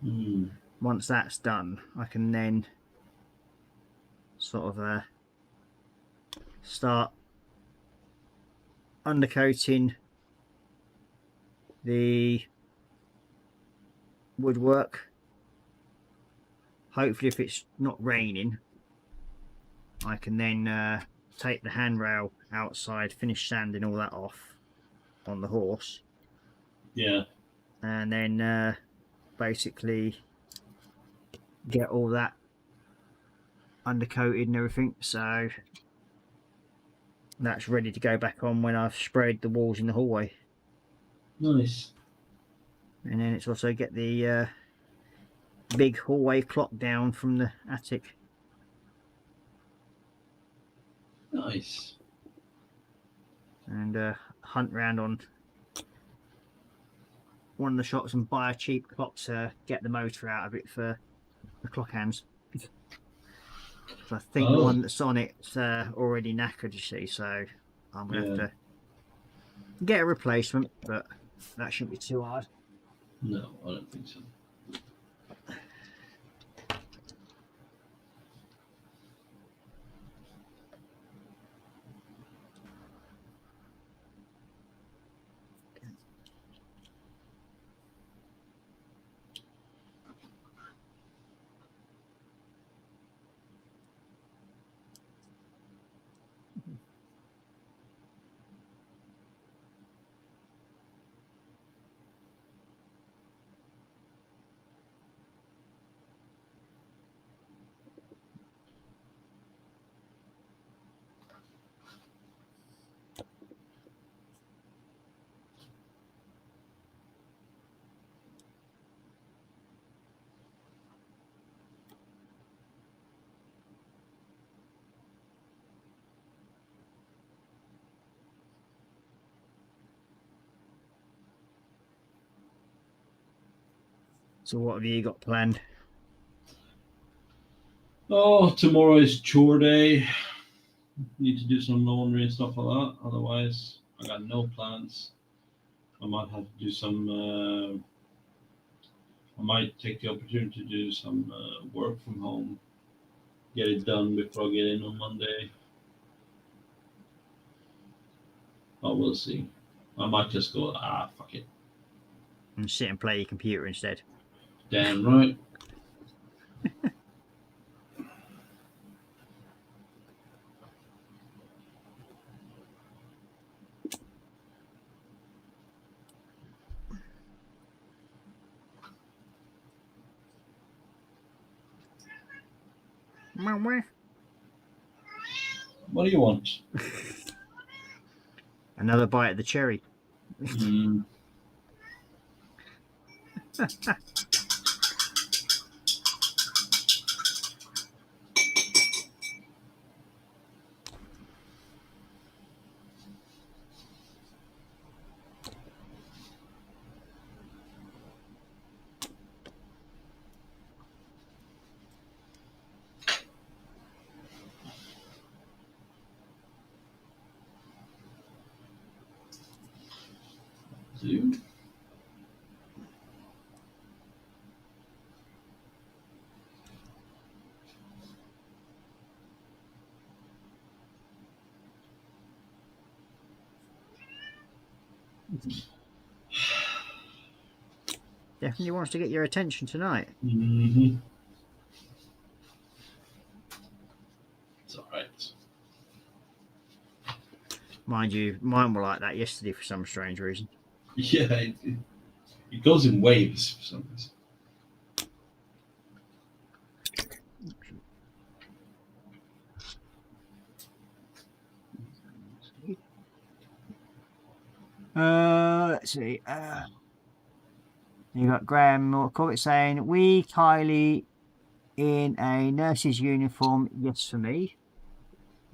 Hmm. Once that's done, I can then sort of start undercoating the woodwork. Hopefully, if it's not raining, I can then take the handrail outside, finish sanding all that off on the horse. Yeah. And then basically get all that undercoated and everything, so that's ready to go back on when I've sprayed the walls in the hallway. Nice. And then it's also get the big hallway clock down from the attic. Nice. And hunt round on one of the shops and buy a cheap clock to get the motor out of it for the clock hands. So I think the Oh. one that's on it's already knackered, you see, so I'm going to have to get a replacement, but that shouldn't be too hard. No, I don't think so. So what have you got planned? Oh, tomorrow is chore day. Need to do some laundry and stuff like that. Otherwise, I got no plans. I might have to do some. I might take the opportunity to do some work from home. Get it done before I get in on Monday. I will see. I might just go. Fuck it. And sit and play your computer instead. Damn right. What do you want? Another bite of the cherry. Mm. Dude. Definitely wants to get your attention tonight. Mm-hmm. It's alright. Mind you, mine were like that yesterday for some strange reason. Yeah, it goes in waves for some reason. Let's see. You got Graham Morcovic saying, "We Kylie in a nurse's uniform, yes for me."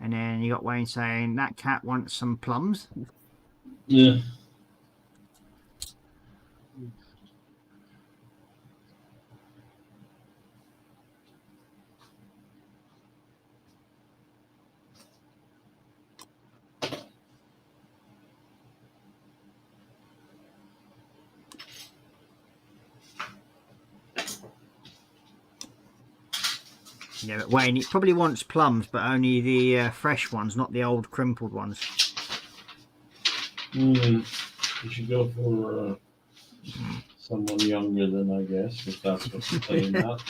And then you got Wayne saying, "That cat wants some plums." Yeah. Yeah, but Wayne, it probably wants plums, but only the fresh ones, not the old crumpled ones. You should go for someone younger than, I guess, if that's what you're playing at.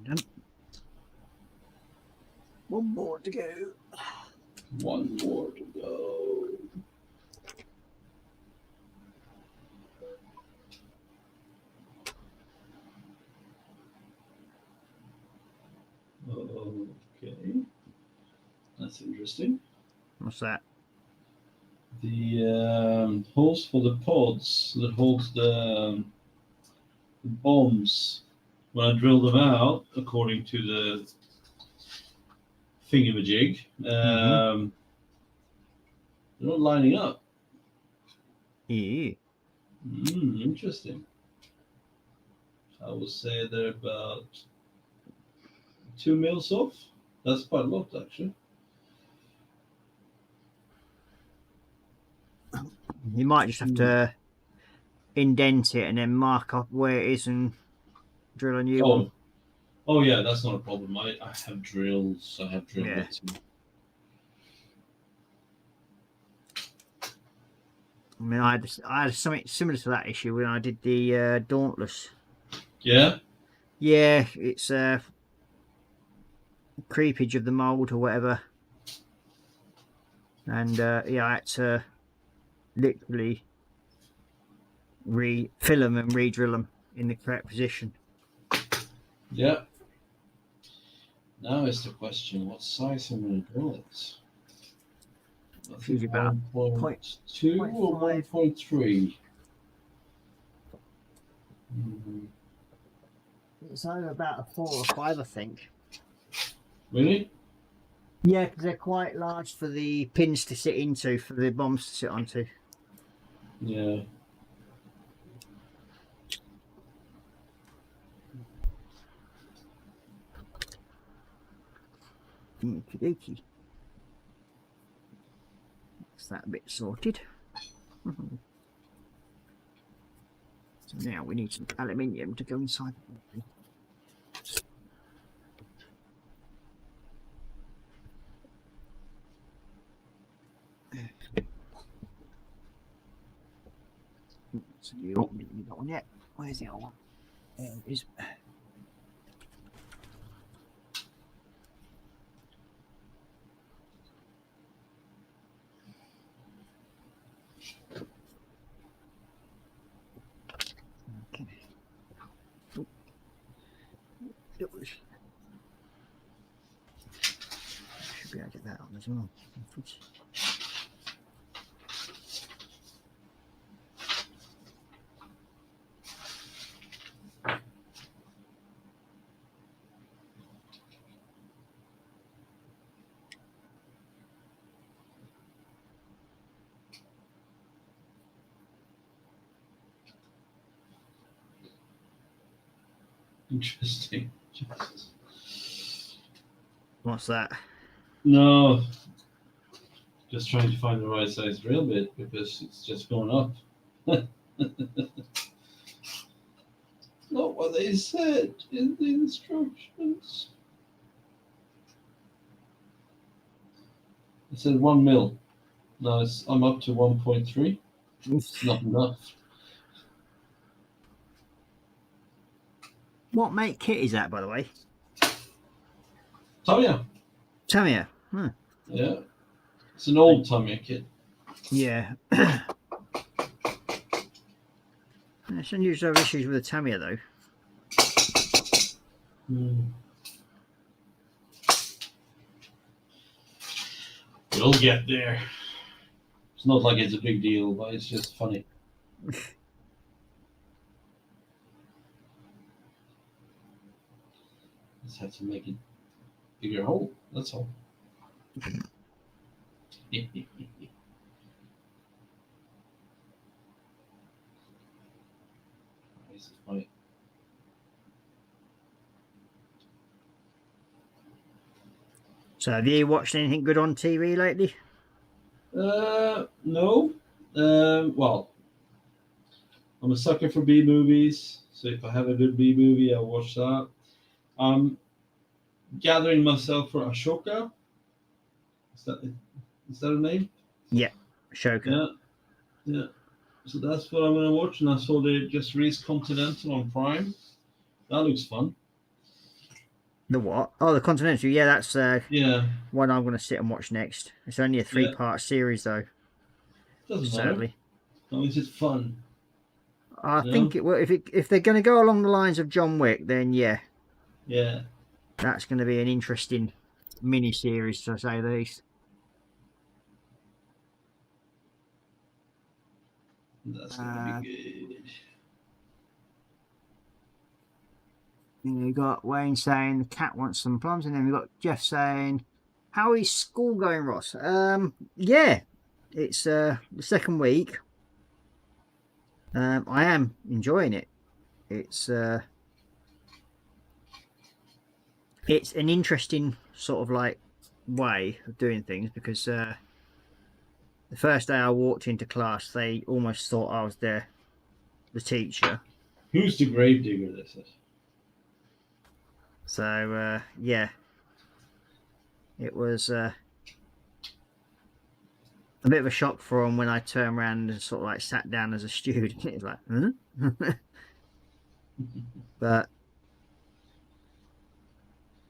Done. One more to go. One more to go. Okay. That's interesting. What's that? The holes for the pods that holds the bombs, when I drill them out, according to the thingamajig, they're not lining up. Yeah. Interesting. I would say they're about 2 mils off. That's quite a lot, actually. You might just have to indent it and then mark up where it is and drill a new one. Oh yeah, that's not a problem. I have drills. I have drill Yeah. bits. I mean, I had something similar to that issue when I did the Dauntless. Yeah. Yeah, it's creepage of the mould or whatever, and yeah, I had to literally refill them and re-drill them in the correct position. Yeah. Now is the question: what size am I going to drill it? I think Usually about 1.2 or 1.3. It's only about a 4 or 5, I think. Really? Yeah, because they're quite large for the pins to sit into, for the bombs to sit onto. Yeah. Okie dokie. That's that bit sorted. So now we need some aluminium to go inside the battery. So you don't need that one yet. Where's the other one? There it is. Okay. Oh. Should be able to get that on as well. Interesting. What's that? No. Just trying to find the right size drill bit because it's just going up. Not what they said in the instructions. It said 1 mil. Now I'm up to 1.3. It's not enough. What make kit is that, by the way? Tamiya. Tamiya. Huh. Yeah. It's an old Tamiya kit. Yeah. It's unusual to have issues with the Tamiya, though. We'll get there. It's not like it's a big deal, but it's just funny. Just have to make it bigger hole. That's all. This is funny. So, have you watched anything good on TV lately? No. Well, I'm a sucker for B movies, so if I have a good B movie, I'll watch that. I'm gathering myself for Ashoka. Is that a name? Yeah, Shoka. Yeah. Yeah. So that's what I'm gonna watch, and I saw they just released Continental on Prime. That looks fun. The what? Oh, the Continental. Yeah, that's Yeah. one I'm going to sit and watch next. It's only a 3-part series, though. Doesn't Sadly. matter. As long as it's fun. I think it will. If they're going to go along the lines of John Wick, then yeah, that's going to be an interesting mini series, to say the least. That's gonna be good. We've got Wayne saying the cat wants some plums, and then we've got Jeff saying, "How is school going, Ross?" Yeah, it's the second week. I am enjoying it. It's an interesting sort of like way of doing things, because the first day I walked into class, they almost thought I was the teacher. Who's the gravedigger? This is. So yeah, it was a bit of a shock for them when I turned around and sort of like sat down as a student. It was like, huh? But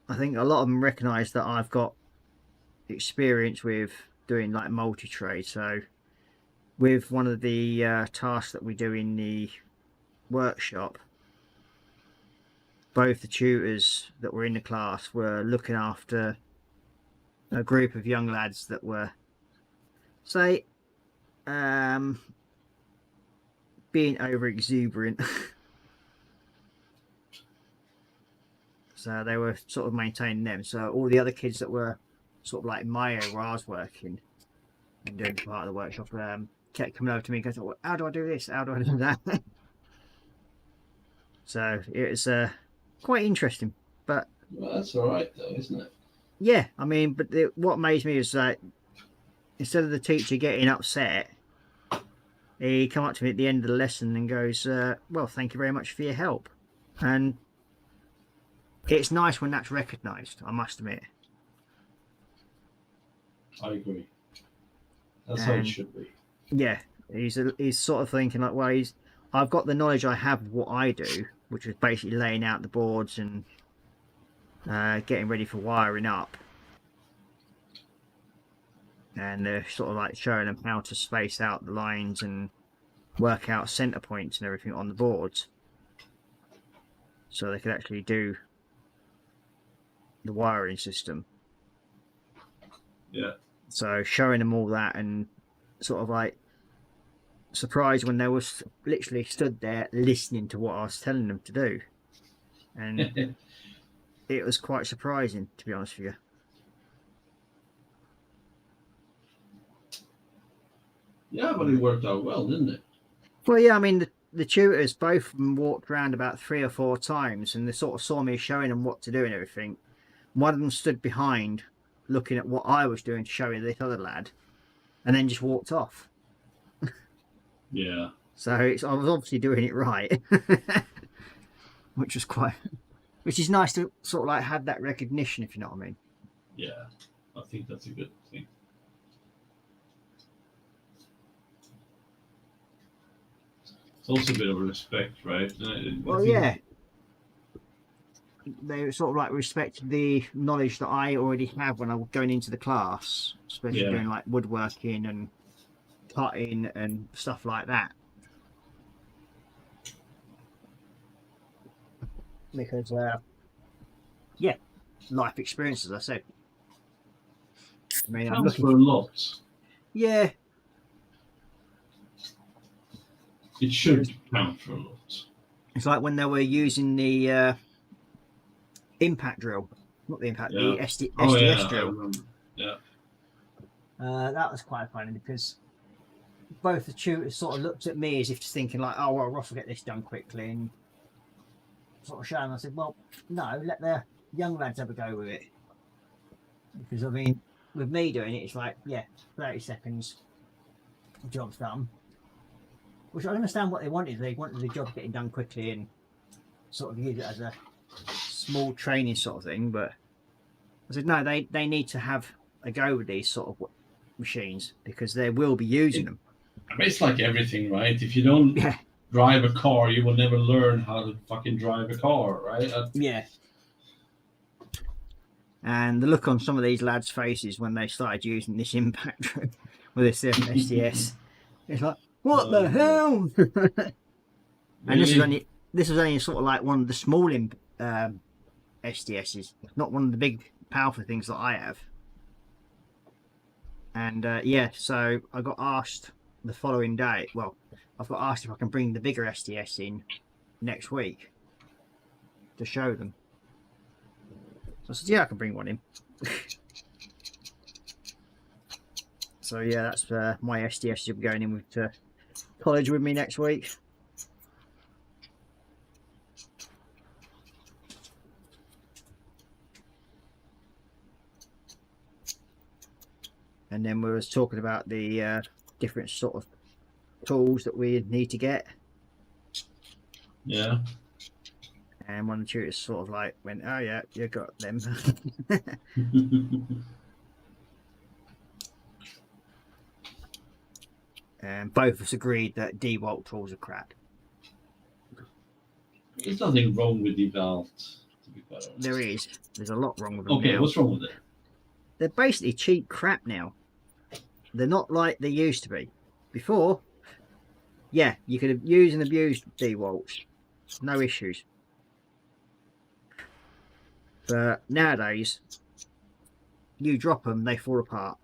I think a lot of them recognise that I've got experience with doing like multi-trade. So with one of the tasks that we do in the workshop, both the tutors that were in the class were looking after a group of young lads that were, say, being over exuberant. So they were sort of maintaining them. So all the other kids that were sort of like my age where I was working and doing part of the workshop kept coming over to me and going, well, how do I do this? How do I do that? So it was quite interesting. But Well, that's all right, though, isn't it? yeah, I mean, but what amazed me is that instead of the teacher getting upset, he come up to me at the end of the lesson and goes, well, thank you very much for your help. And it's nice when that's recognised, I must admit. I agree. That's how it should be. Yeah, he's sort of thinking like, well, I've got the knowledge I have of what I do, which is basically laying out the boards and getting ready for wiring up. And they're sort of like showing them how to space out the lines and work out centre points and everything on the boards, so they could actually do the wiring system. Yeah. So showing them all that, and sort of like surprised when they was literally stood there listening to what I was telling them to do, and it was quite surprising, to be honest with you. Yeah, but it worked out well, didn't it? Well, yeah, I mean, the tutors, both of them walked around about 3 or 4 times, and they sort of saw me showing them what to do and everything. One of them stood behind, looking at what I was doing to show this other lad, and then just walked off. Yeah. So I was obviously doing it right, which is nice to sort of like have that recognition, if you know what I mean. Yeah, I think that's a good thing. It's also a bit of respect, right? Well, yeah. They sort of like respect the knowledge that I already have when I'm going into the class, especially Yeah. doing like woodworking and cutting and stuff like that. Because, yeah, life experience, as I said. I mean, I'm Counts looking for a lot. Yeah, It should count for a lot. it's like when they were using the impact drill, not the impact, the Yeah. SDS Oh yeah, I drill. remember. Yeah. That was quite funny because both the tutors sort of looked at me as if just thinking like, oh, well, Ross will get this done quickly, and sort of showing. I said, well, no, let the young lads have a go with it. Because, I mean, with me doing it, it's like, yeah, 30 seconds, job's done. Which I understand what they wanted. They wanted the job getting done quickly and sort of use it as a small training sort of thing. But I said, no, they need to have a go with these sort of machines because they will be using them. I mean, it's like everything, right? If you don't Yeah. drive a car, you will never learn how to fucking drive a car, right? Yeah. And the look on some of these lads' faces when they started using this impact with this SDS, it's like, what the hell? And Really? this was only sort of like one of the small SDSs, not one of the big powerful things that I have. And yeah, so I got asked the following day. Well, I've got asked if I can bring the bigger SDS in next week to show them. So I said, yeah, I can bring one in. So yeah, that's my SDS will be going in with to college with me next week. And then we was talking about the different sort of tools that we need to get. Yeah. And one of the tutors sort of like went, oh yeah, you got them. And both of us agreed that DeWalt tools are crap. There's nothing wrong with the belt, to be quite honest. There is. There's a lot wrong with them Okay, now. what's wrong with it? They're basically cheap crap now. They're not like they used to be. Before, yeah, you could use and abuse DeWalts. No issues. But nowadays, you drop them, they fall apart.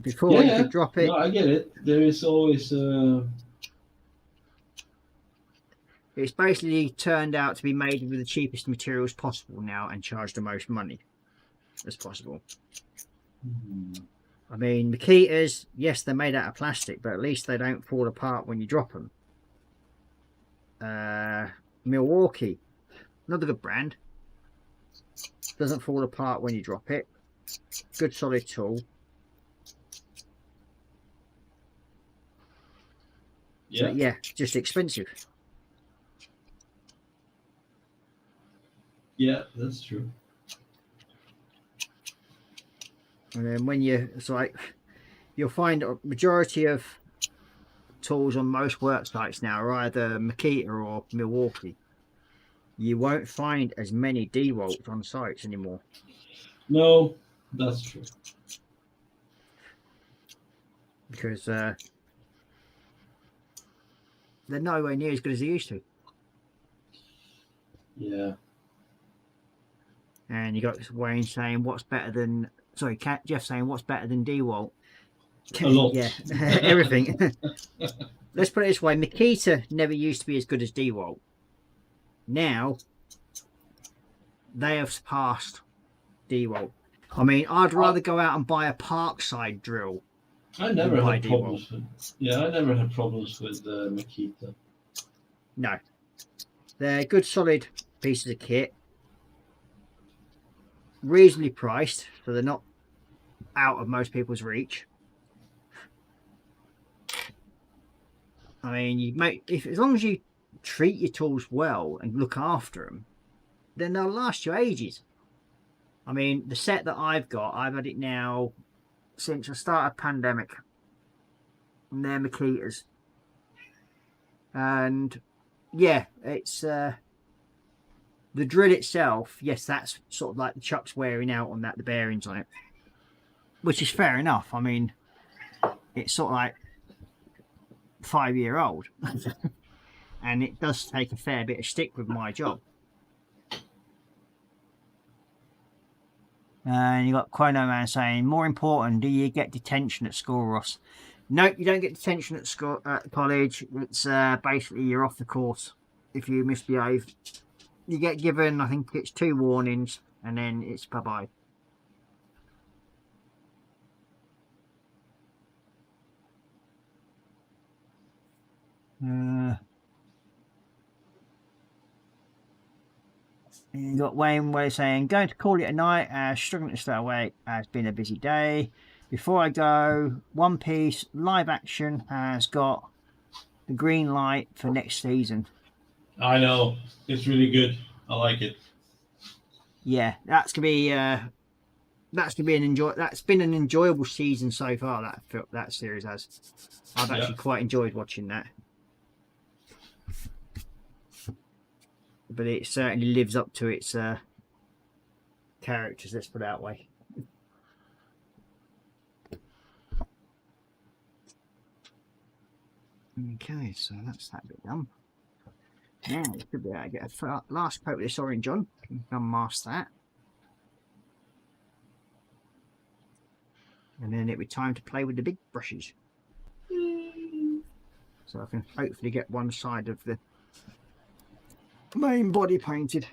Before, you could drop it. No, I get it. There is always It's basically turned out to be made with the cheapest materials possible now and charge the most money as possible. I mean, Makitas, yes, they're made out of plastic, but at least they don't fall apart when you drop them. Milwaukee, another good brand. Doesn't fall apart when you drop it. Good solid tool. yeah. So, yeah, just expensive. Yeah, that's true. And then when it's like, you'll find a majority of tools on most work sites now are either Makita or Milwaukee. You won't find as many DeWalt on sites anymore. No, that's true. Because they're nowhere near as good as they used to. Yeah. And you got Wayne saying, what's better than... Sorry, Jeff saying, what's better than DeWalt? A lot. Yeah, everything. Let's put it this way. Makita never used to be as good as DeWalt. Now, they have surpassed DeWalt. I mean, I'd rather go out and buy a Parkside drill. I never Why had DeWalt? problems with. Yeah, I never had problems with Makita. No. They're good, solid pieces of kit. Reasonably priced, so they're not out of most people's reach. I mean, as long as you treat your tools well and look after them, then they'll last you ages. I mean, the set that I've got, I've had it now since the start of pandemic. and they're Makitas. And yeah, it's the drill itself. Yes, that's sort of like the chuck's wearing out on that, the bearings on it, which is fair enough. I mean, it's sort of like 5-year-old, and it does take a fair bit of stick with my job. And you got Quino Man saying, more important, do you get detention at school, Ross? No, you don't get detention at school at college. It's basically you're off the course if you misbehave. You get given, I think it's 2 warnings, and then it's bye-bye. You got Wayne Way saying, going to call it a night, struggling to stay awake, has been a busy day. Before I go, One Piece live action has got the green light for next season. I know. It's really good. I like it. Yeah, that's gonna be that's been an enjoyable season so far, that series has. I've actually quite enjoyed watching that. But it certainly lives up to its characters, let's put it that way. Okay, so that's that bit done. Now we should be able to get a last coat of this orange on. Unmask that. And then it'll be time to play with the big brushes. So I can hopefully get one side of the main body painted.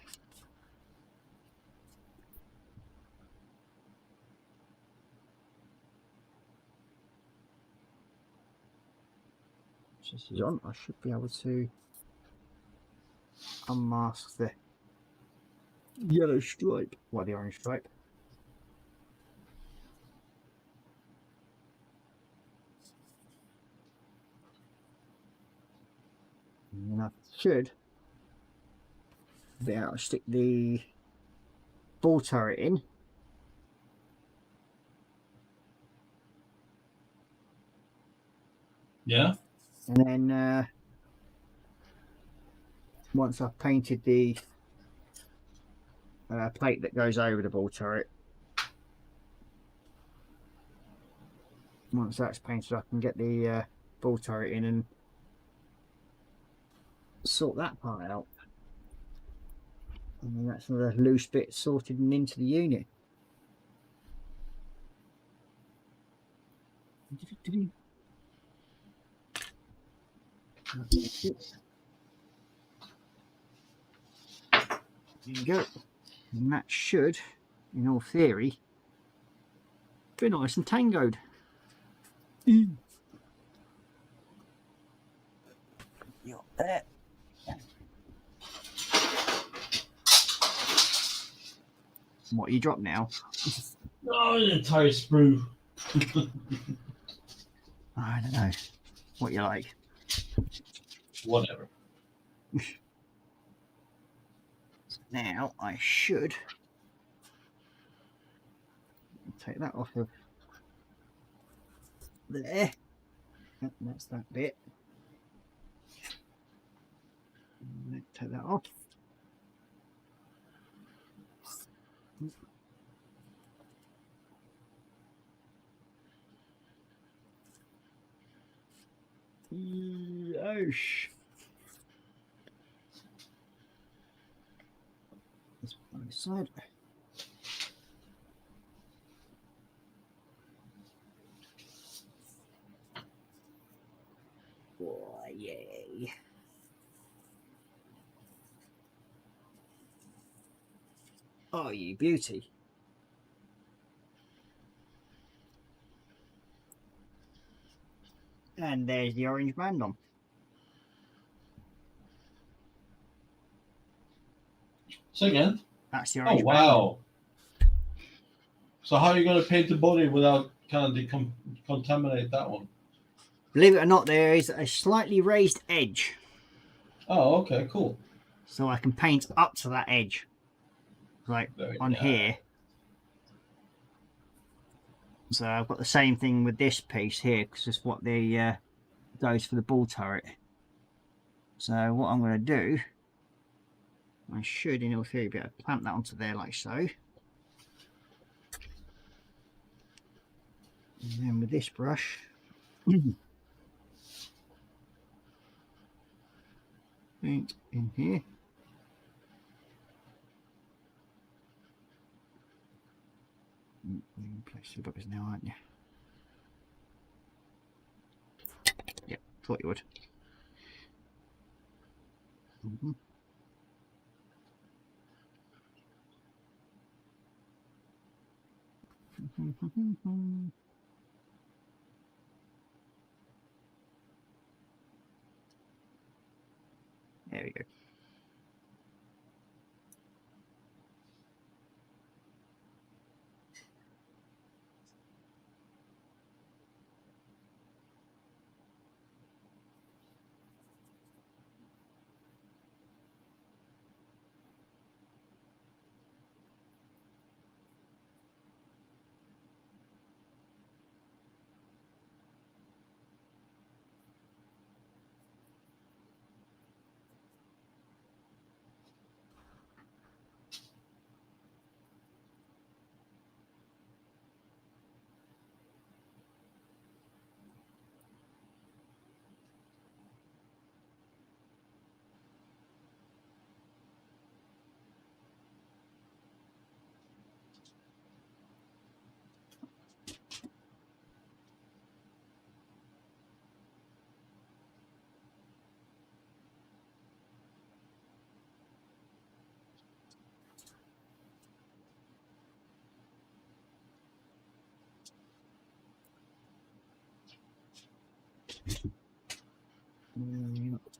This is on. I should be able to unmask the yellow stripe, well, the orange stripe. And I should be able to stick the ball turret in. Yeah. And then once I've painted the plate that goes over the ball turret, once that's painted, I can get the ball turret in and sort that part out. And then that's another loose bit sorted and into the unit. There you go. And that should, in all theory, be nice and tangoed. You're there. What you drop now? Oh, an entire sprue. I don't know. What you like? Whatever. Now I should take that off of there. Yep, that's that bit. Take that off. Yosh. This on the side. Oh, yay. Oh, you beauty. And there's the orange band on. So again? That's the Oh, orange band. wow. So how are you going to paint the body without kind of contaminate that one? Believe it or not, there is a slightly raised edge. Oh, okay, cool. So I can paint up to that edge. Like on here. So I've got the same thing with this piece here, because it's what the goes for the ball turret. So what I'm going to do, I should in all theory be able to clamp that onto there like so. And then with this brush, paint in here. You're in place the buggers now, aren't you? Yep, thought you would. There we go.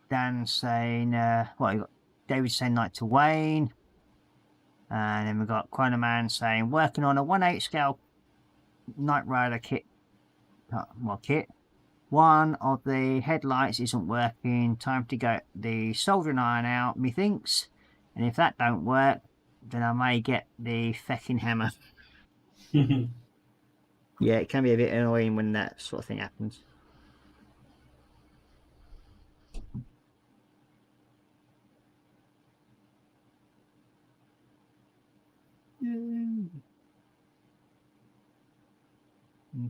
Dan saying, well, you got David saying Night to Wayne, and then we've got Chrono Man saying working on a 1/8 scale Knight Rider kit. Kit. One of the headlights isn't working. Time to get the soldering iron out, methinks. And if that don't work, then I may get the fecking hammer. Yeah, it can be a bit annoying when that sort of thing happens.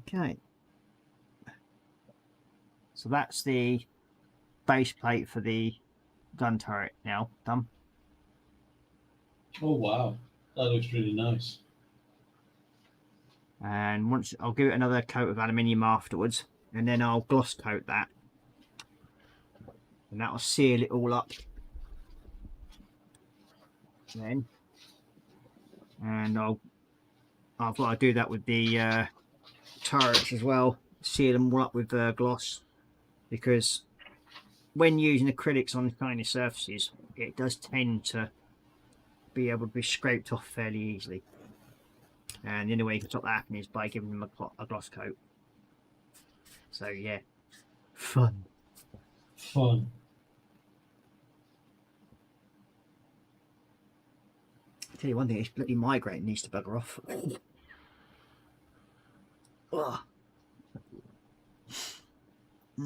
Okay. So that's the base plate for the gun turret now done. Oh wow, that looks really nice. And once I'll give it another coat of aluminium afterwards, and then I'll gloss coat that, and that will seal it all up. Then, and I've got to do that with the turrets as well, seal them all up with gloss, because when using acrylics on tiny surfaces, it does tend to be able to be scraped off fairly easily. And the only way you can stop that happening is by giving them a gloss coat. So yeah, fun. Fun. I'll tell you one thing, this bloody migraine needs to bugger off. Ugh.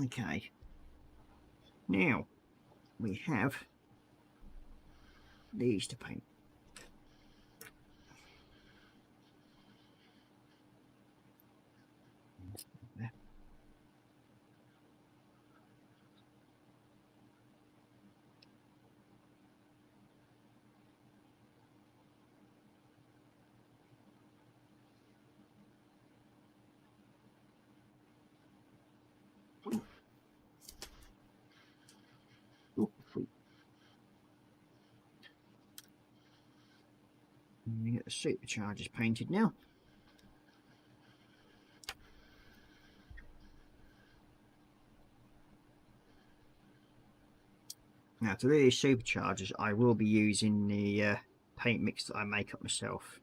Okay. Now, we have these to paint. There. Oh, sweet. And we get the superchargers painted now. Now to do these superchargers, I will be using the paint mix that I make up myself.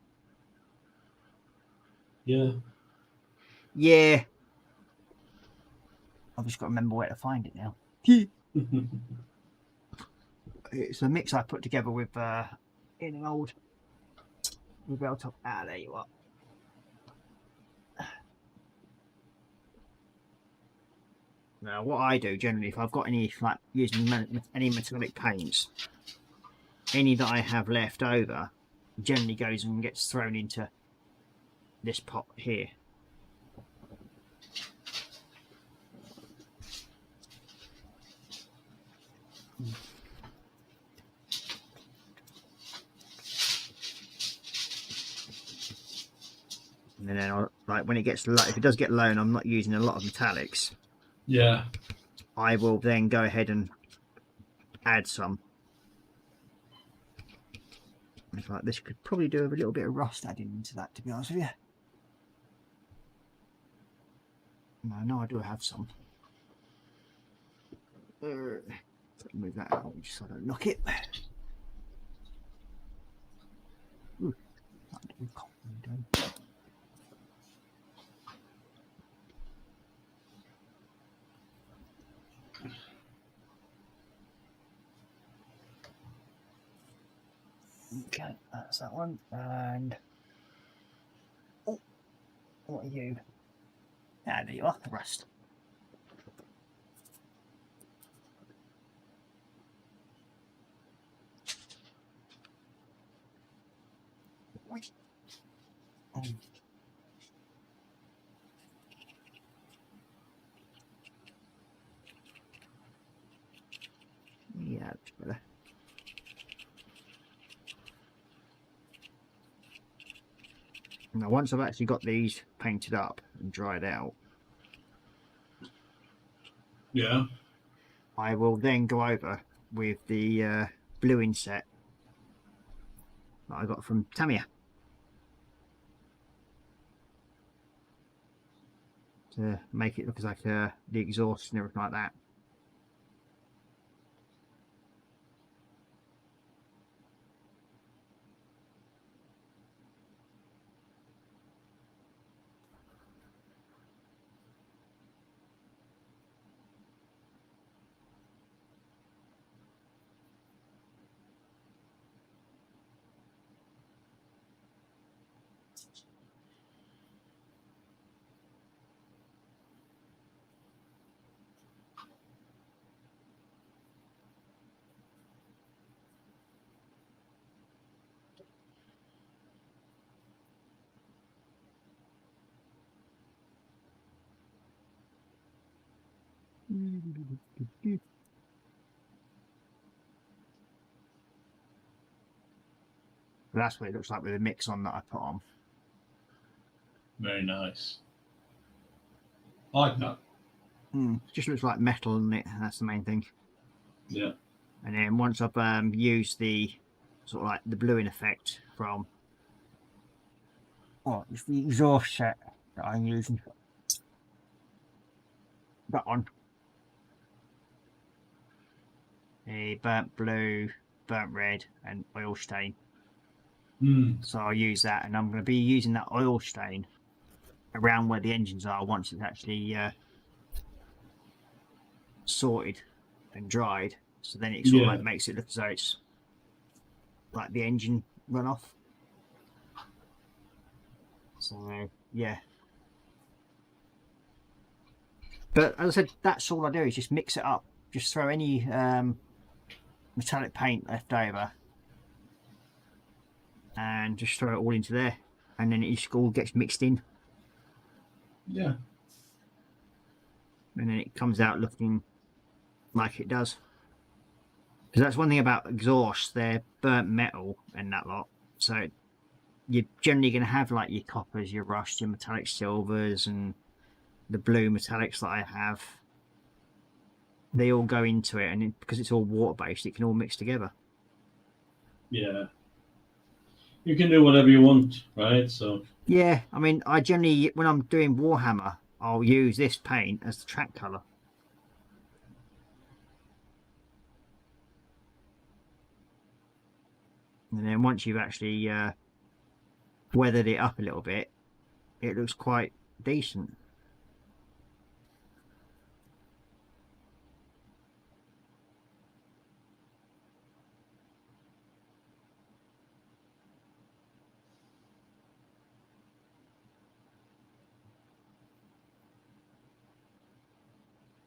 Yeah. Yeah. I've just got to remember where to find it now. It's a mix I put together with in an old reveal top. Ah, there you are. Now, what I do generally, if I've got any, like using any metallic paints, any that I have left over generally goes and gets thrown into this pot here. And then I'll, like when it gets low, if it does get low and I'm not using a lot of metallics, Yeah. I will then go ahead and add some. It's like this could probably do with a little bit of rust adding into that, to be honest with you. I know I do have some. Move that out just so I don't knock it. Ooh, okay, that's that one. And oh, what are you? Ah, there you are, the rust. Yeah, that's better. Now, once I've actually got these painted up and dried out, Yeah. I will then go over with the blue inset that I got from Tamiya to make it look like the exhaust and everything like that. That's what it looks like with the mix on that I put on. Very nice. I like that. Just looks like metal in it. That's the main thing. Yeah. And then once I've used the sort of like the bluing effect from it's the exhaust set that I'm using. That one. The burnt blue, burnt red, and oil stain. So I'll use that, and I'm going to be using that oil stain around where the engines are once it's actually sorted and dried. So then it sort of like makes it look as though it's like the engine runoff. So yeah. But as I said, that's all I do is just mix it up. Just throw any metallic paint left over and just throw it all into there, and then it just all gets mixed in. Yeah. And then it comes out looking like it does. Because that's one thing about exhaust, they're burnt metal and that lot. So you're generally going to have like your coppers, your rust, your metallic silvers, and the blue metallics that I have. They all go into it, and because it's all water-based, it can all mix together. Yeah. You can do whatever you want, right? So Yeah, I mean, I generally, when I'm doing Warhammer, I'll use this paint as the track colour. And then once you've actually weathered it up a little bit, it looks quite decent.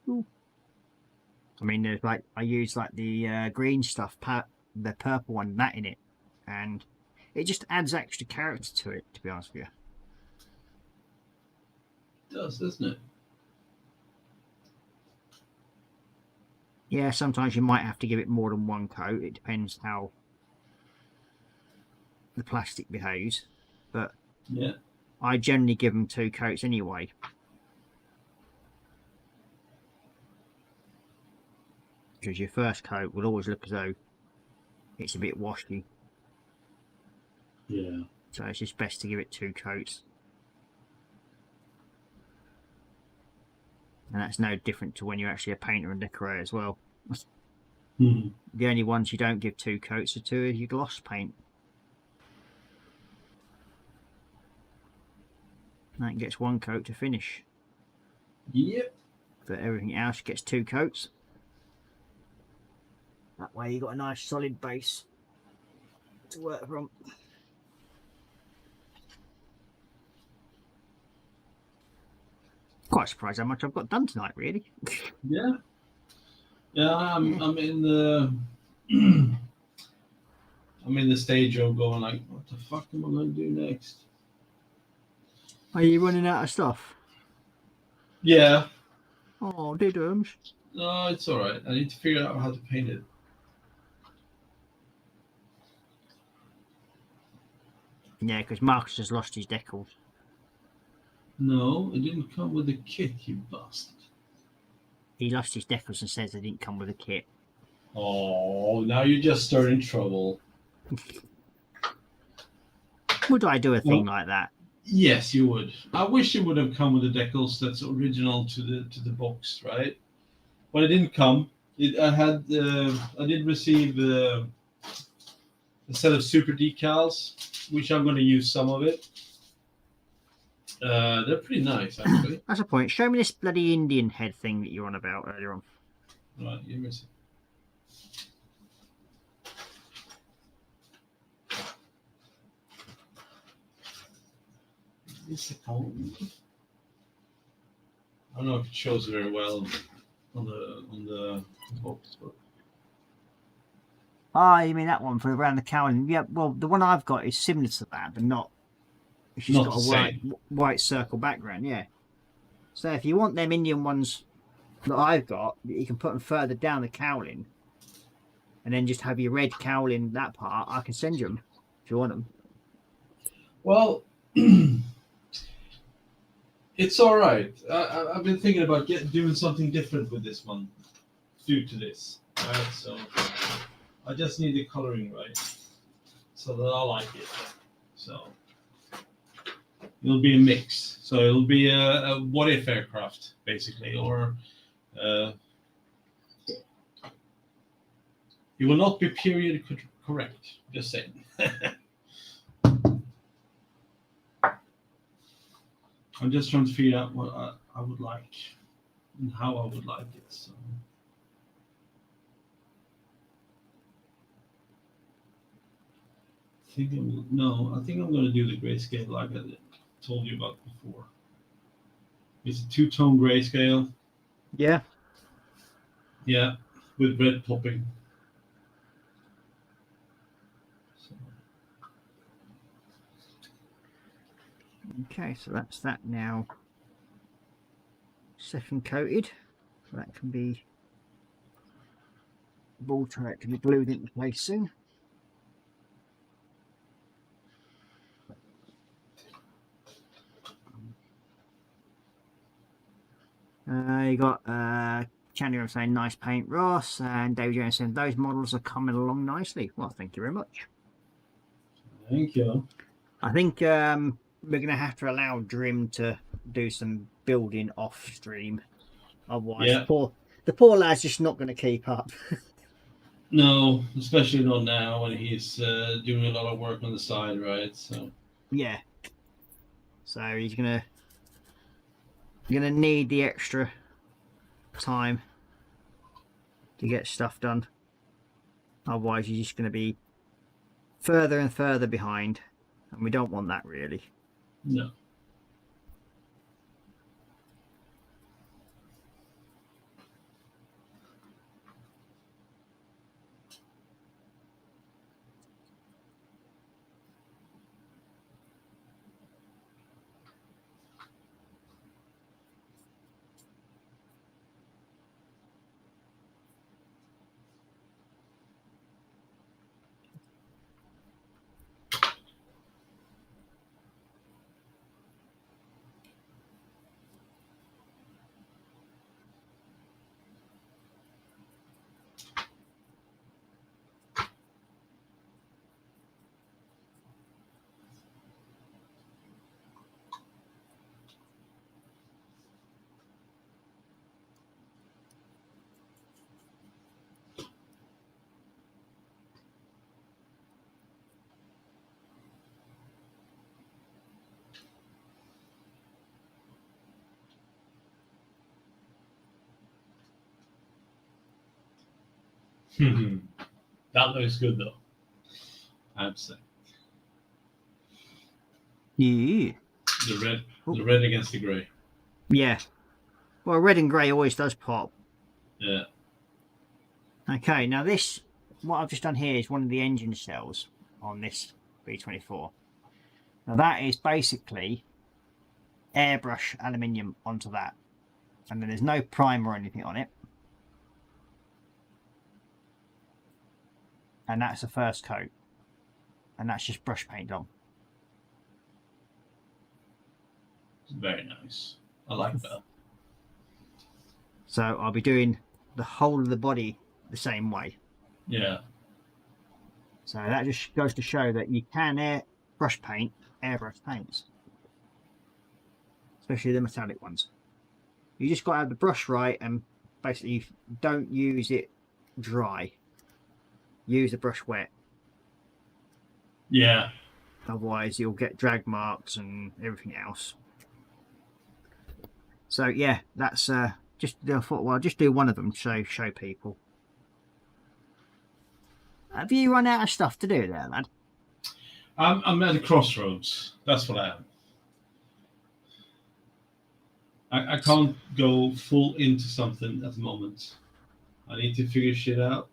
I mean, there's like I use like the green stuff, the purple one, that in it, and it just adds extra character to it. To be honest with you. It does, doesn't it? Yeah, sometimes you might have to give it more than one coat. It depends how the plastic behaves, but Yeah. I generally give them 2 coats anyway. Because your first coat will always look as though it's a bit washy. Yeah. So it's just best to give it 2 coats. And that's no different to when you're actually a painter and decorator as well. Hmm. The only ones you don't give 2 coats are 2 of your gloss paint. That gets 1 coat to finish. Yep. But everything else gets 2 coats. That way you've got a nice solid base to work from. Quite surprised how much I've got done tonight, really. Yeah. Yeah, I'm in the I'm in the stage of going like, what the fuck am I going to do next? Are you running out of stuff? Yeah. Oh, diddums. No, it's all right. I need to figure out how to paint it. Yeah, because Marcus has lost his decals. No, it didn't come with the kit, you bastard. He lost his decals and says they didn't come with a kit. Oh, now you're just starting trouble. Would I do a thing like that? Yes, you would. I wish it would have come with the decals that's original to the box, right? When it didn't come, I did receive a set of super decals, which I'm going to use some of it. They're pretty nice, actually. That's a point. Show me this bloody Indian head thing that you're on about earlier on. Right, give me a second. I don't know if it shows very well on the box, but Ah, you mean that one for around the cowling? Yeah, well, the one I've got is similar to that, but not. It's just Not got a the white circle background, yeah. So if you want them Indian ones that I've got, you can put them further down the cowling, and then just have your red cowling that part. I can send you them if you want them. well, it's all right. I've been thinking about doing something different with this one, due to this. Right, so I just need the coloring right, so that I like it. So it'll be a mix. So it'll be a what if aircraft, basically, or it will not be period correct. Just saying. I'm just trying to figure out what I would like and how I would like it. So. I think I'm going to do the grayscale like I told you about before. It's a 2-tone grayscale. Yeah. Yeah, with red popping. So. Okay, so that's that now. Second coated. So that can be ball turret can be glued into place soon. You got Chandler saying nice paint, Ross, and David Jones saying those models are coming along nicely. Well, thank you very much. Thank you. I think we're going to have to allow Drim to do some building off stream. Otherwise, Yeah. the poor lad's just not going to keep up. No, especially not now when he's doing a lot of work on the side, right? So. Yeah. So he's gonna need the extra time to get stuff done. Otherwise, he's just going to be further and further behind, and we don't want that really. No. That looks good though, I have to say. Yeah. The red against the grey. Yeah. Well, red and grey always does pop. Yeah. Okay, now this, what I've just done here is one of the engine cells on this B24. Now that is basically airbrush aluminium onto that. And then there's no primer or anything on it. And that's the first coat. And that's just brush paint on. Very nice. I like that. So I'll be doing the whole of the body the same way. Yeah. So that just goes to show that you can airbrush paints. Especially the metallic ones. You just got to have the brush right and basically don't use it dry. Use the brush wet. Yeah. Otherwise you'll get drag marks and everything else. So yeah, that's just I thought, well, I'll just do one of them to show people. Have you run out of stuff to do there, lad? I'm at a crossroads. That's what I am. I can't go full into something at the moment. I need to figure shit out.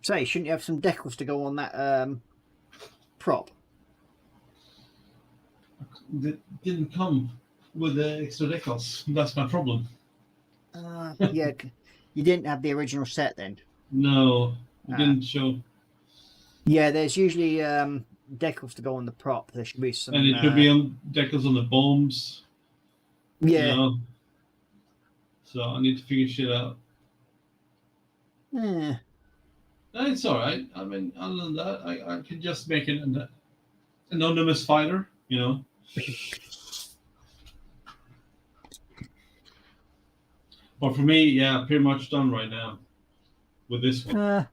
Say, shouldn't you have some decals to go on that prop? It didn't come with the extra decals. That's my problem. Yeah, you didn't have the original set then? No, it didn't show. Yeah, there's usually decals to go on the prop. There should be some. And it should be on decals on the bombs. Yeah. You know? So I need to figure shit out. Yeah. No, it's all right. I mean, other than that, I can just make an anonymous fighter, you know. But for me, yeah, pretty much done right now with this one. Well,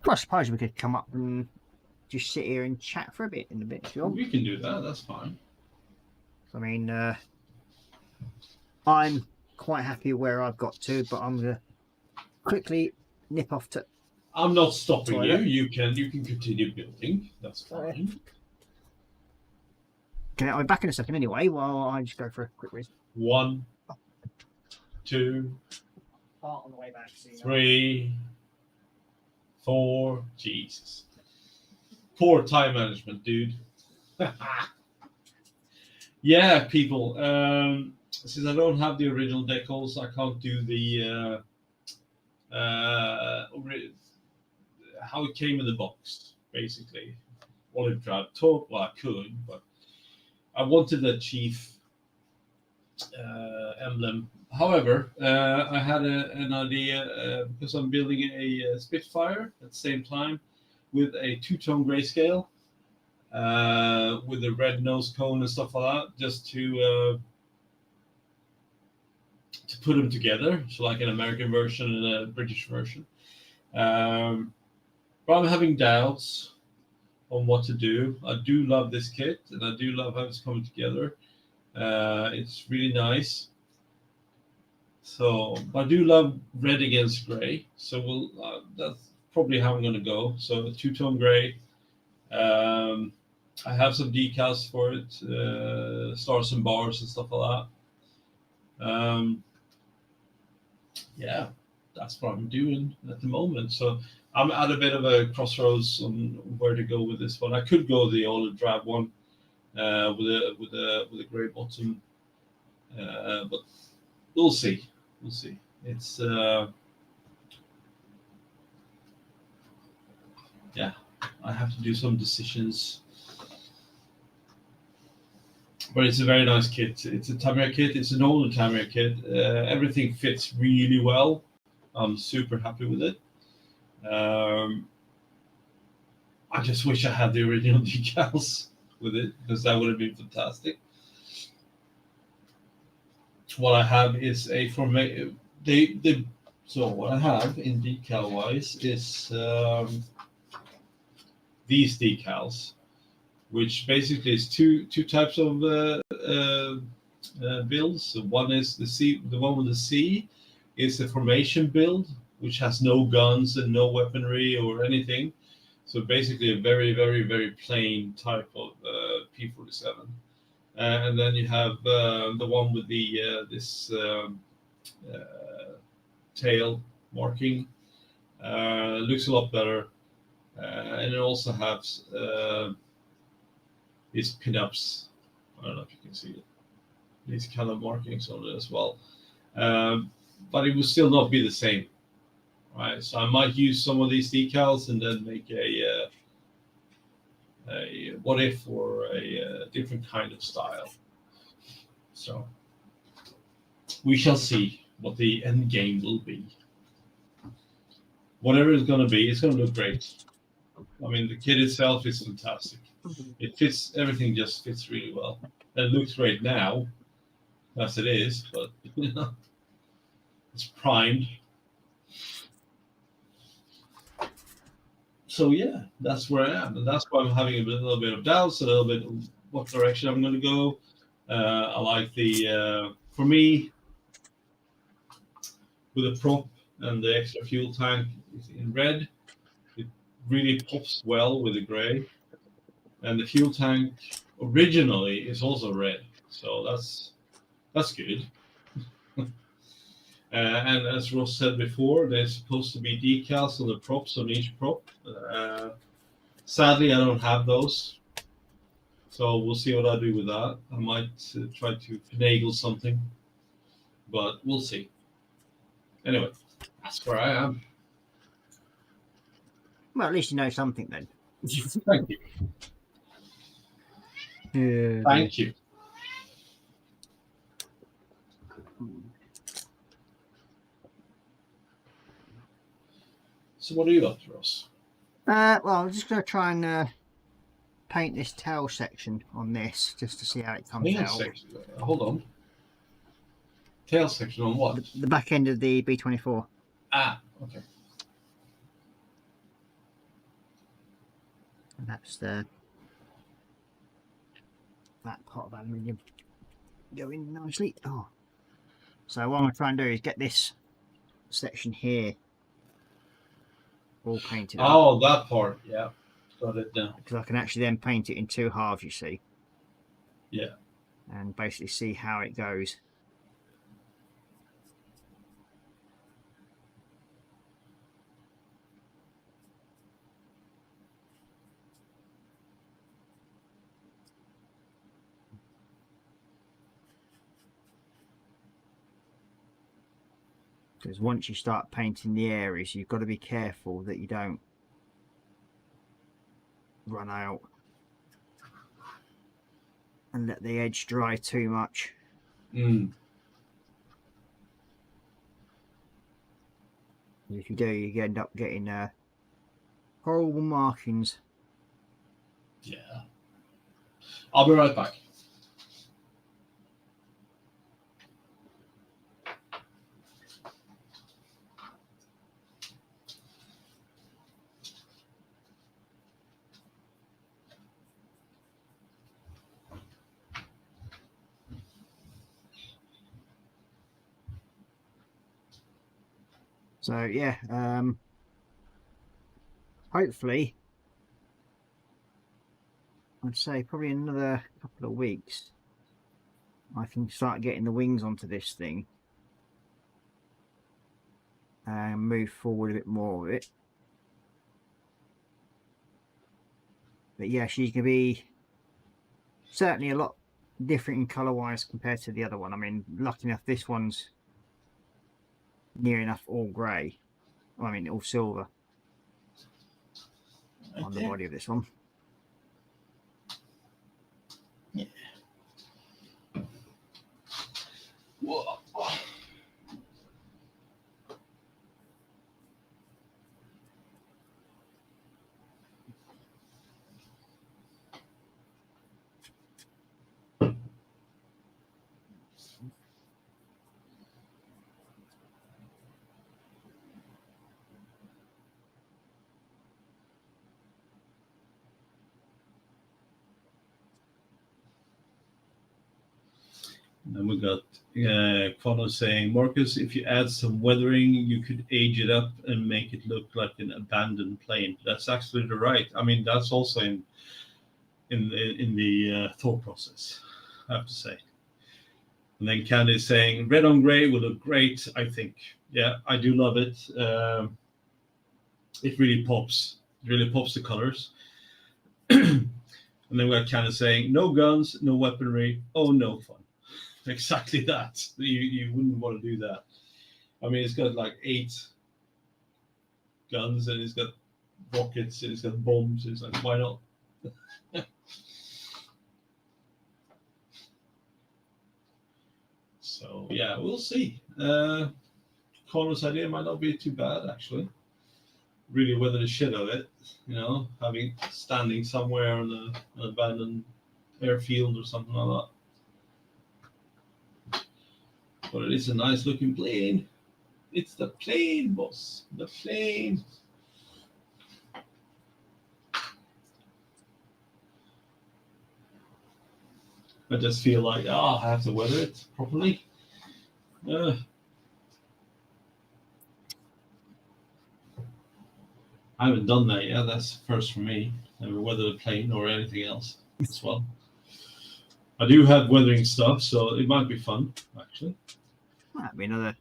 I suppose we could come up and just sit here and chat for a bit in a bit, sure. We can do that. That's fine. I mean, I'm quite happy where I've got to, but I'm gonna quickly nip off to. I'm not stopping Toilet. you. You can continue building. That's fine. Okay, I'll be back in a second anyway. While I just go for a quick reason. 1, 2, On the way back. So you know. 3, 4. Jesus. Poor time management, dude. Yeah, people. Since I don't have the original decals, I can't do the how it came in the box, basically. Olive drab top. Well, I could, but I wanted the chief emblem. However, I had an idea because I'm building a Spitfire at the same time with a two-tone grayscale with a red nose cone and stuff like that, just to put them together, so like an American version and a British version. But I'm having doubts on what to do. I do love this kit, and I do love how it's coming together. It's really nice. So I do love red against gray. So that's probably how I'm going to go. So two-tone gray. I have some decals for it, stars and bars and stuff like that. Yeah, that's what I'm doing at the moment. So I'm at a bit of a crossroads on where to go with this one. I could go the olive drab one with a grey bottom, but we'll see. We'll see. It's yeah, I have to do some decisions. But it's a very nice kit. It's a Tamiya kit. It's an older Tamiya kit. Everything fits really well. I'm super happy with it. I just wish I had the original decals with it, because that would have been fantastic. What I have is a format. So what I have in decal wise is these decals, which basically is two types of builds. One is the one with the C is the formation build, which has no guns and no weaponry or anything. So basically, a very, very, very plain type of P47. And then you have the one with the this tail marking. Looks a lot better, and it also has these pinups. I don't know if you can see it. These kind of markings on it as well. But it will still not be the same, right? So I might use some of these decals and then make a what if or a different kind of style. So we shall see what the end game will be. Whatever it's going to be, it's going to look great. I mean, the kit itself is fantastic. It fits, everything just fits really well. It looks great now, as it is, but you know, it's primed. So yeah, that's where I am, and that's why I'm having a little bit of doubts, a little bit of what direction I'm going to go. I like the, for me, with the prop and the extra fuel tank in red, it really pops well with the gray. And the fuel tank originally is also red, so that's good. And as Ross said before, there's supposed to be decals on the props on each prop. Sadly, I don't have those, so we'll see what I do with that. I might try to finagle something, but we'll see. Anyway, that's where I am. Well, at least you know something then. Thank you. Thank you. So what are you up to, Ross? Well, I'm just going to try and paint this tail section on this just to see how it comes Tail out. section. Hold on. Tail section on what? The back end of the B24. Ah, okay. And that's that pot of aluminium going nicely. Oh, so what I'm going to try and do is get this section here all painted up. Oh, that part. Yeah, got it now. Because I can actually then paint it in two halves, you see. Yeah. And basically see how it goes. Because once you start painting the areas, you've got to be careful that you don't run out and let the edge dry too much. Mm. If you do, you end up getting horrible markings. Yeah. I'll be right back. So yeah, hopefully, I'd say probably another couple of weeks, I can start getting the wings onto this thing and move forward a bit more with it. But yeah, she's going to be certainly a lot different in colour wise compared to the other one. I mean, lucky enough, this one's near enough all grey. I mean, all silver on the body of this one. Yeah. Whoa. And we got Kono saying, Marcus, if you add some weathering, you could age it up and make it look like an abandoned plane. That's absolutely right. I mean, that's also in the thought process, I have to say. And then Candy is saying, red on gray will look great, I think. Yeah, I do love it. It really pops. It really pops the colors. And then we got Candy saying, no guns, no weaponry, oh, no fun. Exactly that. You wouldn't want to do that. I mean, it's got like 8 guns, and it's got rockets, and it's got bombs. It's like, why not? So yeah, we'll see. Connor's idea might not be too bad, actually. Really weather the shit out of it, you know, standing somewhere on an abandoned airfield or something like that. But it is a nice looking plane. It's the plane, boss. The plane. I just feel like, I have to weather it properly. I haven't done that yet. That's the first for me. Never weathered a plane or anything else as well. I do have weathering stuff, so it might be fun, actually. That'd be another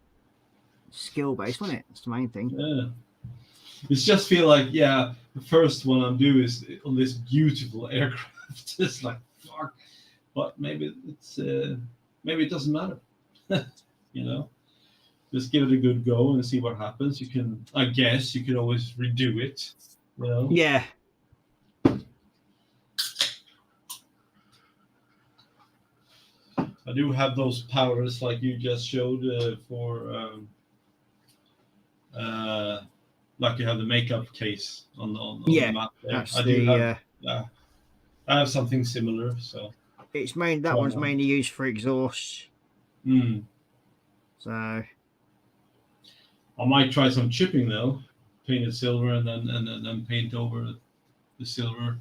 skill base, wouldn't it? That's the main thing. Yeah. It's just feel like, the first one I'm doing is on this beautiful aircraft. It's like, fuck. But maybe maybe it doesn't matter. You know? Just give it a good go and see what happens. I guess you can always redo it. You know? Yeah. I do have those powers like you just showed for like you have the makeup case on the map there. I have something similar, so it's that one's mainly used for exhaust. So I might try some chipping though. Paint it silver and then paint over the silver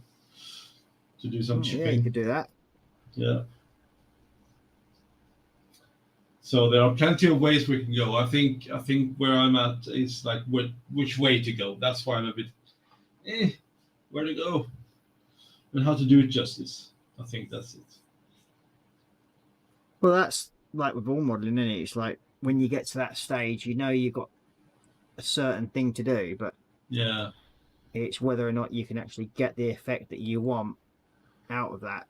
to do some chipping. Yeah, you could do that. Yeah. So there are plenty of ways we can go. I think where I'm at is like which way to go. That's why I'm a bit where to go and how to do it justice. I think that's it. Well, that's like with all modelling, isn't it? It's like when you get to that stage, you know you've got a certain thing to do, but yeah, it's whether or not you can actually get the effect that you want out of that.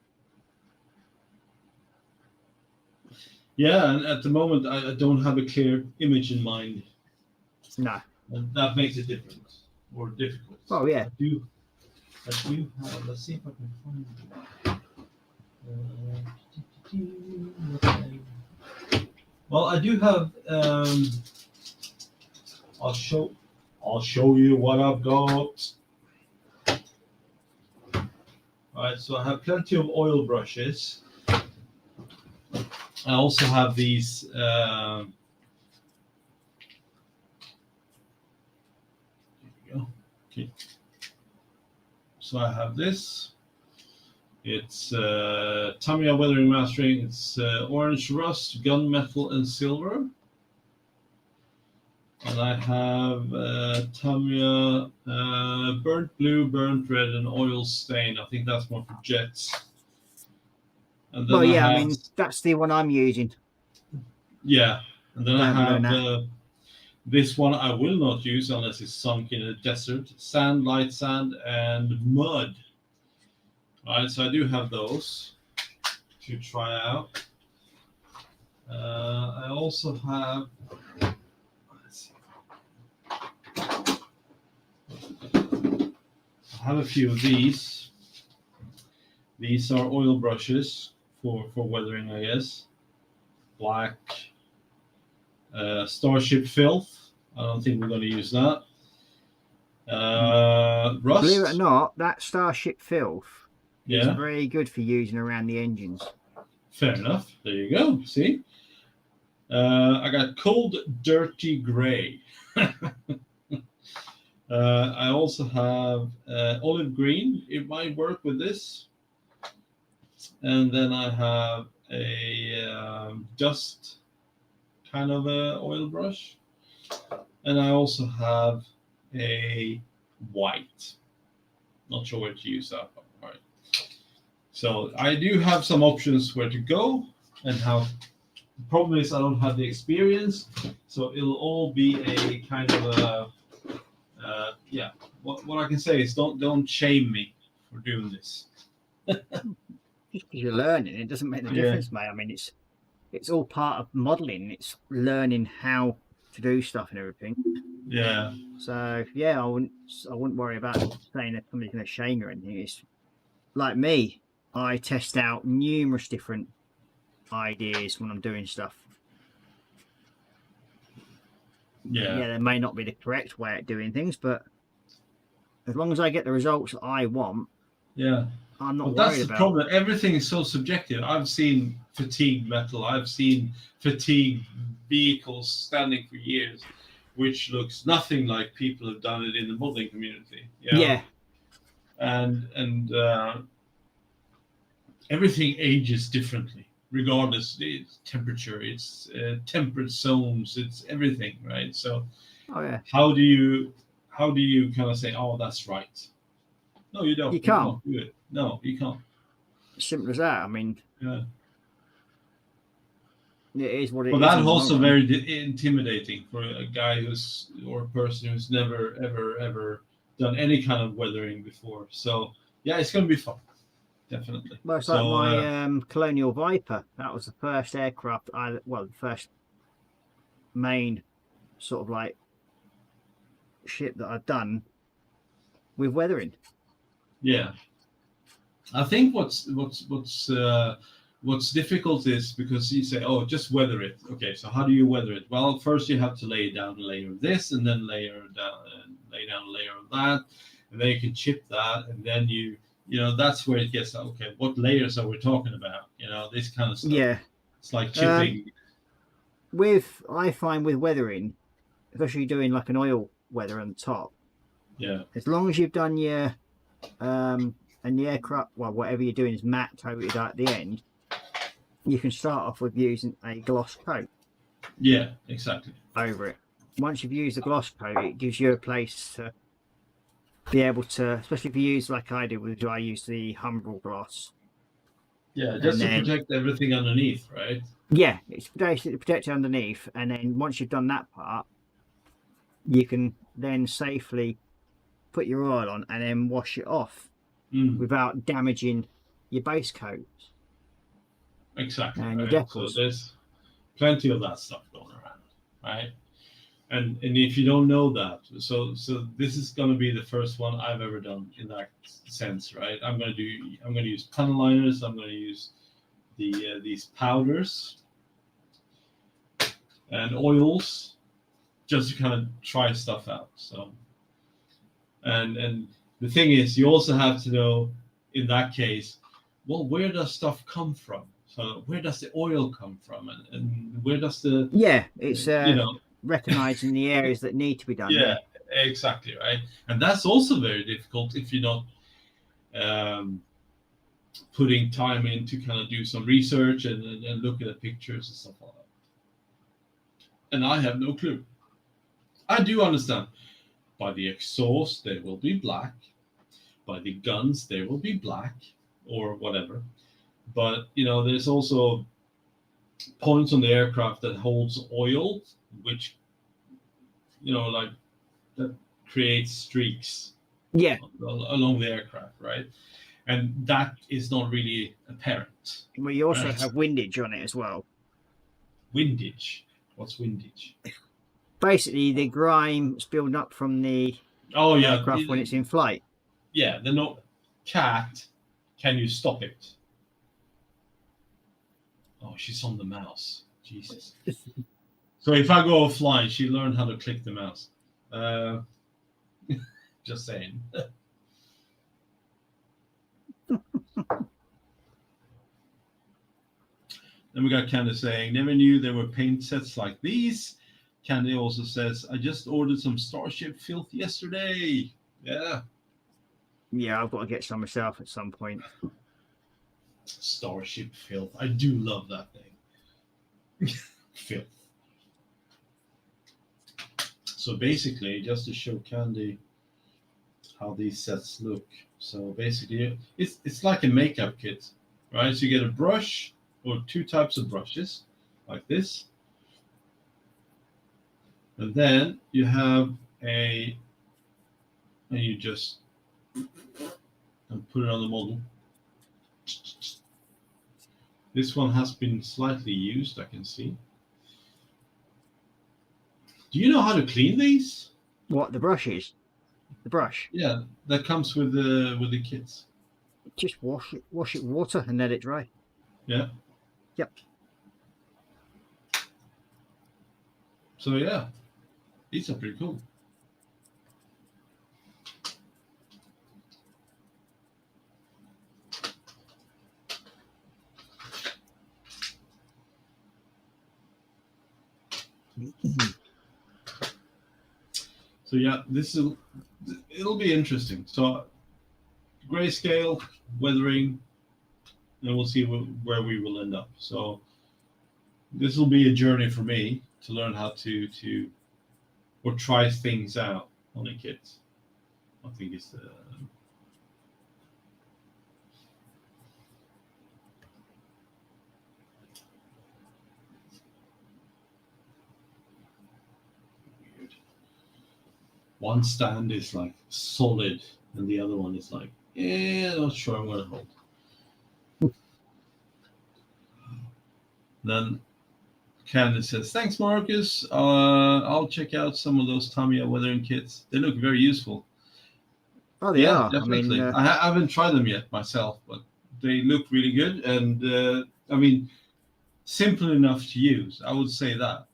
Yeah, and at the moment I don't have a clear image in mind. No. And that makes it different or difficult. Oh yeah. I do have, let's see if I can find well, I do have I'll show you what I've got. Alright, so I have plenty of oil brushes. I also have these here we go. Okay. So I have this. It's Tamiya Weathering Mastering. It's orange rust, gunmetal, and silver. And I have Tamiya burnt blue, burnt red, and oil stain. I think that's more for jets. And then I mean, that's the one I'm using. Yeah, and then I have this one I will not use unless it's sunk in a desert. Sand, light sand, and mud. All right, so I do have those to try out. I also have, let's see. I have a few of these. These are oil brushes for weathering, I guess. Black. Starship Filth. I don't think we're going to use that. Rust. Believe it or not, that Starship Filth is Yeah. very good for using around the engines. Fair enough. There you go. See? I got Cold Dirty Gray. I also have Olive Green. It might work with this. And then I have a dust kind of a oil brush, and I also have a white. Not sure where to use that one. Right. So I do have some options where to go and how. The problem is I don't have the experience, so it'll all be a kind of a yeah. What I can say is don't shame me for doing this. Just 'cause you're learning, it doesn't make the Yeah. difference, mate. I mean, it's all part of modelling. It's learning how to do stuff and everything. Yeah. So yeah, I wouldn't worry about saying that somebody's going to shame you or anything. It's like me. I test out numerous different ideas when I'm doing stuff. Yeah. Yeah, there may not be the correct way of doing things, but as long as I get the results I want, Yeah. I'm not But that's worried the about. problem. Everything is so subjective. I've seen fatigued metal. I've seen fatigued vehicles standing for years, which looks nothing like people have done it in the modeling community. You know? Yeah, And everything ages differently, regardless. It's temperature, it's temperate zones, it's everything, right? So oh yeah, how do you kind of say, oh, that's right? No, you don't. You can't. do it. No, you can't. simple as that. I mean, Yeah. it is what it is. But that's in the also long run. very intimidating for a guy or a person who's never ever done any kind of weathering before. So yeah, it's going to be fun, definitely. Well, it's So, like my Colonial Viper. That was the first aircraft the first main sort of like ship that I've done with weathering. yeah, I think what's difficult is because you say, oh, just weather it. Okay, so how do you weather it? Well, first you have to lay down a layer of this, and then lay down a layer of that, and then you can chip that, and then you know that's where it gets okay. What layers are we talking about? You know, this kind of stuff. Yeah, It's like chipping. I find with weathering, especially doing like an oil weather on the top, Yeah, as long as you've done your and the aircraft, well, whatever you're doing is matte over it at the end, you can start off with using a gloss coat yeah, exactly. over it. Once you've used the gloss coat, it gives you a place to be able to, especially if you use like I do, I use the Humbrol gloss. Yeah, just to then- protect everything underneath, right? Yeah, it's basically protected underneath, and then once you've done that part, you can then safely put your oil on and then wash it off without damaging your base coat. Exactly. And your Right? So decals. there's plenty of that stuff going around, right? And if you don't know that, so this is going to be the first one I've ever done in that sense, right? I'm going to use tunnel liners. I'm going to use these powders and oils just to kind of try stuff out. So and the thing is, you also have to know in that case, well, where does stuff come from? So where does the oil come from, and where does the It's recognizing the areas that need to be done. Yeah, exactly, right. And that's also very difficult if you're not putting time in to kind of do some research and look at the pictures and stuff like that. And I have no clue. I do understand. By the exhaust, they will be black. By the guns, they will be black, or whatever. But there's also points on the aircraft that holds oil, which that creates streaks along the aircraft, right? And that is not really apparent. Well, you also Right. have windage on it as well. Windage. What's windage? Basically, the grime building up from the Oh yeah, aircraft when it's in flight. Yeah, the no cat. Can you stop it? Oh, she's on the mouse. Jesus. So if I go offline, she learned how to click the mouse. Just saying. Then we got Candy saying, never knew there were paint sets like these. Candy also says, I just ordered some Starship filth yesterday. Yeah. Yeah, I've got to get some myself at some point. Starship filth. I do love that name. Filth. So basically, just to show Candy how these sets look. So basically, it's like a makeup kit, right? So you get a brush or two types of brushes, like this. And then you have and you just put it on the model. This one has been slightly used, I can see. Do you know how to clean these? What the brush is? The brush. Yeah, that comes with the kits. Just wash it with water and let it dry. Yeah. Yep. So yeah, these are pretty cool. So yeah, it'll be interesting. So grayscale, weathering, and we'll see where we will end up. So this will be a journey for me to learn how to or try things out on a kit. I think it's weird. One stand is like solid, and the other one is like, not sure I'm gonna hold. Then Candice says, "Thanks, Marcus. I'll check out some of those Tamiya weathering kits. They look very useful." Oh, they are. Definitely. I mean, I haven't tried them yet myself, but they look really good. And I mean, simple enough to use. I would say that.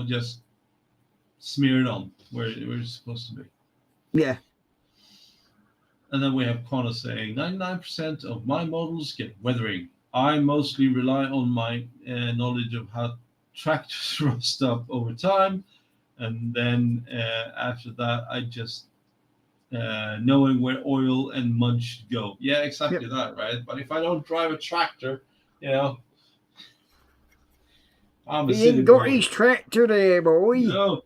Just smear it on where it's supposed to be. yeah. And then we have Connor saying, 99% of my models get weathering. I mostly rely on my knowledge of how tractors rust up over time. And then after that, I just knowing where oil and mud should go. Yeah, exactly that, right? But if I don't drive a tractor, I'm a He silly ain't got boy. his tractor there, boy. No.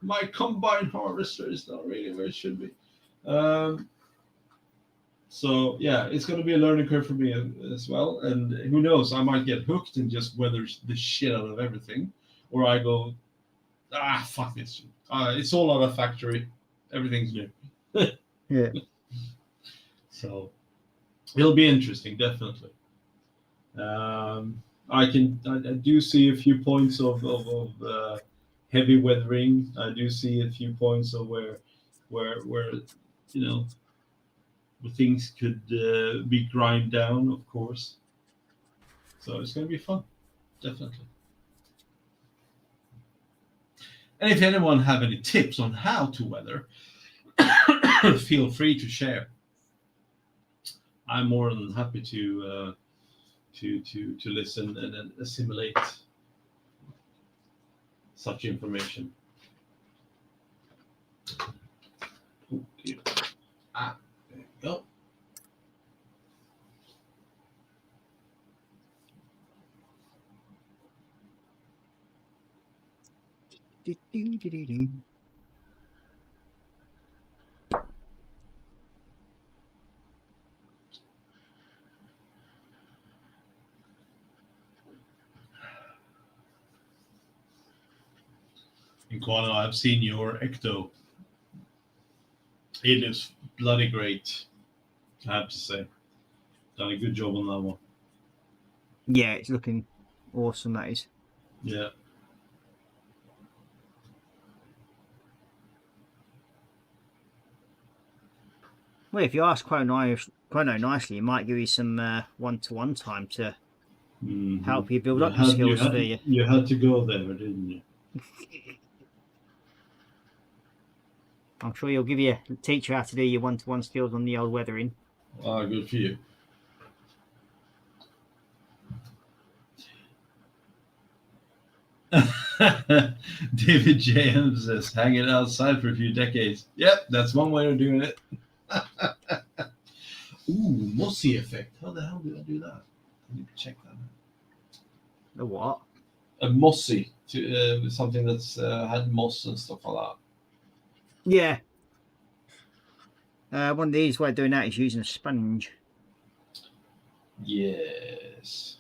My combine harvester is not really where it should be. So yeah, it's going to be a learning curve for me as well. And who knows, I might get hooked and just weather the shit out of everything, or I go, fuck this. It's all out of factory. Everything's new. Yeah. So it'll be interesting, definitely. I do see a few points of heavy weathering. I do see a few points of where things could be grind down, of course. So it's going to be fun, definitely. And if anyone have any tips on how to weather, feel free to share. I'm more than happy to listen and assimilate such information. Oh, dear. There you go. Inquano, I've seen your Ecto. It is bloody great, I have to say. Done a good job on that one. Yeah, it's looking awesome, that is. Yeah. Well, if you ask Quino nicely, he might give you some one-to-one time to help you build up your skills for you. You had to go there, didn't you? I'm sure he'll teach you how to do your one-to-one skills on the old weathering. Good for you. David James says, hang it outside for a few decades. Yep, that's one way of doing it. Ooh, mossy effect. How the hell did I do that? I need to check that out. The what? A mossy, something that's had moss and stuff like that. Yeah. One of the easiest way of doing that is using a sponge. Yes.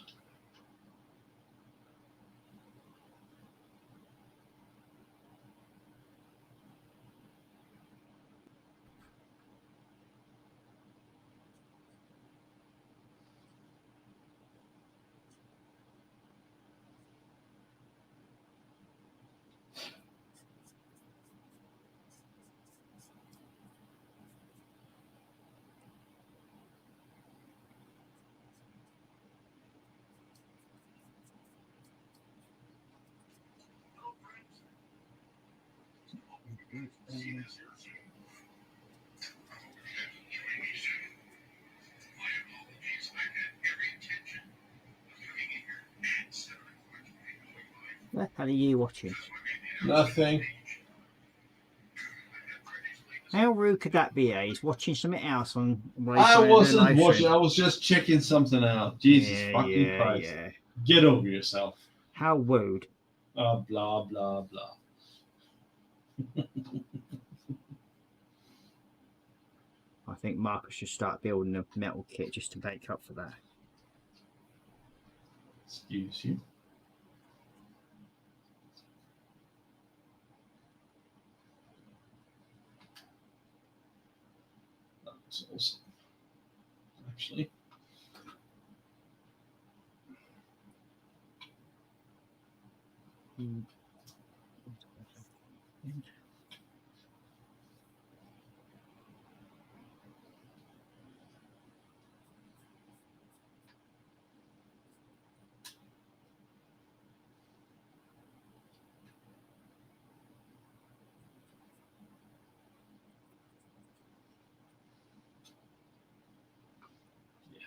What the hell are you watching? Nothing. How rude could that be, eh? He's watching something else on. I wasn't watching. I was just checking something out. Jesus fucking Christ. Yeah. Get over yourself. How rude. Blah, blah, blah. I think Marcus should start building a metal kit just to make up for that. Excuse you. That's awesome. Actually.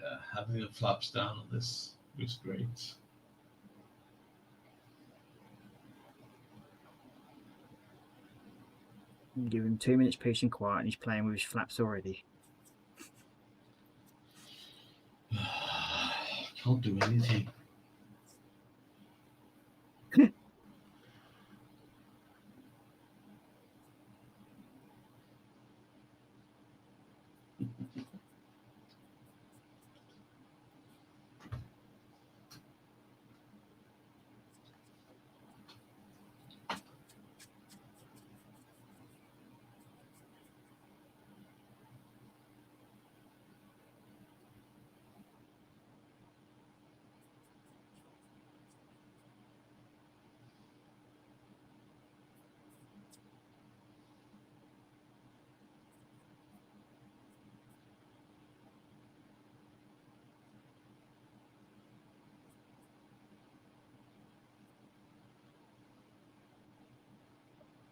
Yeah, having the flaps down on this was great. Give him 2 minutes peace and quiet, and he's playing with his flaps already. Can't do anything.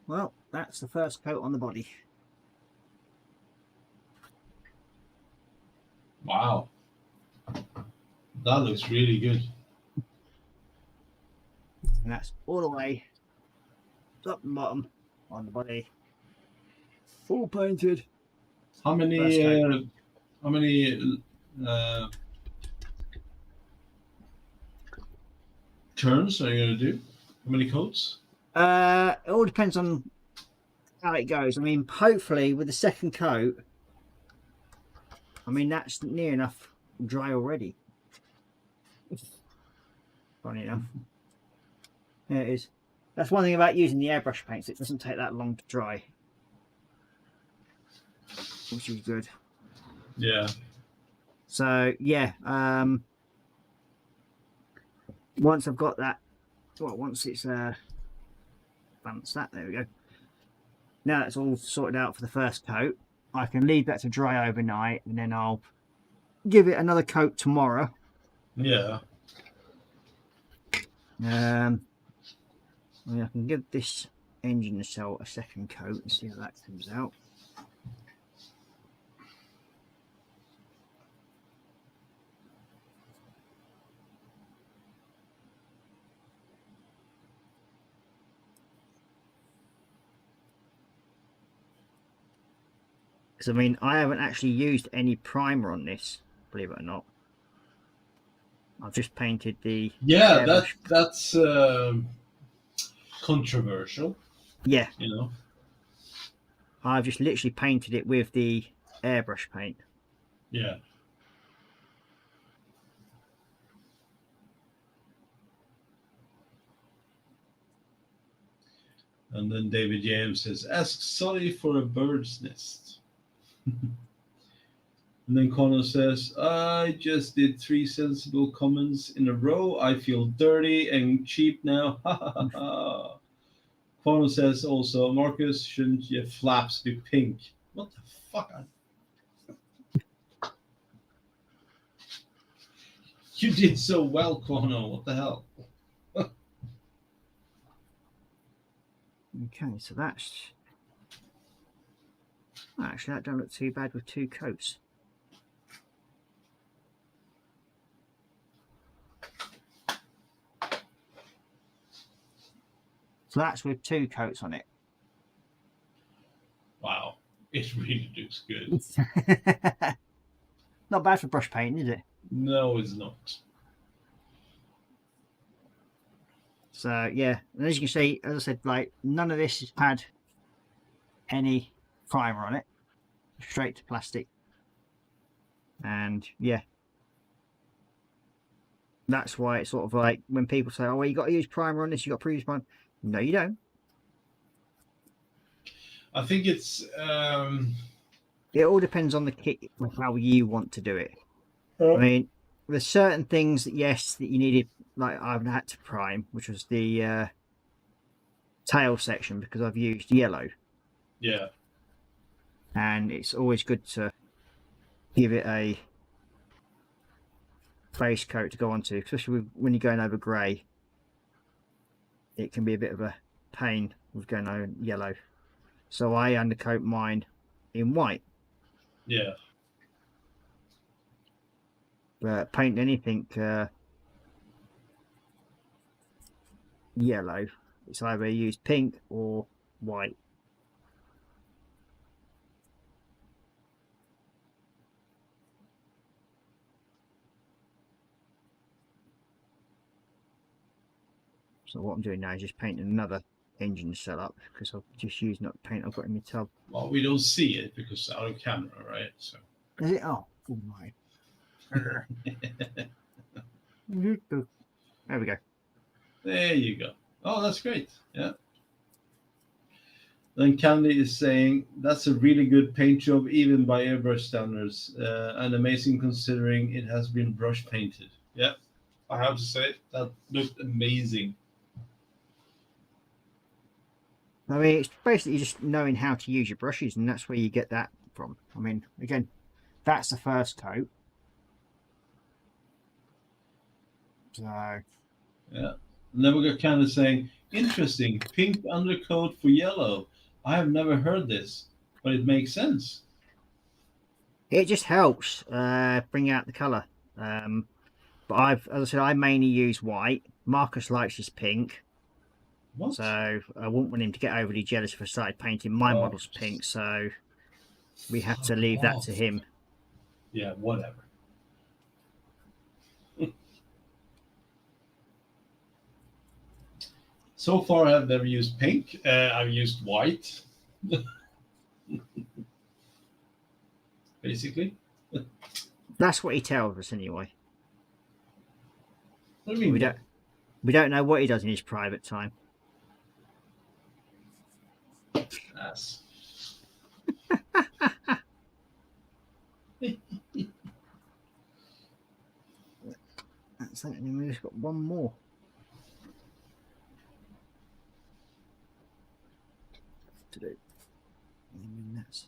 Well, that's the first coat on the body. Wow. That looks really good. And that's all the way top and bottom on the body. Full painted. How many turns are you gonna do? How many coats? It all depends on how it goes. I mean, hopefully with the second coat, I mean, that's near enough dry already. Funny enough. Yeah, it is. That's one thing about using the airbrush paints. It doesn't take that long to dry. Which is good. Yeah. So, yeah. Once I've got that, well, once it's balance that, there we go. Now that's all sorted out for the first coat. I can leave that to dry overnight, and then I'll give it another coat tomorrow. Yeah. I mean, I can give this engine nacelle a second coat and see how that comes out. Because I mean, I haven't actually used any primer on this, believe it or not. I've just painted the Yeah, airbrush. that's controversial. Yeah, You know. I've just literally painted it with the airbrush paint. Yeah. And then David James says, "Ask Sully for a bird's nest." And then Connor says, "I just did 3 sensible comments in a row. I feel dirty and cheap now." Ha ha ha ha. Connor says also, "Marcus, shouldn't your flaps be pink?" What the fuck? You did so well, Connor. What the hell? Okay, so that's... Actually, that don't look too bad with 2 coats. So that's with 2 coats on it. Wow. It really looks good. Not bad for brush painting, is it? No, it's not. So yeah, and as you can see, as I said, like none of this has had any primer on it, straight to plastic. And yeah, that's why it's sort of like when people say, "Oh, well, you got to use primer on this, you got to use primer." No, you don't. I think it's It all depends on the kit, how you want to do it. I mean, there's certain things that yes, that you needed, like I've had to prime, which was the tail section because I've used yellow, yeah. and it's always good to give it a base coat to go onto, especially when you're going over grey. It can be a bit of a pain with going over yellow, so I undercoat mine in white. Yeah. But paint anything yellow, it's either use pink or white. So what I'm doing now is just painting another engine setup because I've just used up paint I've got in my tub. Well, we don't see it because it's out of camera, right? So. Is it? Oh my. There we go. There you go. Oh, that's great. Yeah. Then Candy is saying that's a really good paint job, even by airbrush standards, and amazing considering it has been brush painted. Yeah, I have to say that looked amazing. I mean, it's basically just knowing how to use your brushes, and that's where you get that from. I mean, again, that's the first coat. So Yeah. And then we got Candy saying, interesting, pink undercoat for yellow. I have never heard this, but it makes sense. it just helps bring out the colour. But as I said, I mainly use white. Marcus likes his pink. What? So I wouldn't want him to get overly jealous if I started painting my models pink. So we have to leave that to him. Yeah, whatever. So far, I've never used pink. I've used white. Basically. That's what he tells us anyway. What do you mean? We don't know what he does in his private time. Ass. That's that. And we've got one more to do. And that's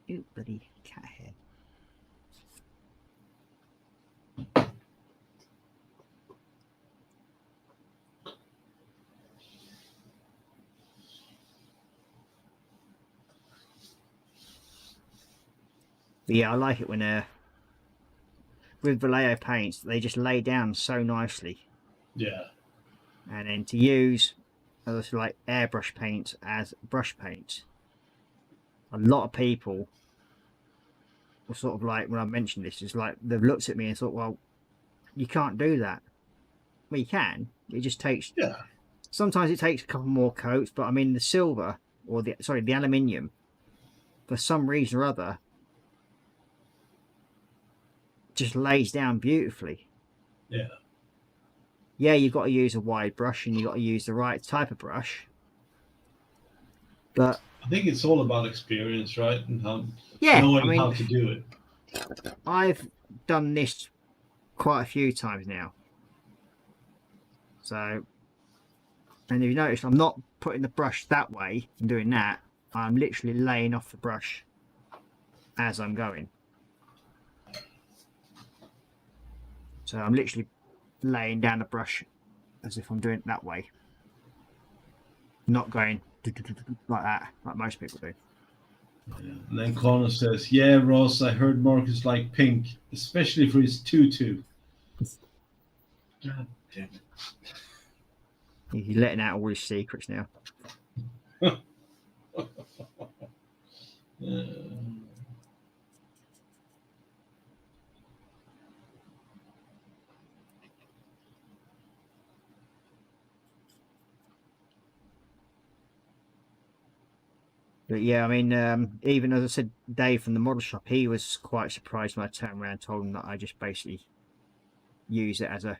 you bloody cat hair. But yeah, I like it when with Vallejo paints, they just lay down so nicely. Yeah. And then to use as like airbrush paint as brush paint, a lot of people were sort of like, when I mentioned this, it's like they've looked at me and thought, well, you can't do that. Well, you can. It just takes. Yeah. Sometimes it takes a couple more coats, but I mean the silver or the aluminium, for some reason or other, just lays down beautifully. Yeah. Yeah, you've got to use a wide brush and you've got to use the right type of brush. But I think it's all about experience, right? And how yeah, knowing I mean, how to do it. I've done this quite a few times now. So, and if you notice, I'm not putting the brush that way and doing that. I'm literally laying off the brush as I'm going. So I'm literally laying down the brush as if I'm doing it that way. Not going like that, like most people do. Yeah. And then Connor says, "Yeah, Ross, I heard Marcus like pink, especially for his tutu." God damn it! He's letting out all his secrets now. But yeah, I mean, even as I said, Dave from the model shop, he was quite surprised when I turned around and told him that I just basically use it as a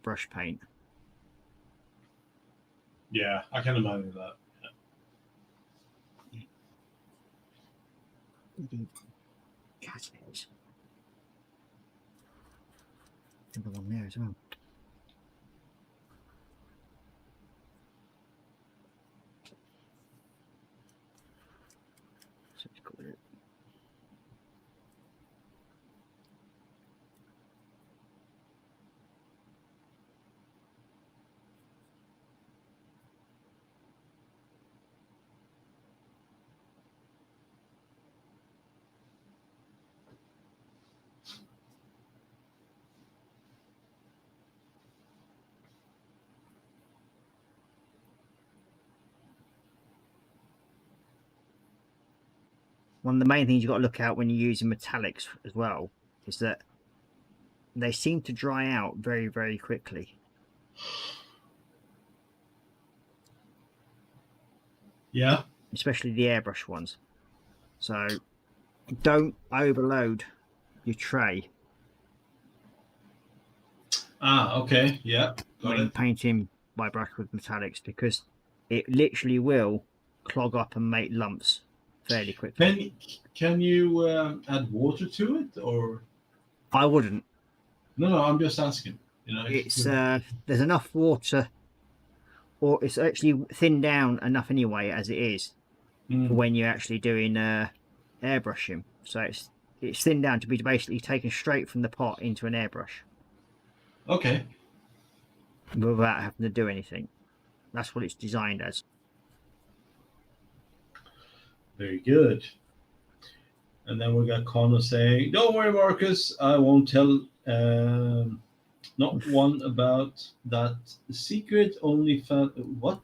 brush paint. Yeah, I can imagine that. Catfish. Another one there as well. So it's got it. One of the main things you've got to look out when you're using metallics as well is that they seem to dry out very, very quickly. Yeah. Especially the airbrush ones. So don't overload your tray Okay. Yeah. Got when it. painting by brush with metallics, because it literally will clog up and make lumps fairly quickly. Can you add water to it, or I wouldn't. no? I'm just asking. You know, It's there's enough water, or it's actually thinned down enough anyway as it is for when you're actually doing airbrushing. So it's thinned down to be basically taken straight from the pot into an airbrush. Okay. Without having to do anything. That's what it's designed as. Very good. And then we got Connor saying, "Don't worry, Marcus. I won't tell not one about that secret only found." What?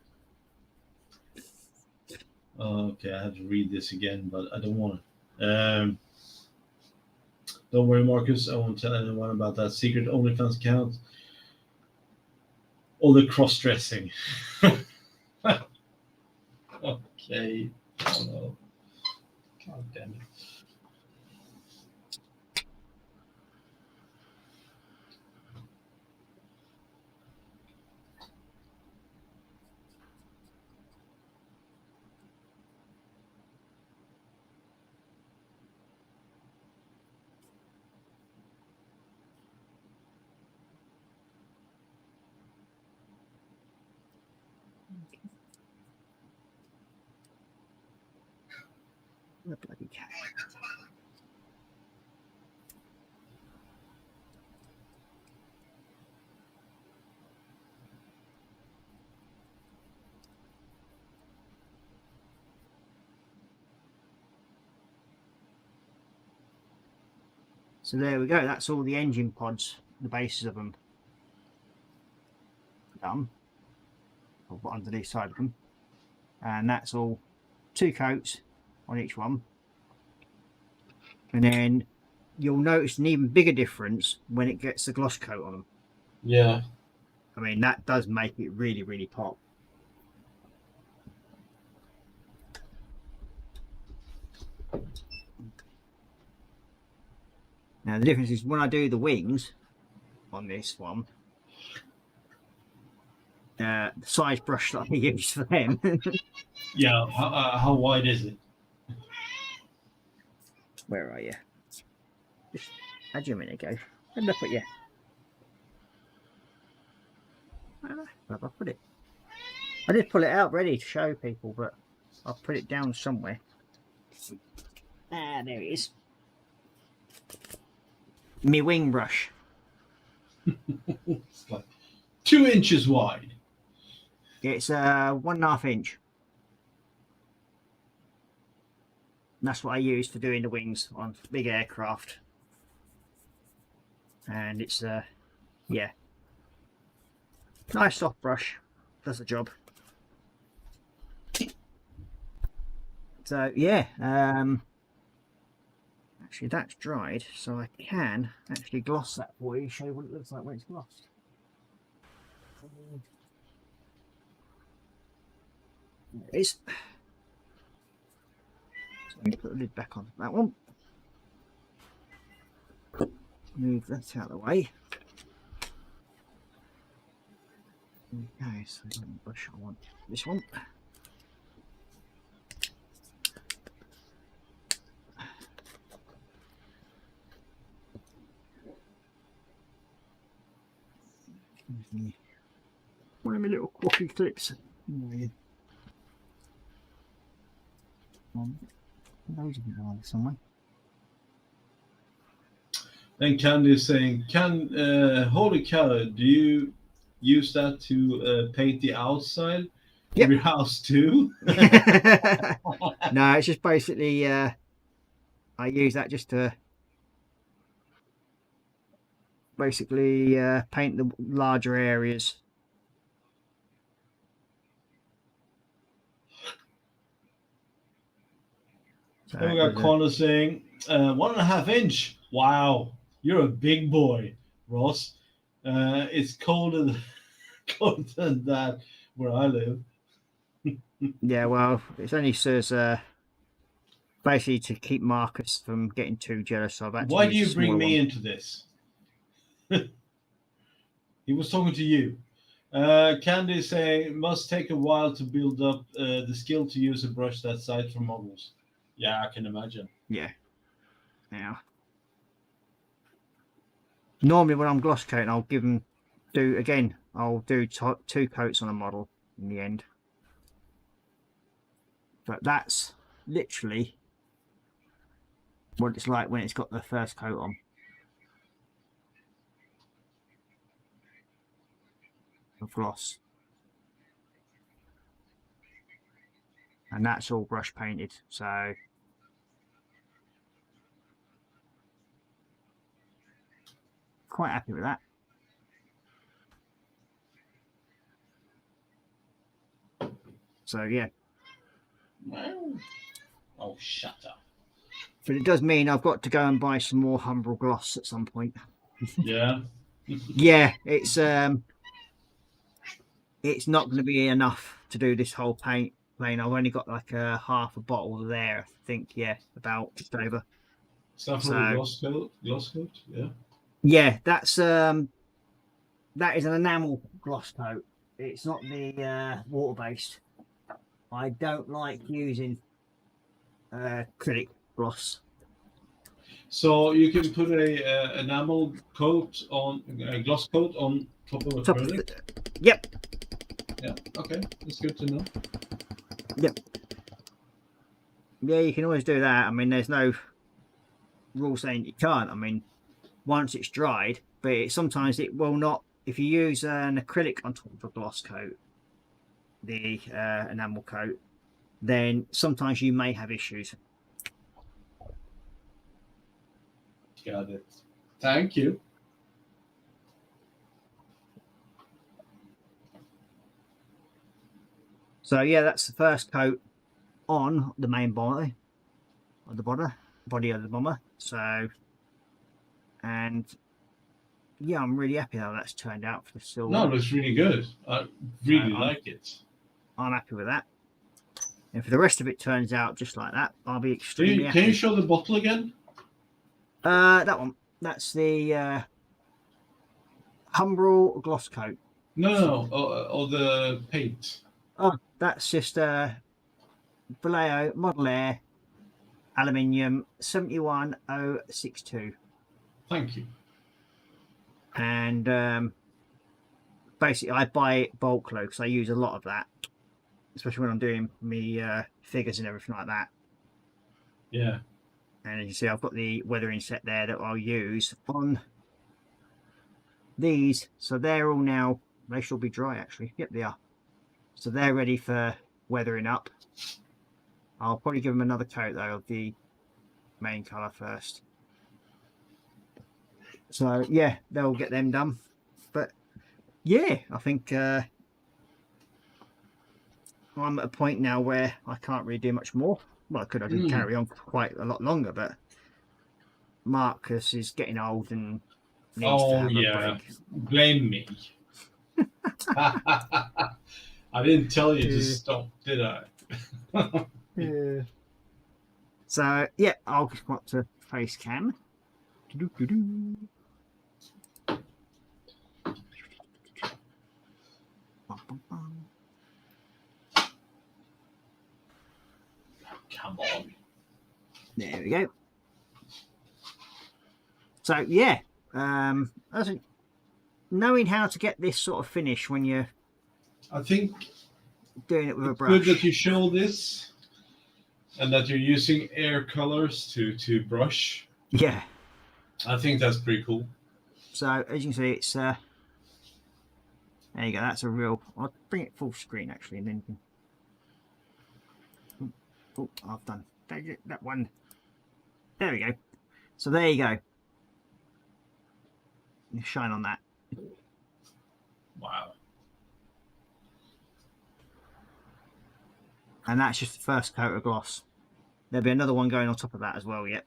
Okay, I have to read this again, but I don't want to. Don't worry, Marcus. I won't tell anyone about that secret OnlyFans account. All the cross-dressing. Okay. Oh no. God damn it. The bloody cat. So there we go. That's all the engine pods, the bases of them done, or underneath side of them, and that's all 2 coats on each one. And then you'll notice an even bigger difference when it gets the gloss coat on them. Yeah. I mean, that does make it really, really pop. Now the difference is when I do the wings on this one, the size brush that I use for them. Yeah. How wide is it? Where are you? Just had you a minute ago. Where did I put you? Where have I put it? I did pull it out ready to show people, but I'll put it down somewhere. Ah, there it is. Me wing brush. It's like 2 inches wide. It's 1.5 inch. And that's what I use for doing the wings on big aircraft. And it's yeah, nice soft brush, does the job. So yeah, actually that's dried, so I can actually gloss that for you, show you what it looks like when it's glossed. There it is. So I'm going to put the lid back on that one. Move that out of the way. Okay, so the brush I want this one. One of my little coffee clips. Those of them are somewhere. And Candy is saying, holy cow, do you use that to paint the outside Yep. of your house too? No, it's just basically I use that just to basically paint the larger areas. So Then we got Connor saying, 1.5 inch. Wow, you're a big boy, Ross. It's colder than that where I live. yeah, well, it's only says basically to keep Marcus from getting too jealous. I've actually Why do you used a bring smaller me one. into this? He was talking to you. Candy is saying, it must take a while to build up the skill to use a brush that size for models. Yeah, I can imagine. Yeah. Now, normally when I'm gloss coating, I'll give them I'll do 2 coats on a model in the end. But that's literally what it's like when it's got the first coat on. Of gloss. And that's all brush painted, so quite happy with that. So yeah. Oh, shut up. But it does mean I've got to go and buy some more Humbrol gloss at some point. Yeah. Yeah, it's not going to be enough to do this whole plane. I've only got like half a bottle there, I think. Yeah, about just over. Stuff from the gloss coat? Yeah. Yeah, that's that is an enamel gloss coat. It's not the water-based. I don't like using acrylic gloss. So you can put a enamel coat on a gloss coat on top of acrylic. Yep. Yeah. Okay, that's good to know. Yep. Yeah, you can always do that. I mean, there's no rule saying you can't. I mean, once it's dried, but sometimes it will not. If you use an acrylic on top of a gloss coat, the enamel coat, then sometimes you may have issues. Got it. Thank you. So yeah, that's the first coat on the main body of the body of the bomber. So, and yeah, I'm really happy how that's turned out for the silver. No, it looks really good. I really I'm- like it. I'm happy with that. And if the rest of it turns out just like that, I'll be extremely happy. Can you show the bottle again? That one. That's the Humbrol gloss coat. No. Oh, the paint. Oh, that's just Vallejo Model Air Aluminium 71062. Thank you. And basically I buy it bulk low because I use a lot of that, especially when I'm doing me figures and everything like that. Yeah. And as you see, I've got the weathering set there that I'll use on these. So they're all now, they should be dry actually. Yep, they are. So they're ready for weathering up. I'll probably give them another coat though of the main colour first. So yeah, they'll get them done. But yeah, I think I'm at a point now where I can't really do much more. Well, I could carry on for quite a lot longer, but Marcus is getting old and needs to have a break. Blame me. I didn't tell you to stop, did I? Yeah. So yeah, I'll just want to face cam. Come on. There we go. So yeah, I think knowing how to get this sort of finish when you're I think doing it with a it's brush. good that you show this and that you're using air colors to brush. Yeah. I think that's pretty cool. So as you can see, it's there you go. That's a real. I'll bring it full screen actually, and then you can. Oh, I've done that one. There we go. So there you go. You shine on that. Wow. And that's just the first coat of gloss. There'll be another one going on top of that as well yet.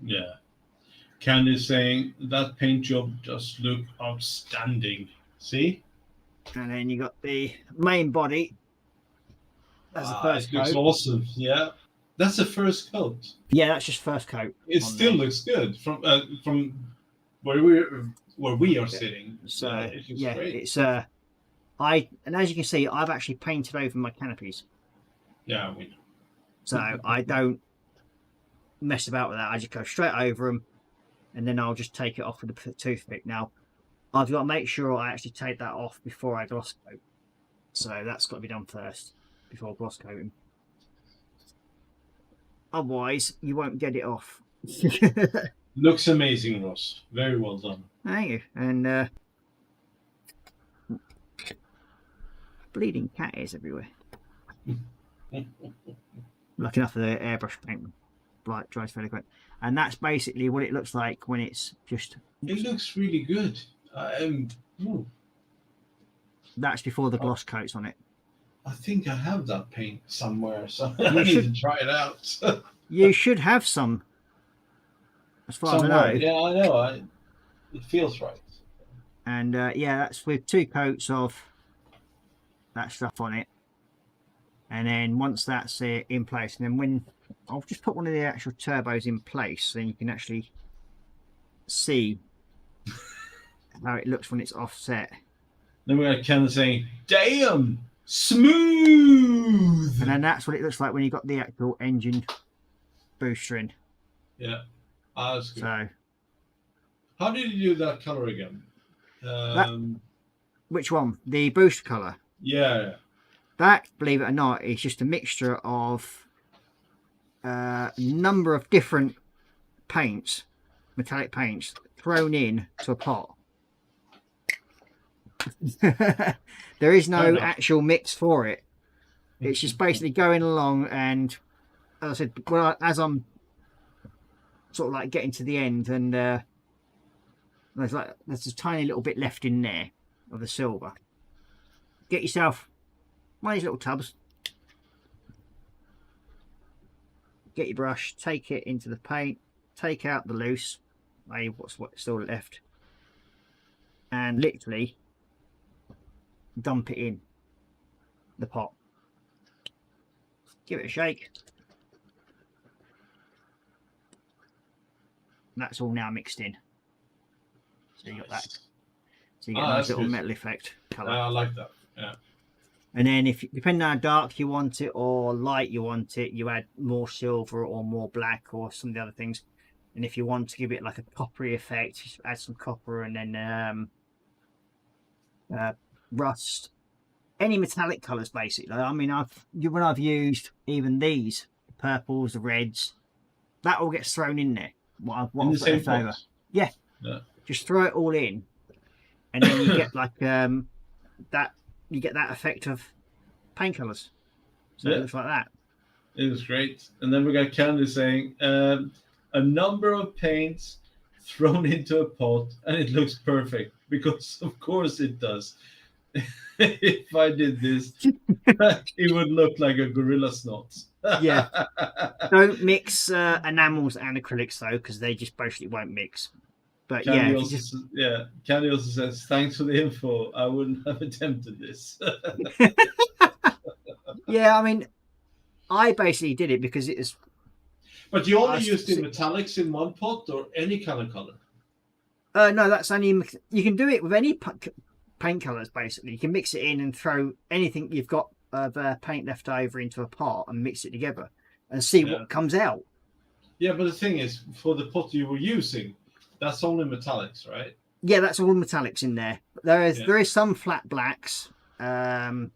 Yeah. Candy's saying that paint job just look outstanding. See? And then you got the main body. That's the first it looks coat. awesome. Yeah. That's the first coat. Yeah, that's just first coat. It still looks good from where we are sitting. So it looks yeah, great. it's and as you can see, I've actually painted over my canopies. Yeah, we know. So I don't mess about with that. I just go straight over them, and then I'll just take it off with a toothpick. Now, I've got to make sure I actually take that off before I gloss coat. So that's got to be done first before gloss coating. Otherwise, you won't get it off. Looks amazing, Ross. Very well done. Thank you. And bleeding cat ears everywhere. Lucky enough for the airbrush paint dries fairly quick. And that's basically what it looks like when it's just. It looks really good. That's before the gloss coats on it. I think I have that paint somewhere, so You I need should- to try it out. You should have some. As far as I know. Somewhere. Yeah, I know. It feels right. And yeah, that's with 2 coats of that stuff on it. And then once that's in place, and then when I'll just put one of the actual turbos in place, then you can actually see how it looks when it's offset. Then we got Ken saying, "Damn, smooth." And then that's what it looks like when you got the actual engine booster in. Yeah, that's good. So, How did you do that color again? which one? The booster color. Yeah. That, believe it or not, is just a mixture of a number of different paints, metallic paints, thrown in to a pot. There is no actual mix for it. It's just basically going along, and as I said, as I'm sort of like getting to the end, and there's a tiny little bit left in there of the silver. Get yourself one of these little tubs. Get your brush, take it into the paint, take out the loose, what's still left, and literally dump it in the pot. Give it a shake. That's all now mixed in. So you got that. So you get a nice little metal effect colour. I like that. Yeah. And then, if depending on how dark you want it or light you want it, you add more silver or more black or some of the other things. And if you want to give it like a coppery effect, just add some copper and then rust. Any metallic colours, basically. I mean, when I've used even these purples, the reds, that all gets thrown in there. What in the same pot. Yeah. Just throw it all in, and then you get like that. You get that effect of paint colours. So it looks like that. It was great. And then we got Candy saying a number of paints thrown into a pot, and it looks perfect because of course it does. If I did this, it would look like a gorilla snot. Yeah. Don't mix enamels and acrylics though, because they just basically won't mix. But Candy also says, thanks for the info. I wouldn't have attempted this. Yeah, I mean, I basically did it because it is. But you only used the metallics in one pot, or any kind of color? No, that's only. You can do it with any paint colours, basically. You can mix it in and throw anything you've got of paint left over into a pot and mix it together and see what comes out. Yeah, but the thing is, for the pot you were using, that's only metallics, right? Yeah, that's all metallics in there. There is some flat blacks. There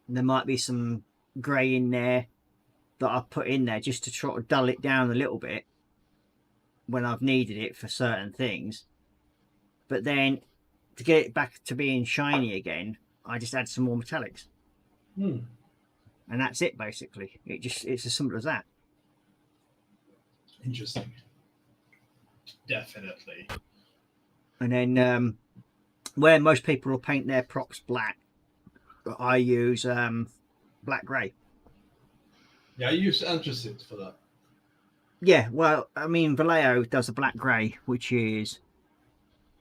might be some grey in there that I've put in there just to try to dull it down a little bit when I've needed it for certain things. But then to get it back to being shiny again, I just add some more metallics. And that's it, basically. It's as simple as that. Interesting. Definitely. And then where most people will paint their props black, I use black grey. Yeah, I use anthracite for that. Yeah, well, I mean, Vallejo does a black grey, which is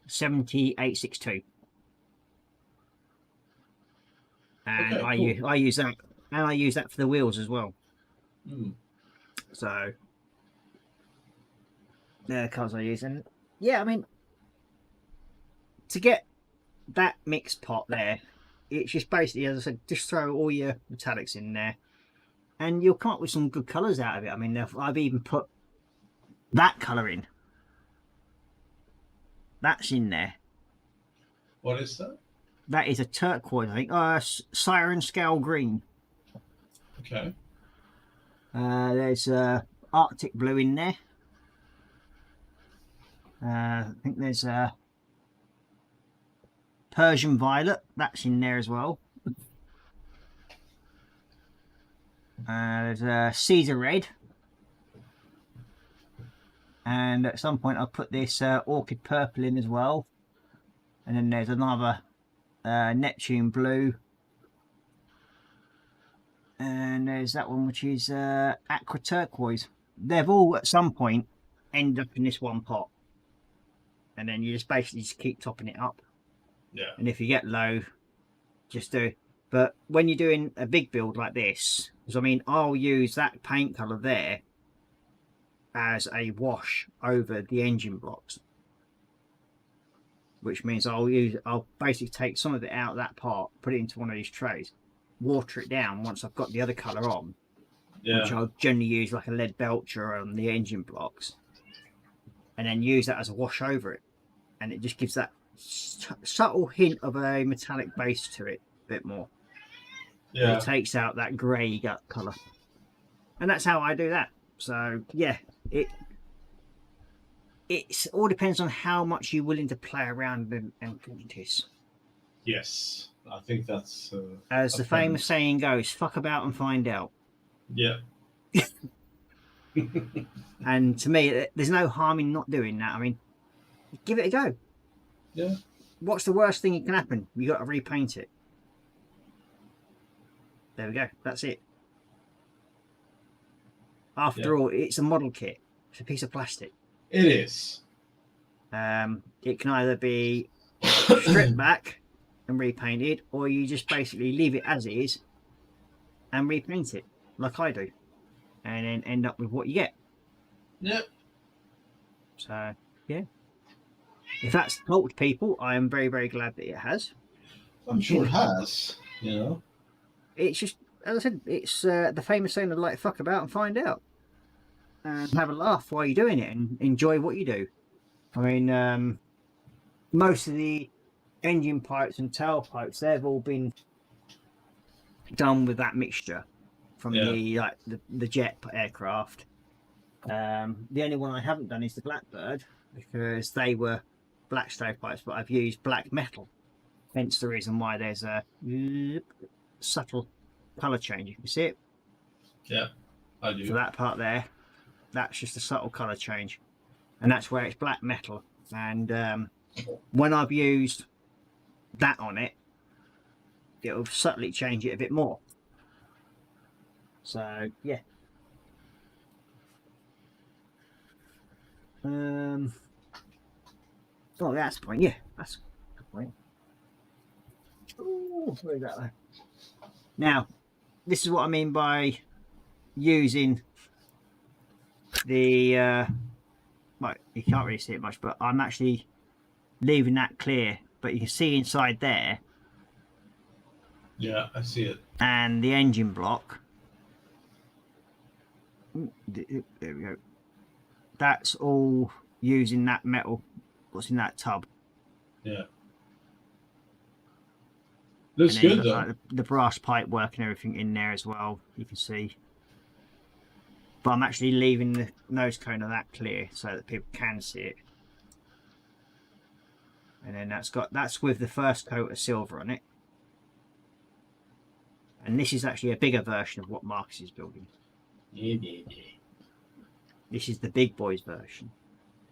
7862. And okay, cool. I use that, and I use that for the wheels as well. So the colours I use, and yeah, I mean, to get that mixed pot there, it's just basically, as I said, just throw all your metallics in there, and you'll come up with some good colours out of it. I mean, I've even put that colour in. That's in there. What is that? That is a turquoise, I think. Siren Scale Green. Okay. There's Arctic Blue in there. I think there's Persian Violet. That's in there as well. There's Caesar Red. And at some point I'll put this Orchid Purple in as well. And then there's another Neptune Blue. And there's that one which is Aqua Turquoise. They've all at some point ended up in this one pot. And then you just basically keep topping it up. Yeah. And if you get low, just do. But when you're doing a big build like this, because I mean, I'll use that paint colour there as a wash over the engine blocks, which means I'll basically take some of it out of that part, put it into one of these trays, water it down once I've got the other colour on, which I'll generally use like a lead belcher on the engine blocks, and then use that as a wash over it, and it just gives that subtle hint of a metallic base to it a bit more. It takes out that grey gut colour, and that's how I do that. So yeah, it all depends on how much you're willing to play around and practice. Yes, I think that's as the famous saying goes, fuck about and find out. Yeah. And to me, there's no harm in not doing that. I mean, give it a go. Yeah. What's the worst thing that can happen? You got to repaint it. There we go. That's it. After all, it's a model kit. It's a piece of plastic. It is. It can either be stripped back and repainted, or you just basically leave it as is and repaint it, like I do, and then end up with what you get. Yep. So, yeah. If that's helped people, I am very, very glad that it has. I'm sure it has. You know. It's just, as I said, it's the famous saying of like fuck about and find out, and have a laugh while you're doing it and enjoy what you do. I mean, most of the engine pipes and tailpipes, they've all been done with that mixture from the jet aircraft. The only one I haven't done is the Blackbird, because they were black stovepipes, but I've used black metal. Hence the reason why there's a subtle colour change. You can see it. Yeah, I do. So that part there, that's just a subtle colour change, and that's where it's black metal. And when I've used that on it, it'll subtly change it a bit more. So yeah. Oh, that's the point. Yeah, that's a good point. Ooh, where's that there? Now, this is what I mean by using the well, you can't really see it much, but I'm actually leaving that clear, but you can see inside there. Yeah, I see it. And the engine block. Ooh, there we go. That's all using that metal. What's in that tub? Yeah. Looks and then good you've though. got, like, the brass pipe work and everything in there as well. You can see. But I'm actually leaving the nose cone of that clear so that people can see it. And then that's with the first coat of silver on it. And this is actually a bigger version of what Marcus is building. Yeah. This is the big boys version,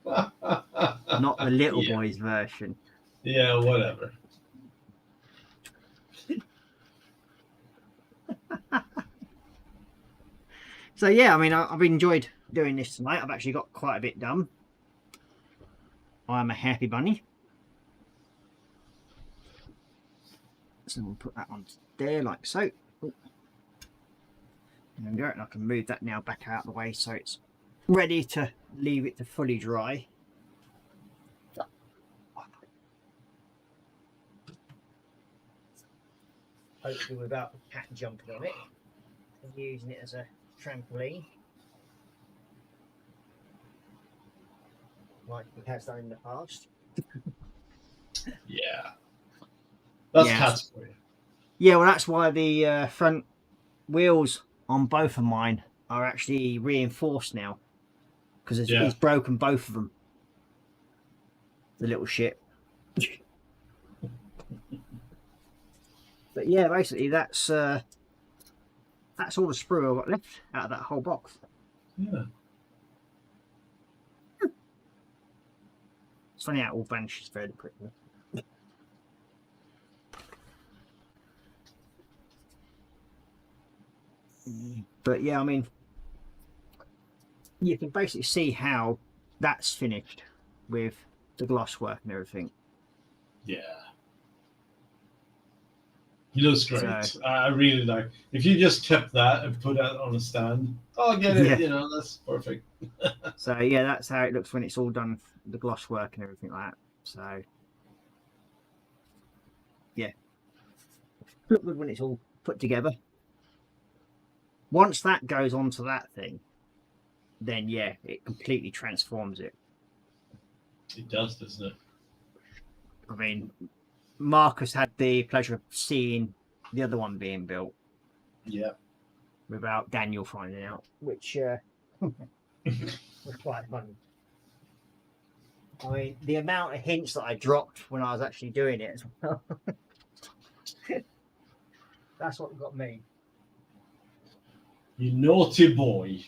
not the little Yeah. boys version. Yeah, whatever. So yeah, I mean, I've enjoyed doing this tonight. I've actually got quite a bit done. I'm a happy bunny. So we'll put that on there like so. Oh. There we go, and I can move that now back out of the way so it's ready to leave it to fully dry. Hopefully without the cat jumping on it and using it as a trampoline, like he has done in the past. Yeah. That's Yeah. cats for you. Yeah, well, that's why the front wheels on both of mine are actually reinforced now, because he's broken both of them. The little shit. But yeah, basically that's all the sprue I've got left out of that whole box. Yeah. It's funny how it all vanishes fairly quickly. But yeah, I mean, you can basically see how that's finished with the gloss work and everything. Yeah. He looks great. So- I really like. If you just kept that and put that on a stand, oh, I get it. Yeah. You know, that's perfect. So yeah, that's how it looks when it's all done, the gloss work and everything like that. So yeah, look good when it's all put together. Once that goes onto that thing, then yeah, it completely transforms it. It does, doesn't it? I mean, Marcus had the pleasure of seeing the other one being built Yeah. without Daniel finding out, which was quite funny. I mean, the amount of hints that I dropped when I was actually doing it as well. That's what got me. You naughty boy.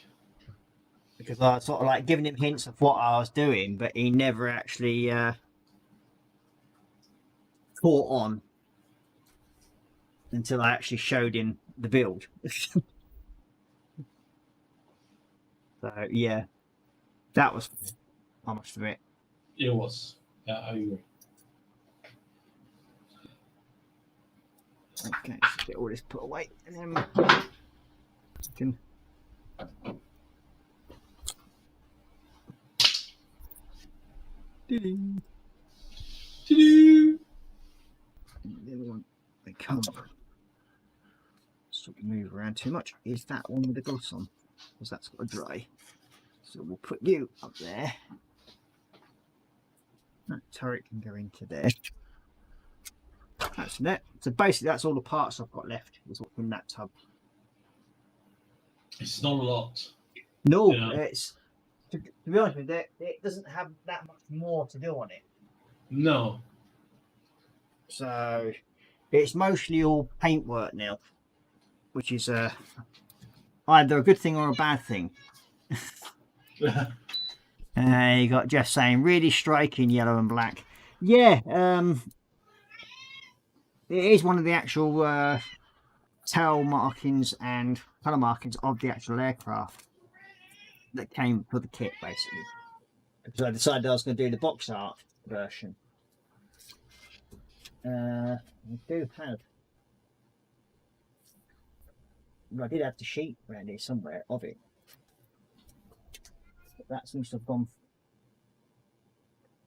because I was sort of like giving him hints of what I was doing, but he never actually caught on until I actually showed him the build. So yeah, that was, I must admit. It was. Yeah, I agree. Okay, so get all this put away, and then we can. Doo-doo. The other one, they come. So we move around too much. Is that one with the gloss on? Because that's got to dry. So we'll put you up there. That turret can go into there. That's it. So basically, that's all the parts I've got left. Is what's in that tub. It's not a lot. No, Yeah. it's to be honest with you, it doesn't have that much more to do on it. No. So it's mostly all paintwork now, which is either a good thing or a bad thing. You got Jeff saying really striking yellow and black. Yeah, it is one of the actual tail markings and colour markings of the actual aircraft that came with the kit, basically. Because I decided I was going to do the box art version. I do have. I did have the sheet around here somewhere of it. But that seems to have gone.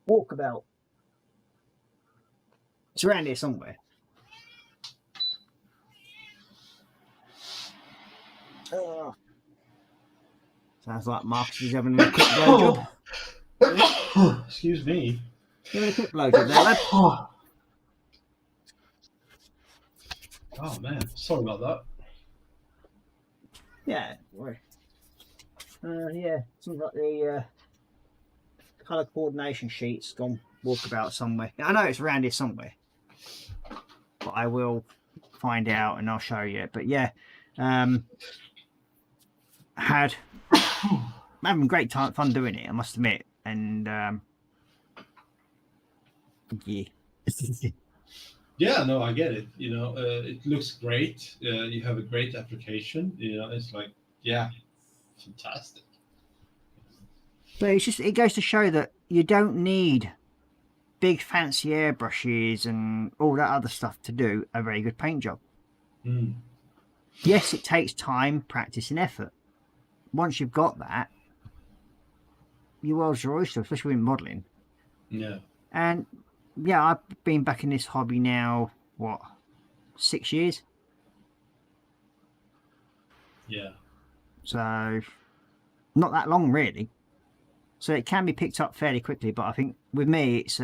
Walkabout. It's around here somewhere. Sounds like Marcus is having a quick blowjob. Excuse me. Having a quick blowjob there, lad. Oh man, sorry about that. Yeah, don't worry. Yeah, seems like the colour coordination sheet's gone walkabout somewhere. I know it's around here somewhere, but I will find out and I'll show you. But yeah, having great fun doing it, I must admit. And yeah. Yeah, no, I get it. You know, it looks great. You have a great application. You know, it's like, yeah, fantastic. But it's just, it goes to show that you don't need big fancy airbrushes and all that other stuff to do a very good paint job. Mm. Yes, it takes time, practice and effort. Once you've got that, your world's your oyster, especially in modelling. Yeah. And yeah, I've been back in this hobby now, what, 6 years? Yeah. So, not that long really. So it can be picked up fairly quickly, but I think with me, it's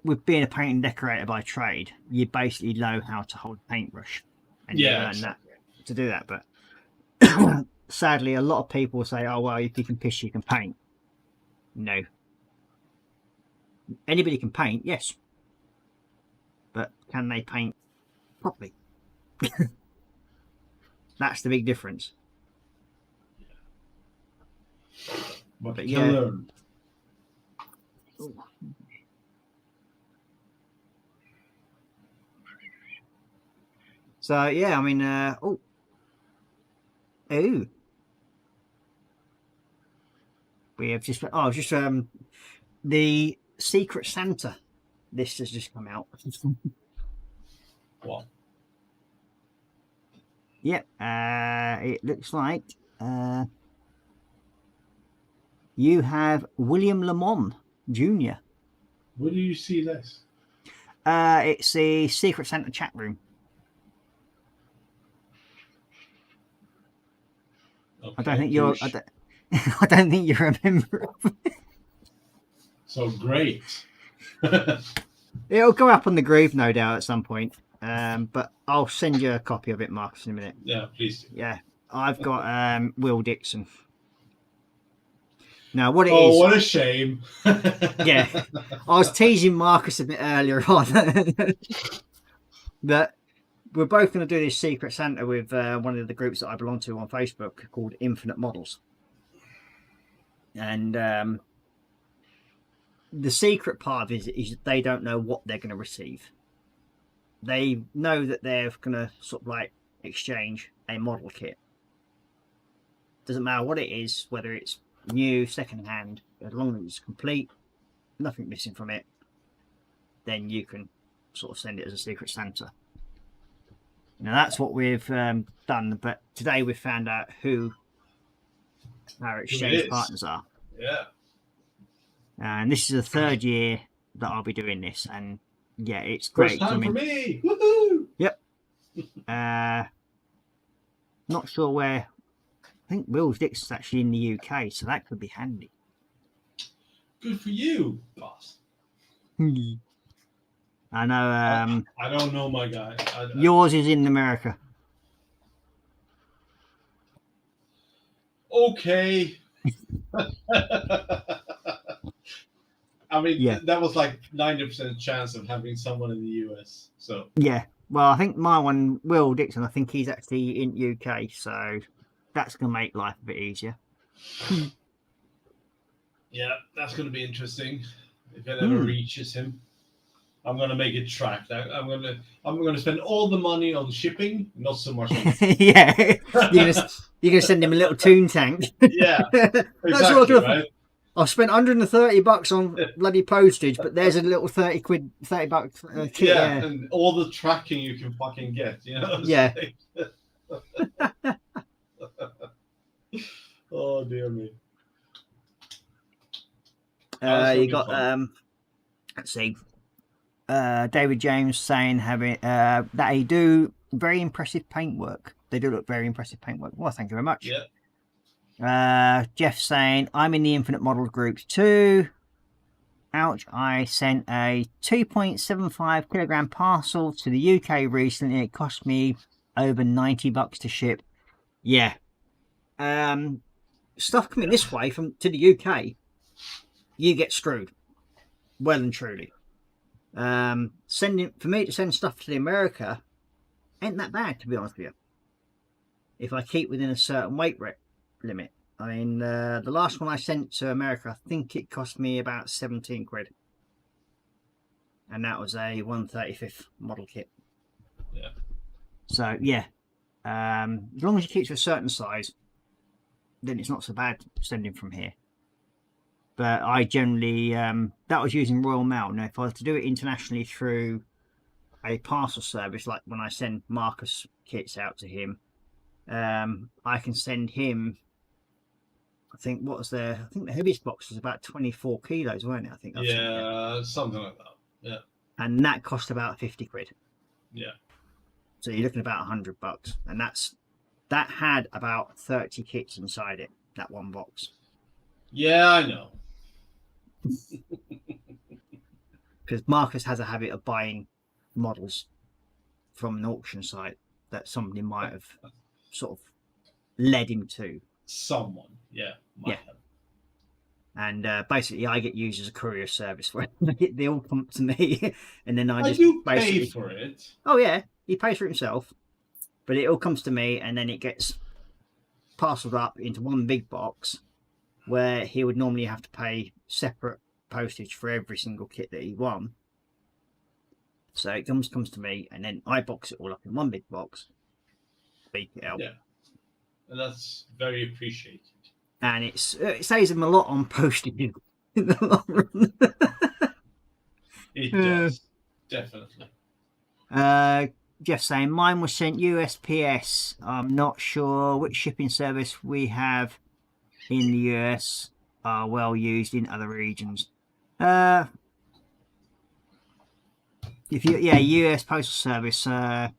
with being a paint and decorator by trade, you basically know how to hold a paintbrush, and you learn exactly. that to do that. But sadly, a lot of people say, "Oh well, if you can piss, you can paint." No, anybody can paint, yes, but can they paint properly? That's the big difference. But yeah. you learn. So yeah, I mean, ooh, we have just the Secret Santa list has just come out. What? Yep, it looks like you have William Lamont Jr. Where do you see this? It's the Secret Santa chat room. Okay, I don't think you're. I don't think you're a member of it. So great. It'll go up on the groove, no doubt, at some point. But I'll send you a copy of it, Marcus, in a minute. Yeah, please do. Yeah, I've got Will Dixon. Now, what it is? Oh, what a shame. Yeah, I was teasing Marcus a bit earlier on that we're both going to do this Secret Santa with one of the groups that I belong to on Facebook called Infinite Models. And the secret part of it is they don't know what they're going to receive. They know that they're going to sort of like exchange a model kit. Doesn't matter what it is, whether it's new, second hand, as long as it's complete, nothing missing from it, then you can sort of send it as a Secret Santa. Now that's what we've done, but today we've found out who our exchange partners are. Yeah. And this is the third year that I'll be doing this, and yeah, it's great. First time for me. Woohoo! Yep. Not sure where. I think Will's Dix is actually in the UK, so that could be handy. Good for you, boss. I know. I don't know my guy. Yours is in America. Okay. I mean, Yeah. that was like 90% chance of having someone in the US. So Yeah. Well, I think my one, Will Dixon, I think he's actually in UK, so that's going to make life a bit easier. yeah, that's going to be interesting. If it ever reaches him, I'm going to make it tracked. I'm going to spend all the money on shipping, not so much on Yeah. You're going to send him a little toon tank. Yeah, exactly, right? I've spent $130 on bloody postage, but there's a little $30 kit. Yeah, and all the tracking you can fucking get, you know? Yeah. Oh dear me. You got let's see, David James saying that they do very impressive paintwork. They do look very impressive paintwork. Well, thank you very much. Yeah. Jeff saying, I'm in the Infinite Model group too. Ouch, I sent a 2.75 kilogram parcel to the UK recently. It cost me over $90 to ship. Yeah. Stuff coming this way to the UK, you get screwed. Well and truly. For me to send stuff to the America ain't that bad, to be honest with you. If I keep within a certain weight limit. I mean, the last one I sent to America, I think it cost me about 17 quid. And that was a 1/35th model kit. Yeah. So, yeah. As long as you keep to a certain size, then it's not so bad sending from here. But I generally, that was using Royal Mail. Now, if I was to do it internationally through a parcel service, like when I send Marcus kits out to him, I can send him, I think the heaviest box was about 24 kilos, weren't it? I think. Yeah, something like that. Yeah. And that cost about 50 quid. Yeah. So you're looking at about $100, and that had about 30 kits inside it, that one box. Yeah, I know. Because Marcus has a habit of buying models from an auction site that somebody might have sort of led him to. Someone, yeah. Yeah. Have. And basically, I get used as a courier service for it. They all come to me, and then I just do basically pay for it. Oh yeah, he pays for it himself, but it all comes to me, and then it gets parceled up into one big box, where he would normally have to pay separate postage for every single kit that he won. So it comes to me, and then I box it all up in one big box, beep it out. Yeah, and that's very appreciated. And it saves him a lot on postage in the long run. It does, definitely. Jeff saying, mine was sent USPS. I'm not sure which shipping service we have in the US are well used in other regions. US Postal Service. I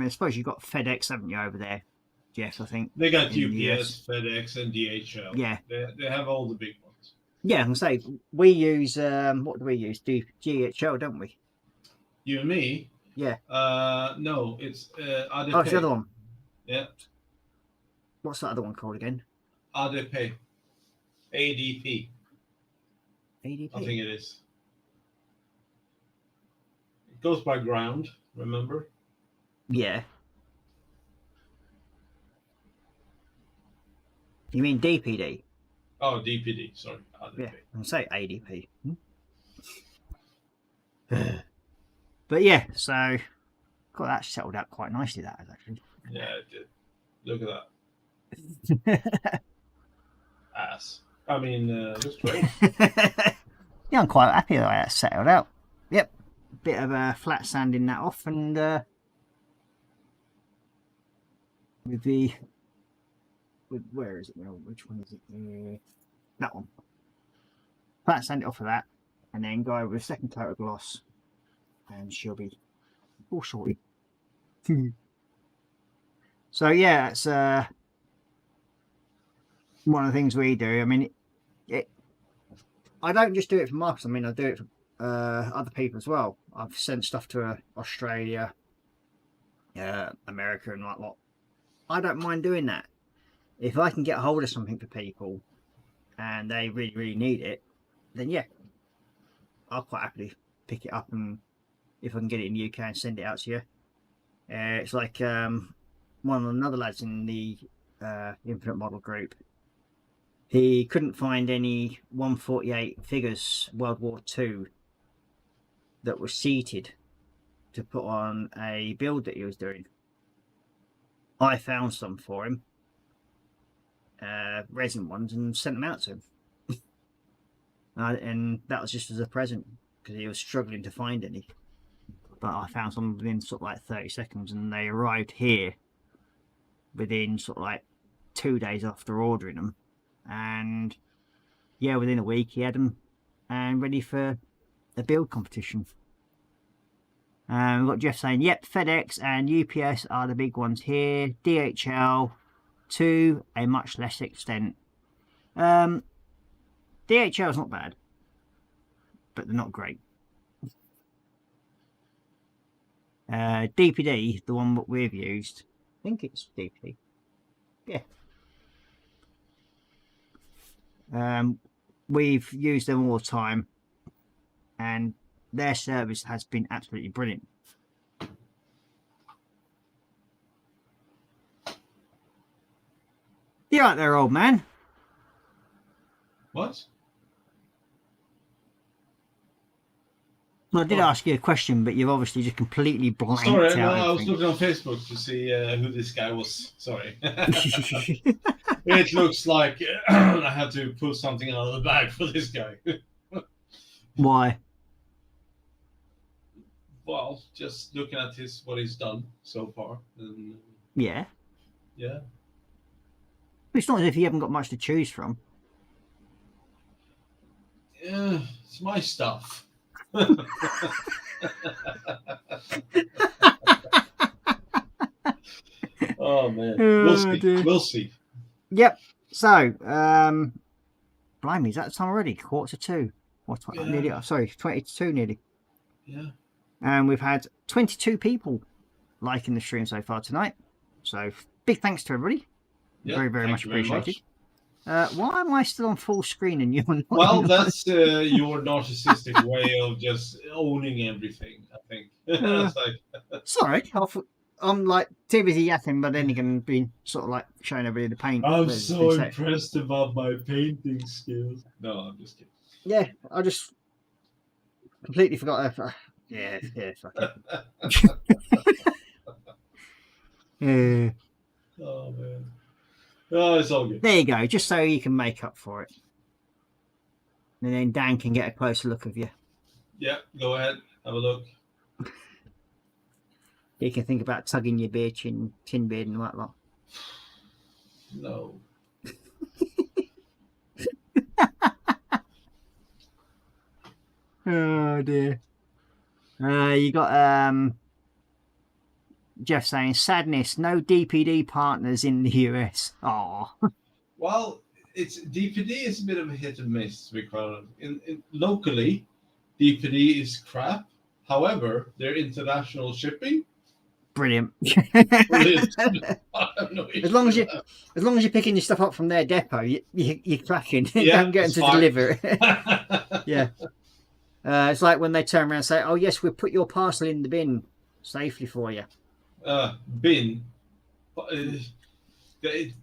suppose you've got FedEx, haven't you, over there, Jeff? I think they got UPS, FedEx, and DHL. Yeah, they have all the big ones. Yeah, I can say we use what do we use? DHL, don't we? You and me? Yeah. No, it's ADP. Oh, it's the other one. Yeah. What's that other one called again? ADP. ADP. ADP. I think it is. goes by ground. Remember? Yeah. You mean DPD? Oh, DPD. Sorry. Yeah, I'll say ADP. But yeah, so got that settled out quite nicely. That has actually. Yeah, it did. Look at that ass. I mean, looks great. Yeah, I'm quite happy that that's settled out. Yep, bit of flat sanding that off, and with where is it now? Which one is it? That one. Flat sand it off of that, and then go over with a second coat of gloss, and she'll be all sorted. So yeah, it's one of the things we do. I mean, I don't just do it for markets. I mean, I do it for other people as well. I've sent stuff to Australia, America, and like. I don't mind doing that. If I can get a hold of something for people, and they really, really need it, then yeah, I'll quite happily pick it up, and if I can get it in the UK and send it out to you. It's like one of another lads in the Infinite Model group. He couldn't find any 148 figures World War II that were seated to put on a build that he was doing. I found some for him, resin ones, and sent them out to him. And that was just as a present, because he was struggling to find any. But I found some within sort of like 30 seconds, and they arrived here within sort of like 2 days after ordering them. And yeah, within a week he had them and ready for a build competition. We've got Jeff saying, yep, FedEx and UPS are the big ones here. DHL to a much less extent. DHL is not bad, but they're not great. DPD, the one that we've used, I think it's DPD. Yeah. We've used them all the time, and their service has been absolutely brilliant. You right there, old man? What? Well, I did ask you a question, but you've obviously just completely blanked Sorry, out. no, I was everything. looking on Facebook to see who this guy was. Sorry. It looks like I had to pull something out of the bag for this guy. Why? Well, just looking at what he's done so far. And, Yeah. yeah. It's not as if you haven't got much to choose from. Yeah, it's my stuff. Oh man, we'll see. Dear. We'll see. Yep. So, blimey, is that the time already? 1:45. What? Yeah. Nearly. Sorry, 22 nearly. Yeah. And we've had 22 people liking the stream so far tonight. So, big thanks to everybody. Yeah, Very, very thank much you very appreciated. Why am I still on full screen and you're not? Well, that's your narcissistic way of just owning everything, I think. It's like, Sorry, I'm like too busy yapping, but then you can be sort of like showing everybody the paint. I'm that's so been set. impressed about my painting skills. No, I'm just kidding. Yeah, I just completely forgot. Yeah, fuck it. Yeah. Oh man. Oh, it's all good. There you go, just so you can make up for it. And then Dan can get a closer look of you. Yeah, go ahead. Have a look. You can think about tugging your beard, tin beard and whatnot. No. Oh dear. You got Jeff saying sadness, no DPD partners in the US. Oh. Well, it's DPD is a bit of a hit and miss, to be quite honest. In locally, DPD is crap. However, their international shipping, Brilliant. brilliant. I have no issue As long as with you're picking your stuff up from their depot, you're cracking. Yeah, Don't get them it's to fine. deliver it. that. Yeah. It's like when they turn around and say, "Oh yes, we'll put your parcel in the bin safely for you." Bin. They,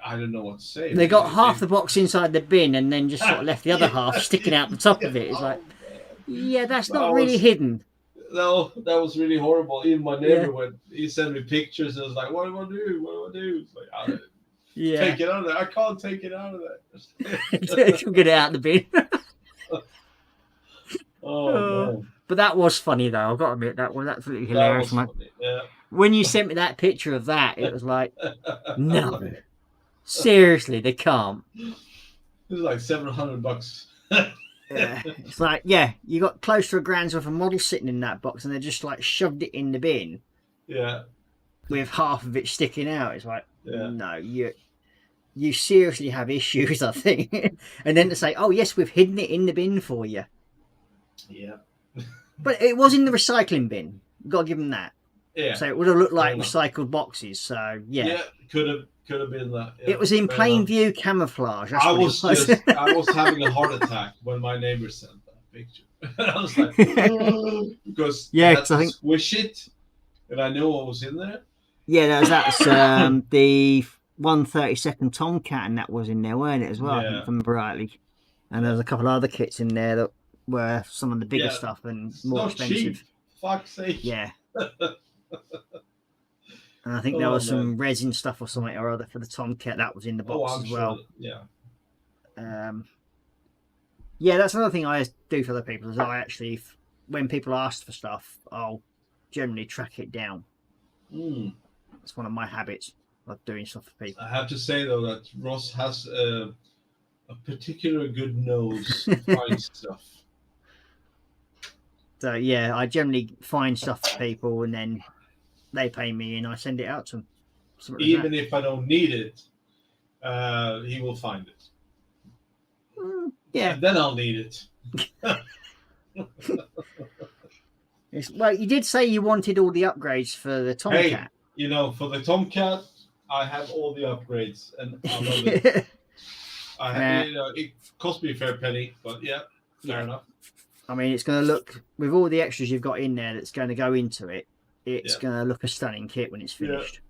I don't know what to say. They got half the box inside the bin and then just sort of left the other half sticking out the top of it. It's like, yeah, that's not really hidden. No, that was really horrible. Even my neighbor, when he sent me pictures, and was like, "What do I do? What do I do?" It's like, take it out of there. I can't take it out of there. Get it out of the bin. Oh, but that was funny though. I've got to admit that was absolutely hilarious. That was funny. Yeah. When you sent me that picture of that, it was like, no, seriously, they can't. It was like $700. It's like, yeah, you got close to $1,000 worth of models sitting in that box, and they just like shoved it in the bin. Yeah. With half of it sticking out. It's like, Yeah. No, you seriously have issues, I think. And then to say, oh yes, we've hidden it in the bin for you. Yeah. But it was in the recycling bin. Got to give them that. Yeah. So it would have looked like recycled boxes. So yeah. Yeah, could have been that. Yeah, it was in plain view camouflage. That's I what was it was. I was having a heart attack when my neighbor sent that picture. I was like, because I had to squish it, and I knew what was in there. Yeah, that's the 132nd Tomcat, and that was in there, weren't it, as well? I think, if I remember rightly. And there was a couple of other kits in there that were some of the bigger stuff and more expensive. Cheap. Fuck's sake. Yeah. And I think there was some resin stuff or something or other for the Tomcat that was in the box as well. Yeah. Yeah, that's another thing I do for other people is I actually, when people ask for stuff, I'll generally track it down. It's one of my habits of doing stuff for people. I have to say though that Ross has a particular good nose to find stuff. So yeah, I generally find stuff for people and then they pay me and I send it out to them. Even if I don't need it, he will find it. Yeah. And then I'll need it. Well, you did say you wanted all the upgrades for the Tomcat. Hey, you know, for the Tomcat, I have all the upgrades, and I love it. It cost me a fair penny, but yeah, fair enough. I mean, it's going to look, with all the extras you've got in there that's going to go into it, it's going to look a stunning kit when it's finished.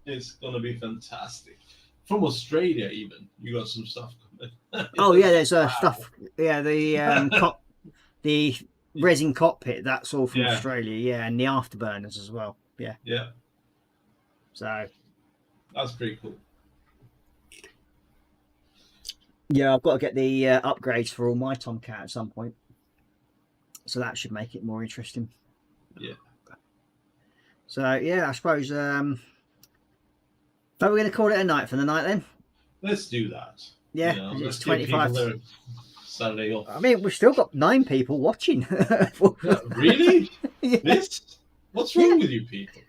Yeah. It's going to be fantastic. From Australia, even, you got some stuff coming. Oh, yeah, there's stuff. Yeah, the resin cockpit, that's all from Australia, yeah, and the afterburners as well. Yeah. Yeah. So. That's pretty cool. Yeah, I've got to get the upgrades for all my Tomcat at some point. So that should make it more interesting. Yeah. So, yeah, I suppose... but we're going to call it a night for the night then? Let's do that. Yeah, you know, it's 25. Saturday off. I mean, we've still got 9 people watching. Really? Yeah. This? What's wrong with you people?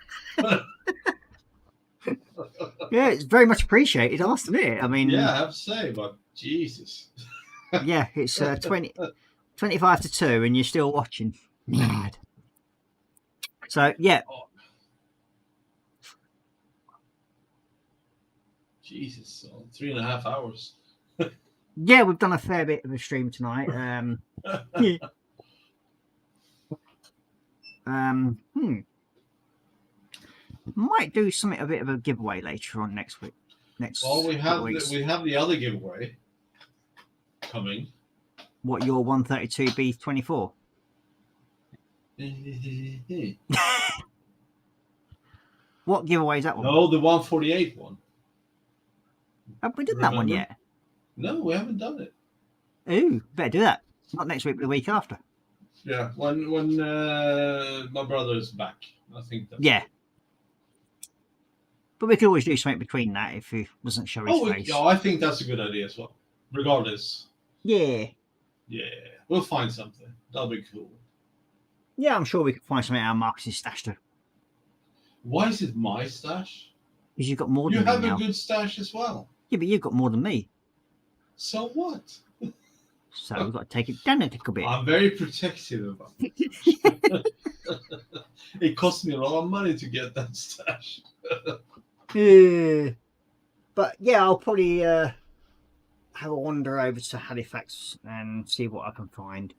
Yeah, it's very much appreciated, I must admit. I mean... Yeah, I have to say, but Jesus. Yeah, it's 25 to 2 and you're still watching. Mad. So, yeah. Oh. Jesus, so 3.5 hours. Yeah, we've done a fair bit of a stream tonight. Might do something a bit of a giveaway later on next week. Well, we have the other giveaway coming. What, your 132 B24? What giveaway is that one? No, the 148 one. Have we done that one yet? No, we haven't done it. Ooh, better do that. Not next week, but the week after. Yeah, when my brother is back, I think. Yeah. But we could always do something between that if he doesn't show his face. Yeah, I think that's a good idea as well. Regardless. Yeah. Yeah, we'll find something. That'll be cool. Yeah, I'm sure we could find something out of Marcus's stash too. Why is it my stash? Because you've got more than me. You have now. a good stash as well. Yeah, but you've got more than me. So what? So we've got to take it down a little bit. I'm very protective about it. It cost me a lot of money to get that stash. But yeah, I'll probably have a wander over to Halifax and see what I can find.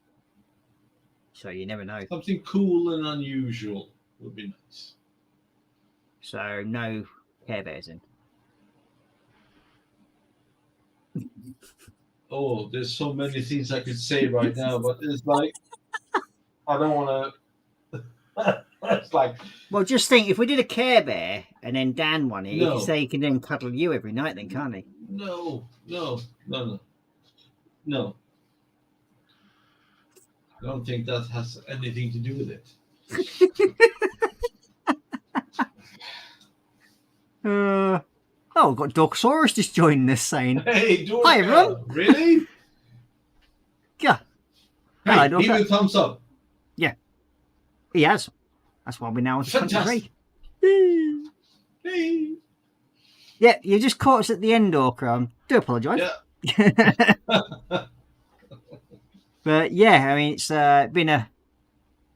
So you never know. Something cool and unusual would be nice. So no Care Bears in. Oh, there's so many things I could say right now, but it's like I don't want to. It's like Well, just think, if we did a Care Bear and then Dan won it, he No. could say he can then cuddle you every night then, can't he? no. I don't think that has anything to do with it. Oh, we've got Dorkosaurus just joining us saying, Hey, Dorka, Hi, everyone. Really? yeah, Hey, Hello, give Dorka. me a thumbs up. He has. That's why we're now on to Fantastic. 23. Hey. Yeah, you just caught us at the end, Dorka. I do apologise. Yeah. But yeah, I mean, it's been a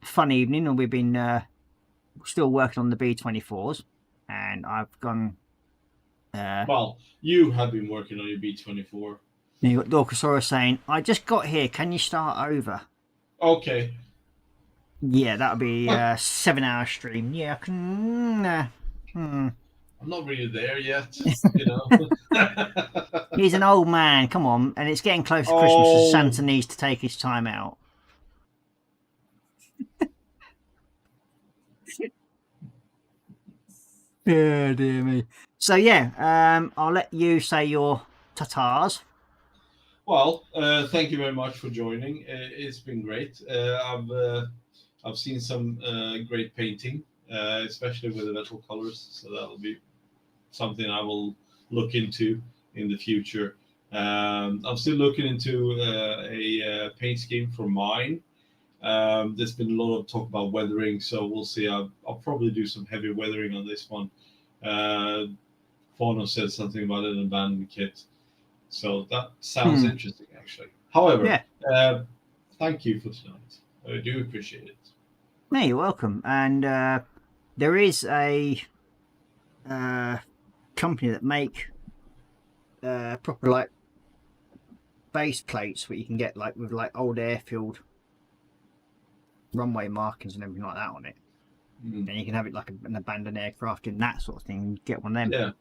fun evening, and we've been still working on the B24s, and I've gone. Well, you have been working on your B24. And you got Dorkosaurus saying, "I just got here. Can you start over?" Okay. Yeah, that'll be a 7-hour stream. Yeah, I can. I'm not really there yet, you know. He's an old man. Come on, and it's getting close to Christmas, Oh. so Santa needs to take his time out. Oh, dear me. So yeah, I'll let you say your tatars. Well, thank you very much for joining. It's been great. I've seen some great painting, especially with the metal colors. So that'll be something I will look into in the future. I'm still looking into a paint scheme for mine. There's been a lot of talk about weathering, so we'll see. I'll probably do some heavy weathering on this one. Fauno said something about an abandoned kit, so that sounds interesting, actually. However, Yeah. Thank you for tonight. I do appreciate it. No, you're welcome. And there is a company that make proper like base plates where you can get like with like old airfield runway markings and everything like that on it. And you can have it like an abandoned aircraft and that sort of thing. Get one of them. Yeah.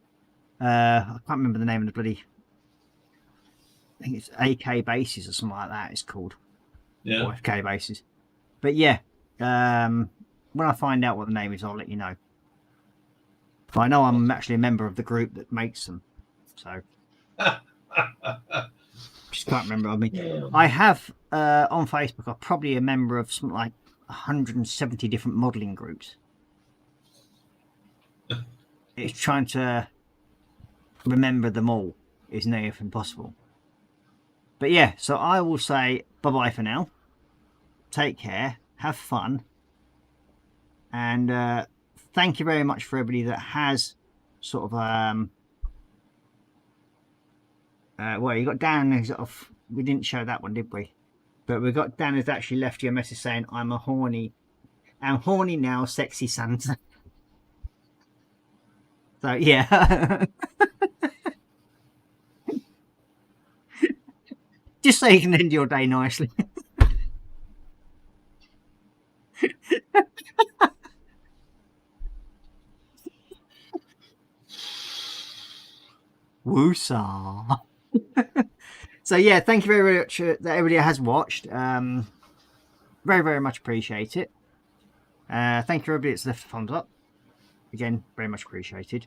I can't remember the name of the bloody. I think it's AK bases or something like that. It's called. Yeah. Or FK bases. But yeah, when I find out what the name is, I'll let you know. But I know I'm actually a member of the group that makes them, so just can't remember. I mean, I have on Facebook. I'm probably a member of something like 170 different modelling groups. It's trying to remember them all is near impossible. But yeah, so I will say bye-bye for now. Take care, have fun, and thank you very much for everybody that has sort of well, you got Dan who's sort of, we didn't show that one, did we? But we got Dan who's actually left you a message saying, I'm horny now, sexy Santa. So yeah. Just so you can end your day nicely. Woosah. So yeah, thank you very much that everybody has watched. Very, very much appreciate it. Thank you everybody that's left a thumbs up. Again, very much appreciated.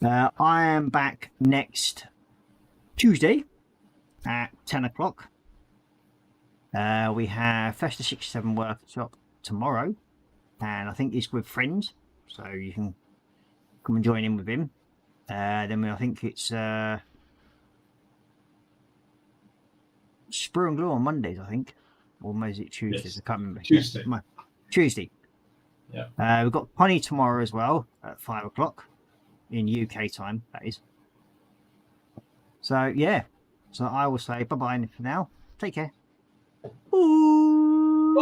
I am back next Tuesday at 10 o'clock. We have Festa 67 workshop tomorrow, and I think it's with friends, so you can come and join in with him. Then I think it's Sprue and Glue on Mondays, I think, or maybe is it Tuesdays? Yes. I can't remember. Tuesday. Yeah, Tuesday. Yeah. We've got Connie tomorrow as well at 5 o'clock in UK time, that is. So yeah, so I will say bye bye for now. Take care. Ooh.